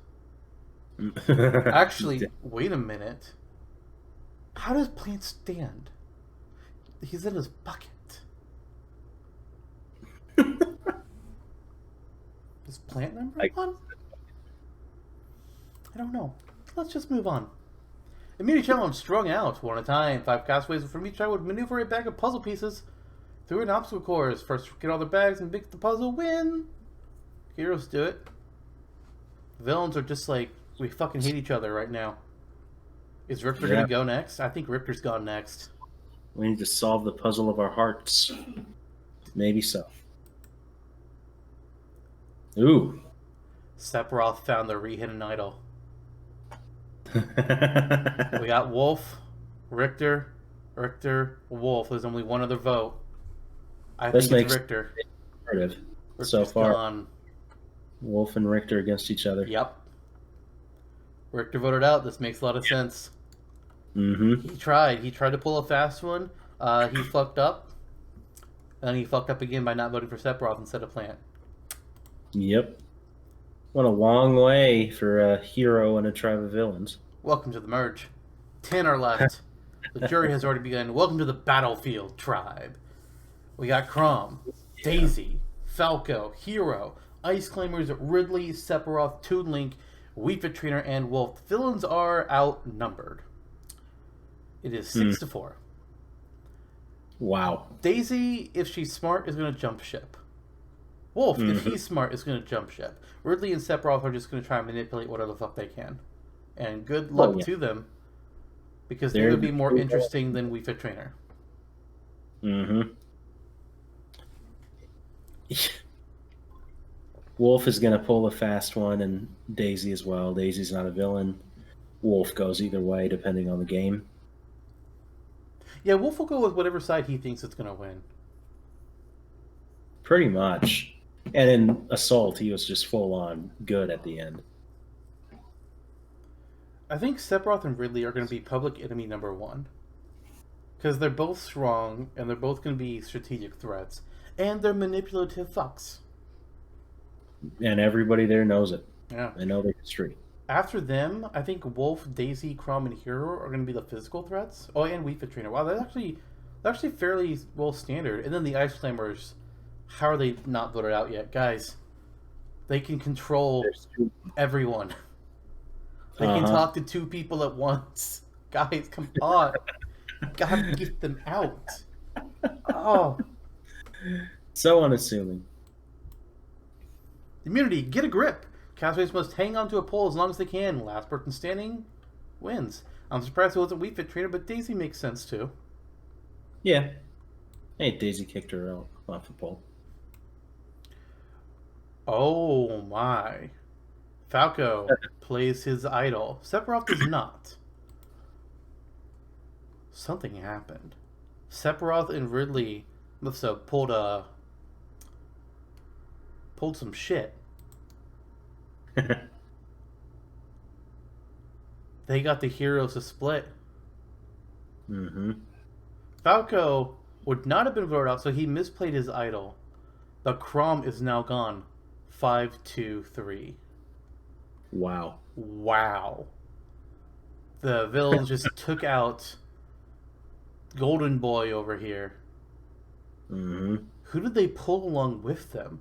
Speaker 1: Actually, wait a minute. How does Plant stand? He's in his bucket. Is Plant number 1? I don't know. Let's just move on. Immunity challenge: strung out, 1 at a time. 5 castaways from each tribe would maneuver a bag of puzzle pieces through an obstacle course. First, get all their bags and pick the puzzle. Win. Heroes do it. Villains are just like, we fucking hate each other right now. Is Richter gonna go next? I think Richter's gone next.
Speaker 2: We need to solve the puzzle of our hearts. Maybe so. Ooh.
Speaker 1: Sephiroth found the re-hidden idol. We got Wolf, Richter, Wolf. There's only one other vote. I think it's Richter.
Speaker 2: So far,
Speaker 1: gone.
Speaker 2: Wolf and Richter against each other.
Speaker 1: Yep. Richter voted out. This makes a lot of sense.
Speaker 2: Mm-hmm.
Speaker 1: He tried to pull a fast one. He fucked up. And he fucked up again by not voting for Sephiroth instead of Plant.
Speaker 2: Yep. Went a long way for a hero and a tribe of villains.
Speaker 1: Welcome to the merge. 10 are left. The jury has already begun. Welcome to the battlefield, tribe. We got Crom, Daisy, Falco, Hero, Ice Climbers, Ridley, Sephiroth, Toon Link, Wii Fit Trainer, and Wolf. The villains are outnumbered. It is 6-4.
Speaker 2: Wow.
Speaker 1: Daisy, if she's smart, is going to jump ship. Wolf, if he's smart, is going to jump ship. Ridley and Sephiroth are just going to try and manipulate whatever the fuck they can. And good luck to them, because they're going to be more interesting than Wii Fit Trainer.
Speaker 2: Mm-hmm. Wolf is going to pull a fast one, and Daisy as well. Daisy's not a villain. Wolf goes either way, depending on the game.
Speaker 1: Yeah, Wolf will go with whatever side he thinks it's going to win.
Speaker 2: Pretty much. And in Assault, he was just full-on good at the end.
Speaker 1: I think Sephiroth and Ridley are going to be public enemy number 1. Because they're both strong, and they're both going to be strategic threats. And they're manipulative fucks.
Speaker 2: And everybody there knows it.
Speaker 1: Yeah.
Speaker 2: They know their history.
Speaker 1: After them, I think Wolf, Daisy, Crom, and Hero are going to be the physical threats. Oh, and Wii Fit Trainer. Wow, that's actually fairly well standard. And then the Ice Climbers. How are they not voted out yet? Guys, they can control everyone. They can talk to 2 people at once. Guys, come on. Gotta get them out. Oh.
Speaker 2: So unassuming.
Speaker 1: Immunity, get a grip. Castaways must hang onto a pole as long as they can. Last person standing wins. I'm surprised it wasn't Wii Fit Trainer, but Daisy makes sense too.
Speaker 2: Yeah. Hey, Daisy kicked her out off the pole.
Speaker 1: Oh my. Falco plays his idol. Sephiroth does not. Something happened. Sephiroth and Ridley must have pulled some shit. They got the heroes to split.
Speaker 2: Mm-hmm.
Speaker 1: Falco would not have been voted out, so he misplayed his idol. The Crom is now gone. 5-2-3.
Speaker 2: Wow.
Speaker 1: Wow. The villains just took out Golden Boy over here.
Speaker 2: Mm-hmm.
Speaker 1: Who did they pull along with them?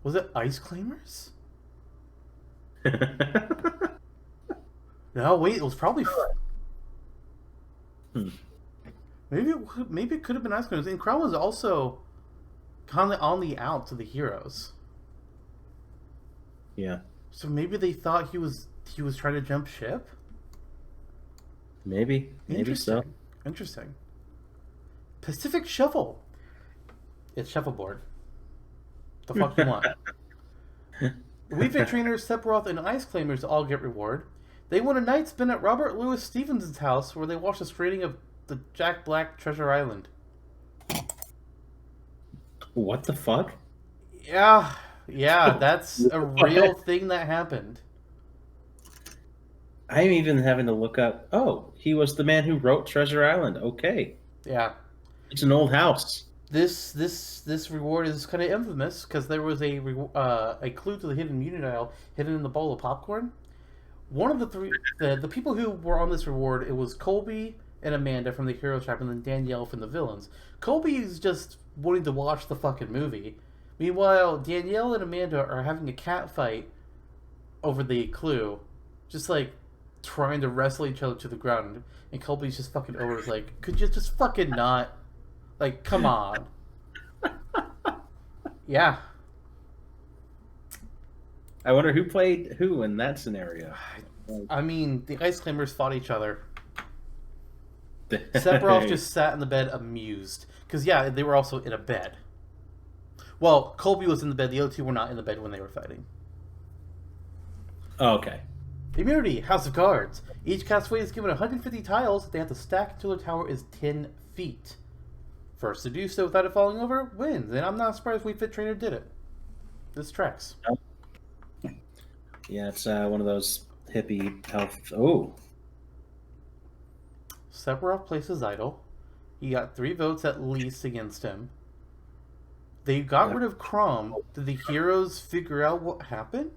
Speaker 1: Was it Ice Claimers? No, wait, it was probably. Maybe it could have been Ice Claimers. And Crown was also kind of on the out to the heroes.
Speaker 2: Yeah.
Speaker 1: So maybe they thought he was trying to jump ship.
Speaker 2: Maybe so.
Speaker 1: Interesting. Pacific Shuffle. It's shuffleboard. The fuck you want? Wii Fit trainers, Sephiroth, and Ice Claimers all get reward. They won a night spin at Robert Louis Stevens' house where they watched a screening of the Jack Black Treasure Island.
Speaker 2: What the fuck?
Speaker 1: Yeah, that's a real thing that happened.
Speaker 2: I'm even having to look up. Oh, he was the man who wrote Treasure Island. Okay.
Speaker 1: Yeah.
Speaker 2: It's an old house.
Speaker 1: This reward is kind of infamous because there was a clue to the hidden immunity dial hidden in the bowl of popcorn. One of the people who were on this reward, it was Colby and Amanda from the Hero Shop, and then Danielle from the villains. Colby is just wanting to watch the fucking movie. Meanwhile, Danielle and Amanda are having a cat fight over the clue, just like trying to wrestle each other to the ground. And Colby's just fucking over. Is like, could you just fucking not? Like, come on. Yeah.
Speaker 2: I wonder who played who in that scenario.
Speaker 1: I mean, the Ice Claimers fought each other. Sephiroth just sat in the bed amused. Because, yeah, they were also in a bed. Well, Colby was in the bed. The other two were not in the bed when they were fighting.
Speaker 2: Oh, okay.
Speaker 1: Immunity, House of Cards. Each castaway is given 150 tiles that they have to stack until their tower is 10 feet. First to do so without it falling over wins. And I'm not surprised Wii Fit Trainer did it. This tracks.
Speaker 2: Yeah, it's one of those hippie health. Oh.
Speaker 1: Sephiroth places idol. He got 3 votes at least against him. They got rid of Crom. Did the heroes figure out what happened?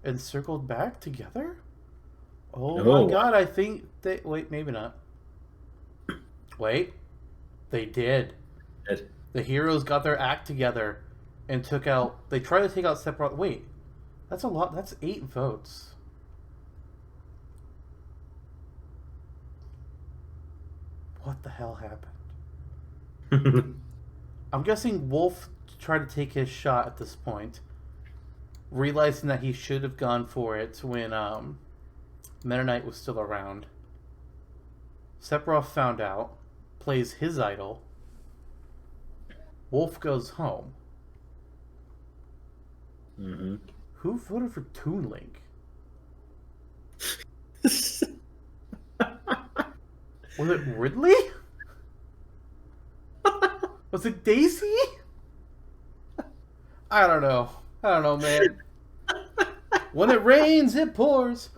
Speaker 1: And circled back together? Oh my god, I think they... Wait, maybe not. Wait. They did. The heroes got their act together and took out... They tried to take out Sephiroth... Wait. That's a lot. That's 8 votes. What the hell happened? I'm guessing Wolf tried to take his shot at this point, realizing that he should have gone for it when Meta Knight was still around. Sephiroth found out, plays his idol. Wolf goes home.
Speaker 2: Mm-hmm.
Speaker 1: Who voted for Toon Link? Was it Ridley? Was it Daisy? I don't know, man. When it rains, it pours.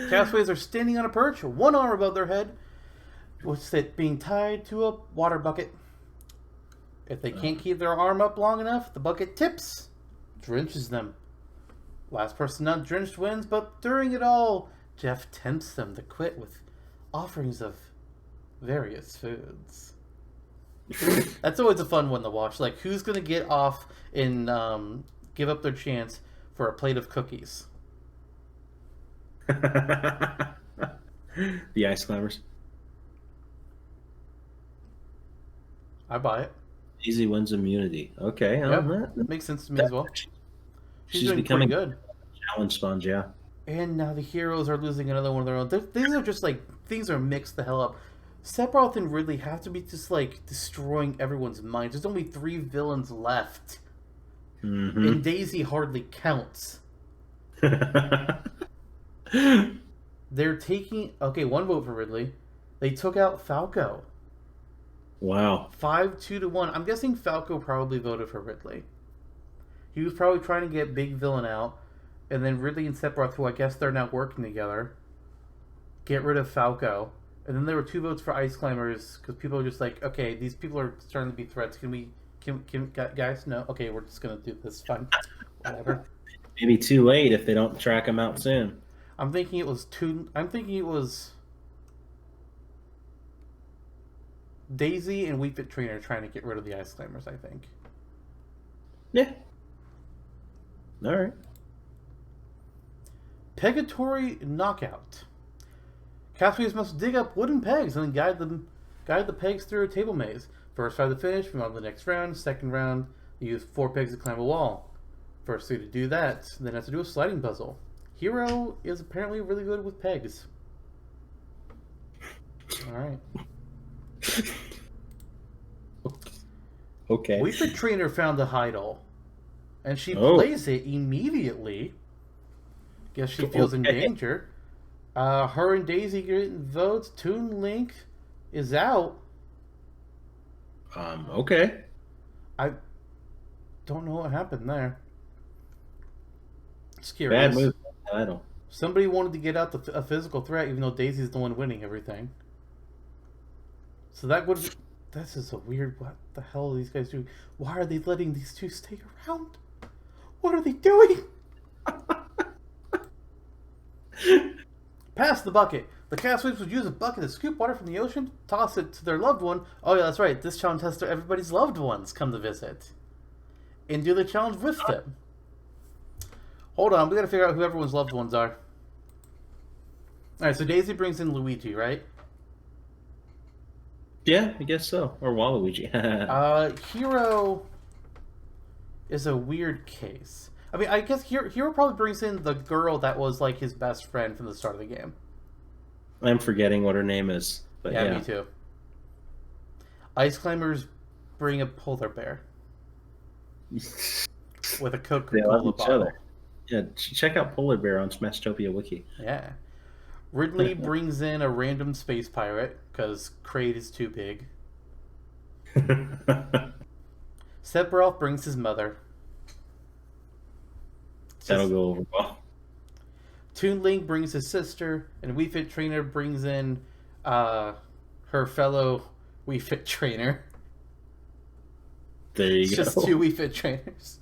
Speaker 1: Castaways are standing on a perch, one arm above their head, with it being tied to a water bucket. If they can't keep their arm up long enough, the bucket tips, drenches them. Last person not drenched wins, but during it all, Jeff tempts them to quit with offerings of various foods. That's always a fun one to watch. Like, who's going to get off and give up their chance for a plate of cookies?
Speaker 2: The Ice Climbers.
Speaker 1: I buy it.
Speaker 2: Easy wins immunity. Okay,
Speaker 1: Yep,
Speaker 2: that,
Speaker 1: makes sense to me as
Speaker 2: that,
Speaker 1: well. She's
Speaker 2: she's
Speaker 1: doing pretty
Speaker 2: becoming
Speaker 1: good.
Speaker 2: a challenge sponge. Yeah.
Speaker 1: And now the heroes are losing another one of their own. These are just like things are mixed the hell up. Sephiroth and Ridley have to be just like destroying everyone's minds. There's only 3 villains left, and
Speaker 2: Mm-hmm.
Speaker 1: Daisy hardly counts. They're taking okay, 1 vote for Ridley. They took out Falco.
Speaker 2: Wow.
Speaker 1: 5-2 to 1. I'm guessing Falco probably voted for Ridley. He was probably trying to get Big Villain out, and then Ridley and Sephiroth, who I guess they're now working together, get rid of Falco. And then there were 2 votes for Ice Climbers because people are just like, okay, these people are starting to be threats. Can guys? No, okay, we're just gonna do this. Fine, whatever.
Speaker 2: Maybe too late if they don't track him out soon.
Speaker 1: I'm thinking it was Daisy and Wii Fit Trainer trying to get rid of the Ice Climbers. I think.
Speaker 2: Yeah. All right.
Speaker 1: Pegatory Knockout. Castaways must dig up wooden pegs and then guide the pegs through a table maze. First try to finish, move on to the next round. Second round, you use 4 pegs to climb a wall. First 3 to do that, then have to do a sliding puzzle. Hero is apparently really good with pegs. Alright.
Speaker 2: Okay.
Speaker 1: Wii Fit Trainer found the idol, and she plays it immediately. Guess she feels in danger. Her and Daisy getting votes. Toon Link is out.
Speaker 2: Okay.
Speaker 1: I don't know what happened there. It's
Speaker 2: Bad
Speaker 1: curious.
Speaker 2: move. Title.
Speaker 1: Somebody wanted to get out a physical threat, even though Daisy's the one winning everything. So that would. This is a weird. What the hell are these guys doing? Why are they letting these 2 stay around? What are they doing? Pass the bucket. The castaways would use a bucket to scoop water from the ocean, toss it to their loved one. Oh yeah, that's right. This challenge has to everybody's loved ones come to visit, and do the challenge with them. Hold on, we gotta figure out who everyone's loved ones are. All right, so Daisy brings in Luigi, right?
Speaker 2: Yeah, I guess so. Or Waluigi.
Speaker 1: Hero is a weird case. I mean, I guess Hero probably brings in the girl that was like his best friend from the start of the game.
Speaker 2: I'm forgetting what her name is, but yeah.
Speaker 1: Me too. Ice Climbers bring a polar bear with a Coca-Cola bottle.
Speaker 2: Yeah, check out Polar Bear on Smashtopia Wiki.
Speaker 1: Yeah. Ridley brings in a random space pirate because Kraid is too big. Sephiroth brings his mother.
Speaker 2: That'll go over well.
Speaker 1: Toon Link brings his sister, and Wii Fit Trainer brings in her fellow Wii Fit Trainer.
Speaker 2: There you
Speaker 1: It's
Speaker 2: go.
Speaker 1: just 2 Wii Fit Trainers.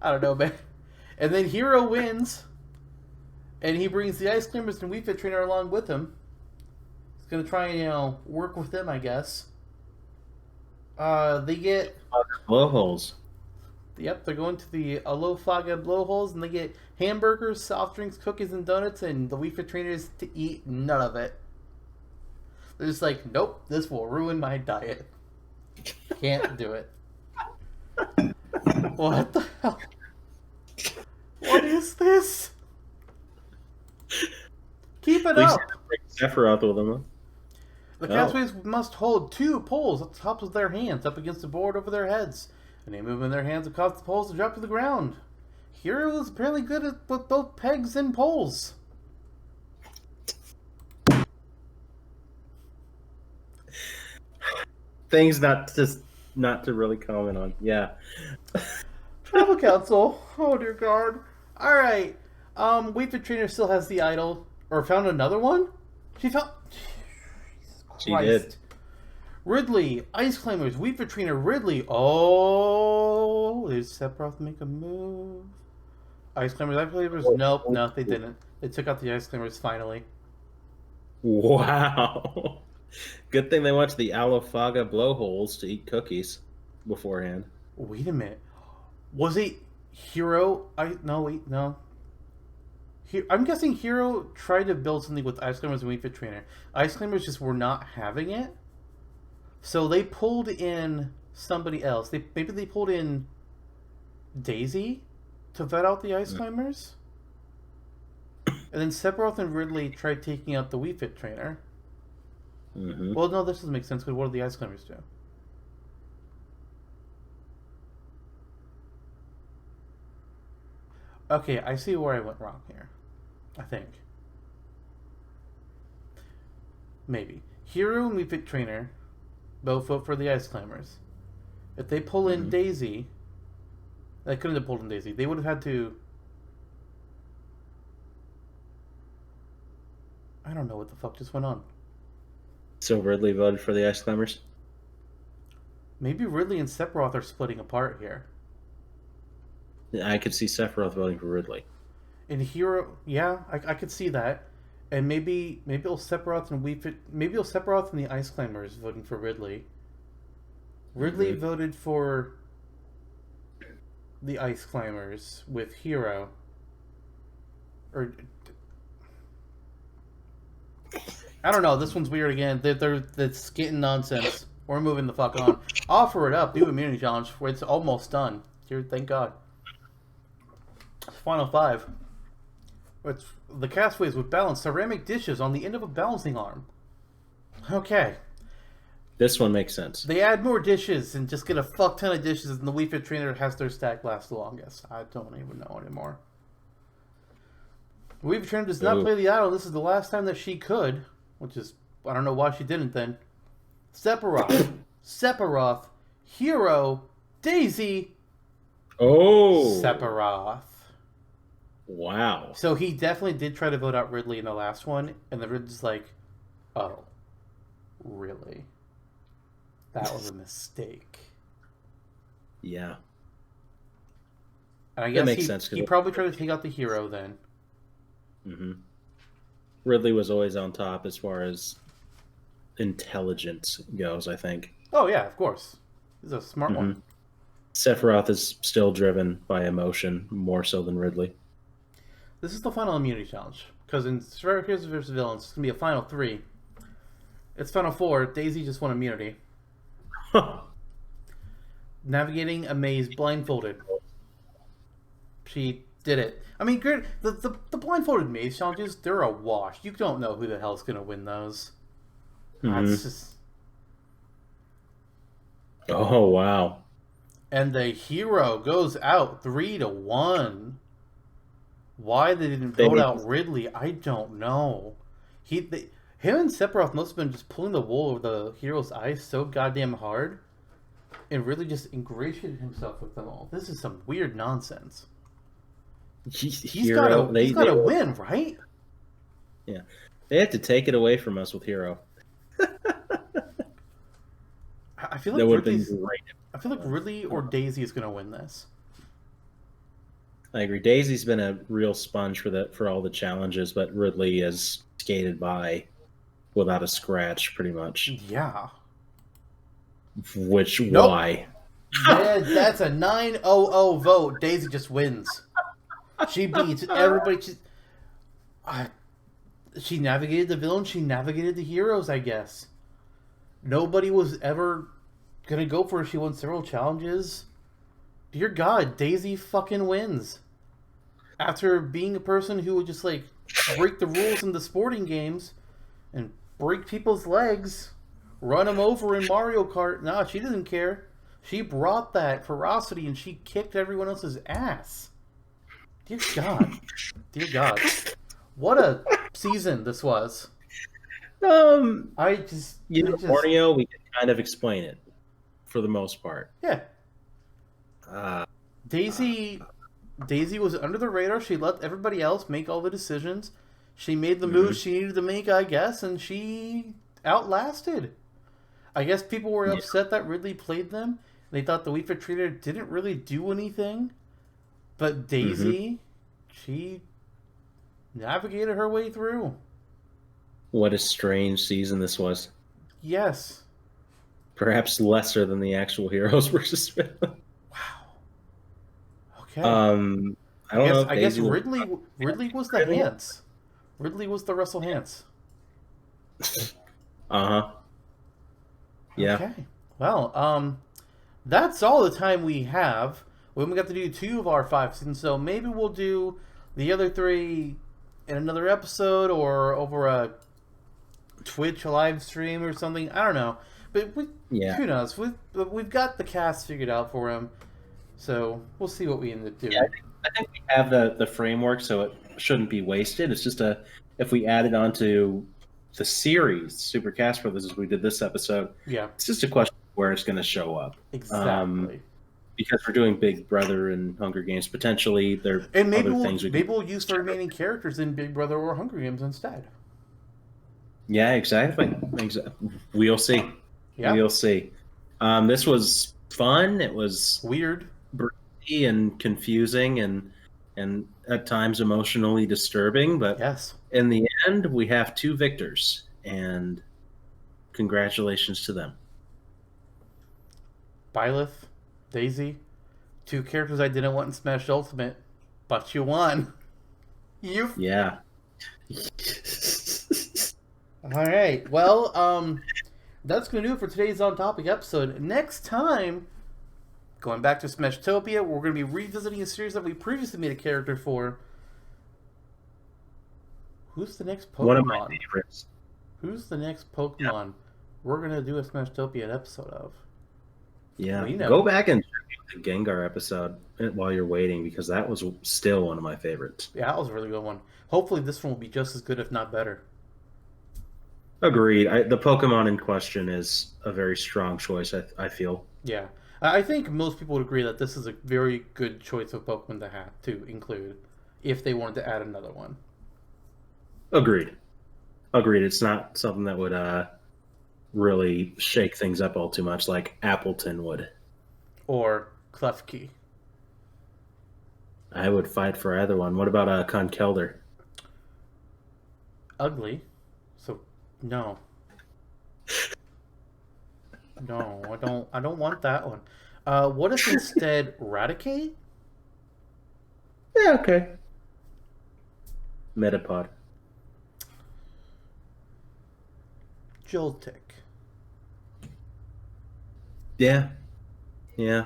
Speaker 1: I don't know, man. And then Hero wins, and he brings the Ice Climbers and Wii Fit Trainer along with him. He's gonna try and work with them, I guess. They get
Speaker 2: blowholes.
Speaker 1: Yep, they're going to the Alofaga blowholes, and they get hamburgers, soft drinks, cookies, and donuts, and the Wii Fit Trainers to eat none of it. They're just like, nope, this will ruin my diet. Can't do it. What the hell? What is this? Keep it up.
Speaker 2: Sephiroth with them.
Speaker 1: The castaways must hold 2 poles at the tops of their hands up against the board over their heads. And they move in their hands and cause the poles to drop to the ground. Hero is apparently good with both pegs and poles.
Speaker 2: Things not to really comment on. Yeah.
Speaker 1: Tribal Council. Oh dear God. All right. Wii Fit Trainer still has the idol, or found another one. She found.
Speaker 2: She did.
Speaker 1: Ridley, Ice Climbers, Wii Fit Trainer, Ridley. Oh, did Sephiroth make a move? Ice Climbers. Nope, no, they didn't. They took out the Ice Climbers finally.
Speaker 2: Wow. Good thing they went to the Alofaga blowholes to eat cookies beforehand.
Speaker 1: Wait a minute. Was it Hero? No. I'm guessing Hero tried to build something with Ice Climbers and Wii Fit Trainer. Ice Climbers just were not having it. So they pulled in somebody else. Maybe they pulled in Daisy to vet out the ice climbers, and then Sephiroth and Ridley tried taking out the Wii Fit trainer.
Speaker 2: Mm-hmm.
Speaker 1: Well, no, this doesn't make sense because what do the ice climbers do? Okay, I see where I went wrong here. I think. Maybe. Hero and Wii Fit trainer both vote for the ice climbers. If they pull in Daisy, they couldn't have pulled in Daisy. They would have had to. I don't know what the fuck just went on.
Speaker 2: So Ridley voted for the Ice Climbers?
Speaker 1: Maybe Ridley and Sephiroth are splitting apart here.
Speaker 2: I could see Sephiroth voting for Ridley.
Speaker 1: In Hero, yeah, I could see that. And maybe it'll Sephiroth and maybe it'll Sephiroth and the Ice Climbers voting for Ridley. Ridley voted for the Ice Climbers with Hero. Or I don't know. This one's weird again. That's getting nonsense. We're moving the fuck on. Offer it up. Do immunity challenge. Where it's almost done. Here, thank God. Final 5. It's the castaways would balance ceramic dishes on the end of a balancing arm. Okay.
Speaker 2: This one makes sense.
Speaker 1: They add more dishes and just get a fuck ton of dishes, and the Wii Fit trainer has their stack last the longest. I don't even know anymore. The Wii Fit trainer does not play the idol. This is the last time that she could, which is, I don't know why she didn't then. Sephiroth, Hero, Daisy.
Speaker 2: Oh.
Speaker 1: Sephiroth.
Speaker 2: Wow.
Speaker 1: So he definitely did try to vote out Ridley in the last one, and the Ridley's like, oh, really? That was a mistake.
Speaker 2: Yeah.
Speaker 1: And I guess
Speaker 2: that makes sense.
Speaker 1: He probably tried to take out the Hero then.
Speaker 2: Mm-hmm. Ridley was always on top as far as intelligence goes, I think.
Speaker 1: Oh, yeah, of course. He's a smart one.
Speaker 2: Sephiroth is still driven by emotion more so than Ridley.
Speaker 1: This is the final immunity challenge. Because in Survivor Heroes vs. Villains, it's going to be a final 3. It's final 4. Daisy just won immunity. Navigating a maze blindfolded. She did it. I mean, the blindfolded maze challenges, they're a wash. You don't know who the hell's going to win those. That's just...
Speaker 2: Oh, wow.
Speaker 1: And the Hero goes out 3-1. Why they didn't vote out Ridley, I don't know. Him and Sephiroth must have been just pulling the wool over the Hero's eyes so goddamn hard, and really just ingratiated himself with them all. This is some weird nonsense. He's got to win, right?
Speaker 2: Yeah, they had to take it away from us with Hero.
Speaker 1: I feel like Ridley or Daisy is going to win this.
Speaker 2: I agree. Daisy's been a real sponge for all the challenges, but Ridley has skated by without a scratch, pretty much.
Speaker 1: Yeah.
Speaker 2: Why?
Speaker 1: Yeah, that's a 9-0-0 vote. Daisy just wins. She beats everybody. She navigated the villain. She navigated the heroes, I guess. Nobody was ever gonna go for her. She won several challenges. Dear God, Daisy fucking wins. After being a person who would just like break the rules in the sporting games and break people's legs, run them over in Mario Kart. Nah, she didn't care. She brought that ferocity and she kicked everyone else's ass. Dear God. Dear God. What a season this was.
Speaker 2: Borneo, we can kind of explain it for the most part.
Speaker 1: Yeah. Daisy was under the radar. She let everybody else make all the decisions. She made the moves she needed to make, I guess, and she outlasted. I guess people were upset that Ridley played them. They thought the Wii Fit trainer didn't really do anything. But Daisy, she navigated her way through.
Speaker 2: What a strange season this was.
Speaker 1: Yes.
Speaker 2: Perhaps lesser than the actual Heroes versus Villains.
Speaker 1: Wow. Okay.
Speaker 2: I
Speaker 1: guess Ridley was the Hans. Ridley was the Russell Hans.
Speaker 2: Yeah.
Speaker 1: Okay. Well, that's all the time we have. We only got to do 2 of our 5 seasons, so maybe we'll do the other 3 in another episode or over a Twitch live stream or something. I don't know, but
Speaker 2: Yeah.
Speaker 1: who knows? We've got the cast figured out for him, so we'll see what we end up
Speaker 2: Yeah,
Speaker 1: doing.
Speaker 2: I think we have the framework, so it shouldn't be wasted. It's just if we added onto the series Super Cast Brothers as we did this episode,
Speaker 1: Yeah,
Speaker 2: it's just a question of where it's going to show up.
Speaker 1: exactly.
Speaker 2: Because we're doing Big Brother and Hunger Games, potentially there are
Speaker 1: And maybe
Speaker 2: other things we can.
Speaker 1: we'll use the remaining characters in Big Brother or Hunger Games instead.
Speaker 2: Yeah, exactly. We'll see.
Speaker 1: Yeah,
Speaker 2: We'll see. This was fun. It was
Speaker 1: weird.
Speaker 2: breathy and confusing and at times emotionally disturbing, but
Speaker 1: Yes.
Speaker 2: in the end, we have 2 victors, and congratulations to them.
Speaker 1: Byleth, Daisy, 2 characters I didn't want in Smash Ultimate, but you won. You.
Speaker 2: Yeah.
Speaker 1: All right. Well, that's gonna do it for today's On Topic episode. Next time, going back to Smashtopia, we're gonna be revisiting a series that we previously made a character for. Who's the next Pokemon?
Speaker 2: One of my favorites.
Speaker 1: Who's the next Pokemon we're gonna do a Smashtopia episode of?
Speaker 2: Yeah.
Speaker 1: We know.
Speaker 2: Go back and check out the Gengar episode while you're waiting, because that was still one of my favorites.
Speaker 1: Yeah, that was a really good one. Hopefully, this one will be just as good, if not better.
Speaker 2: Agreed. The Pokemon in question is a very strong choice, I feel.
Speaker 1: Yeah, I think most people would agree that this is a very good choice of Pokemon to have to include if they wanted to add another one.
Speaker 2: Agreed. Agreed. It's not something that would really shake things up all too much like Appleton would.
Speaker 1: Or Klefki.
Speaker 2: I would fight for either one. What about Conkeldurr?
Speaker 1: Ugly. So no. No, I don't want that one. What if instead Raticate?
Speaker 2: Yeah, okay. Metapod.
Speaker 1: Joltik.
Speaker 2: Yeah. Yeah.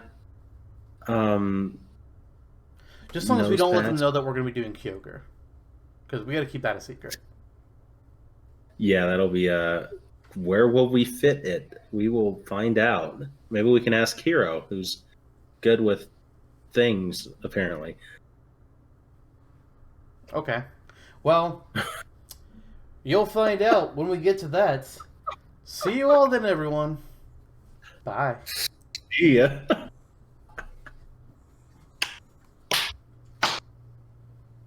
Speaker 1: Just as long as we don't let them
Speaker 2: Nosepads.
Speaker 1: know that we're going to be doing Kyogre. Because we got to keep that a secret.
Speaker 2: Yeah, that'll be where will we fit it? We will find out. Maybe we can ask Hero, who's good with things, apparently.
Speaker 1: Okay. Well, you'll find out when we get to that. See you all then, everyone. Bye.
Speaker 2: Yeah.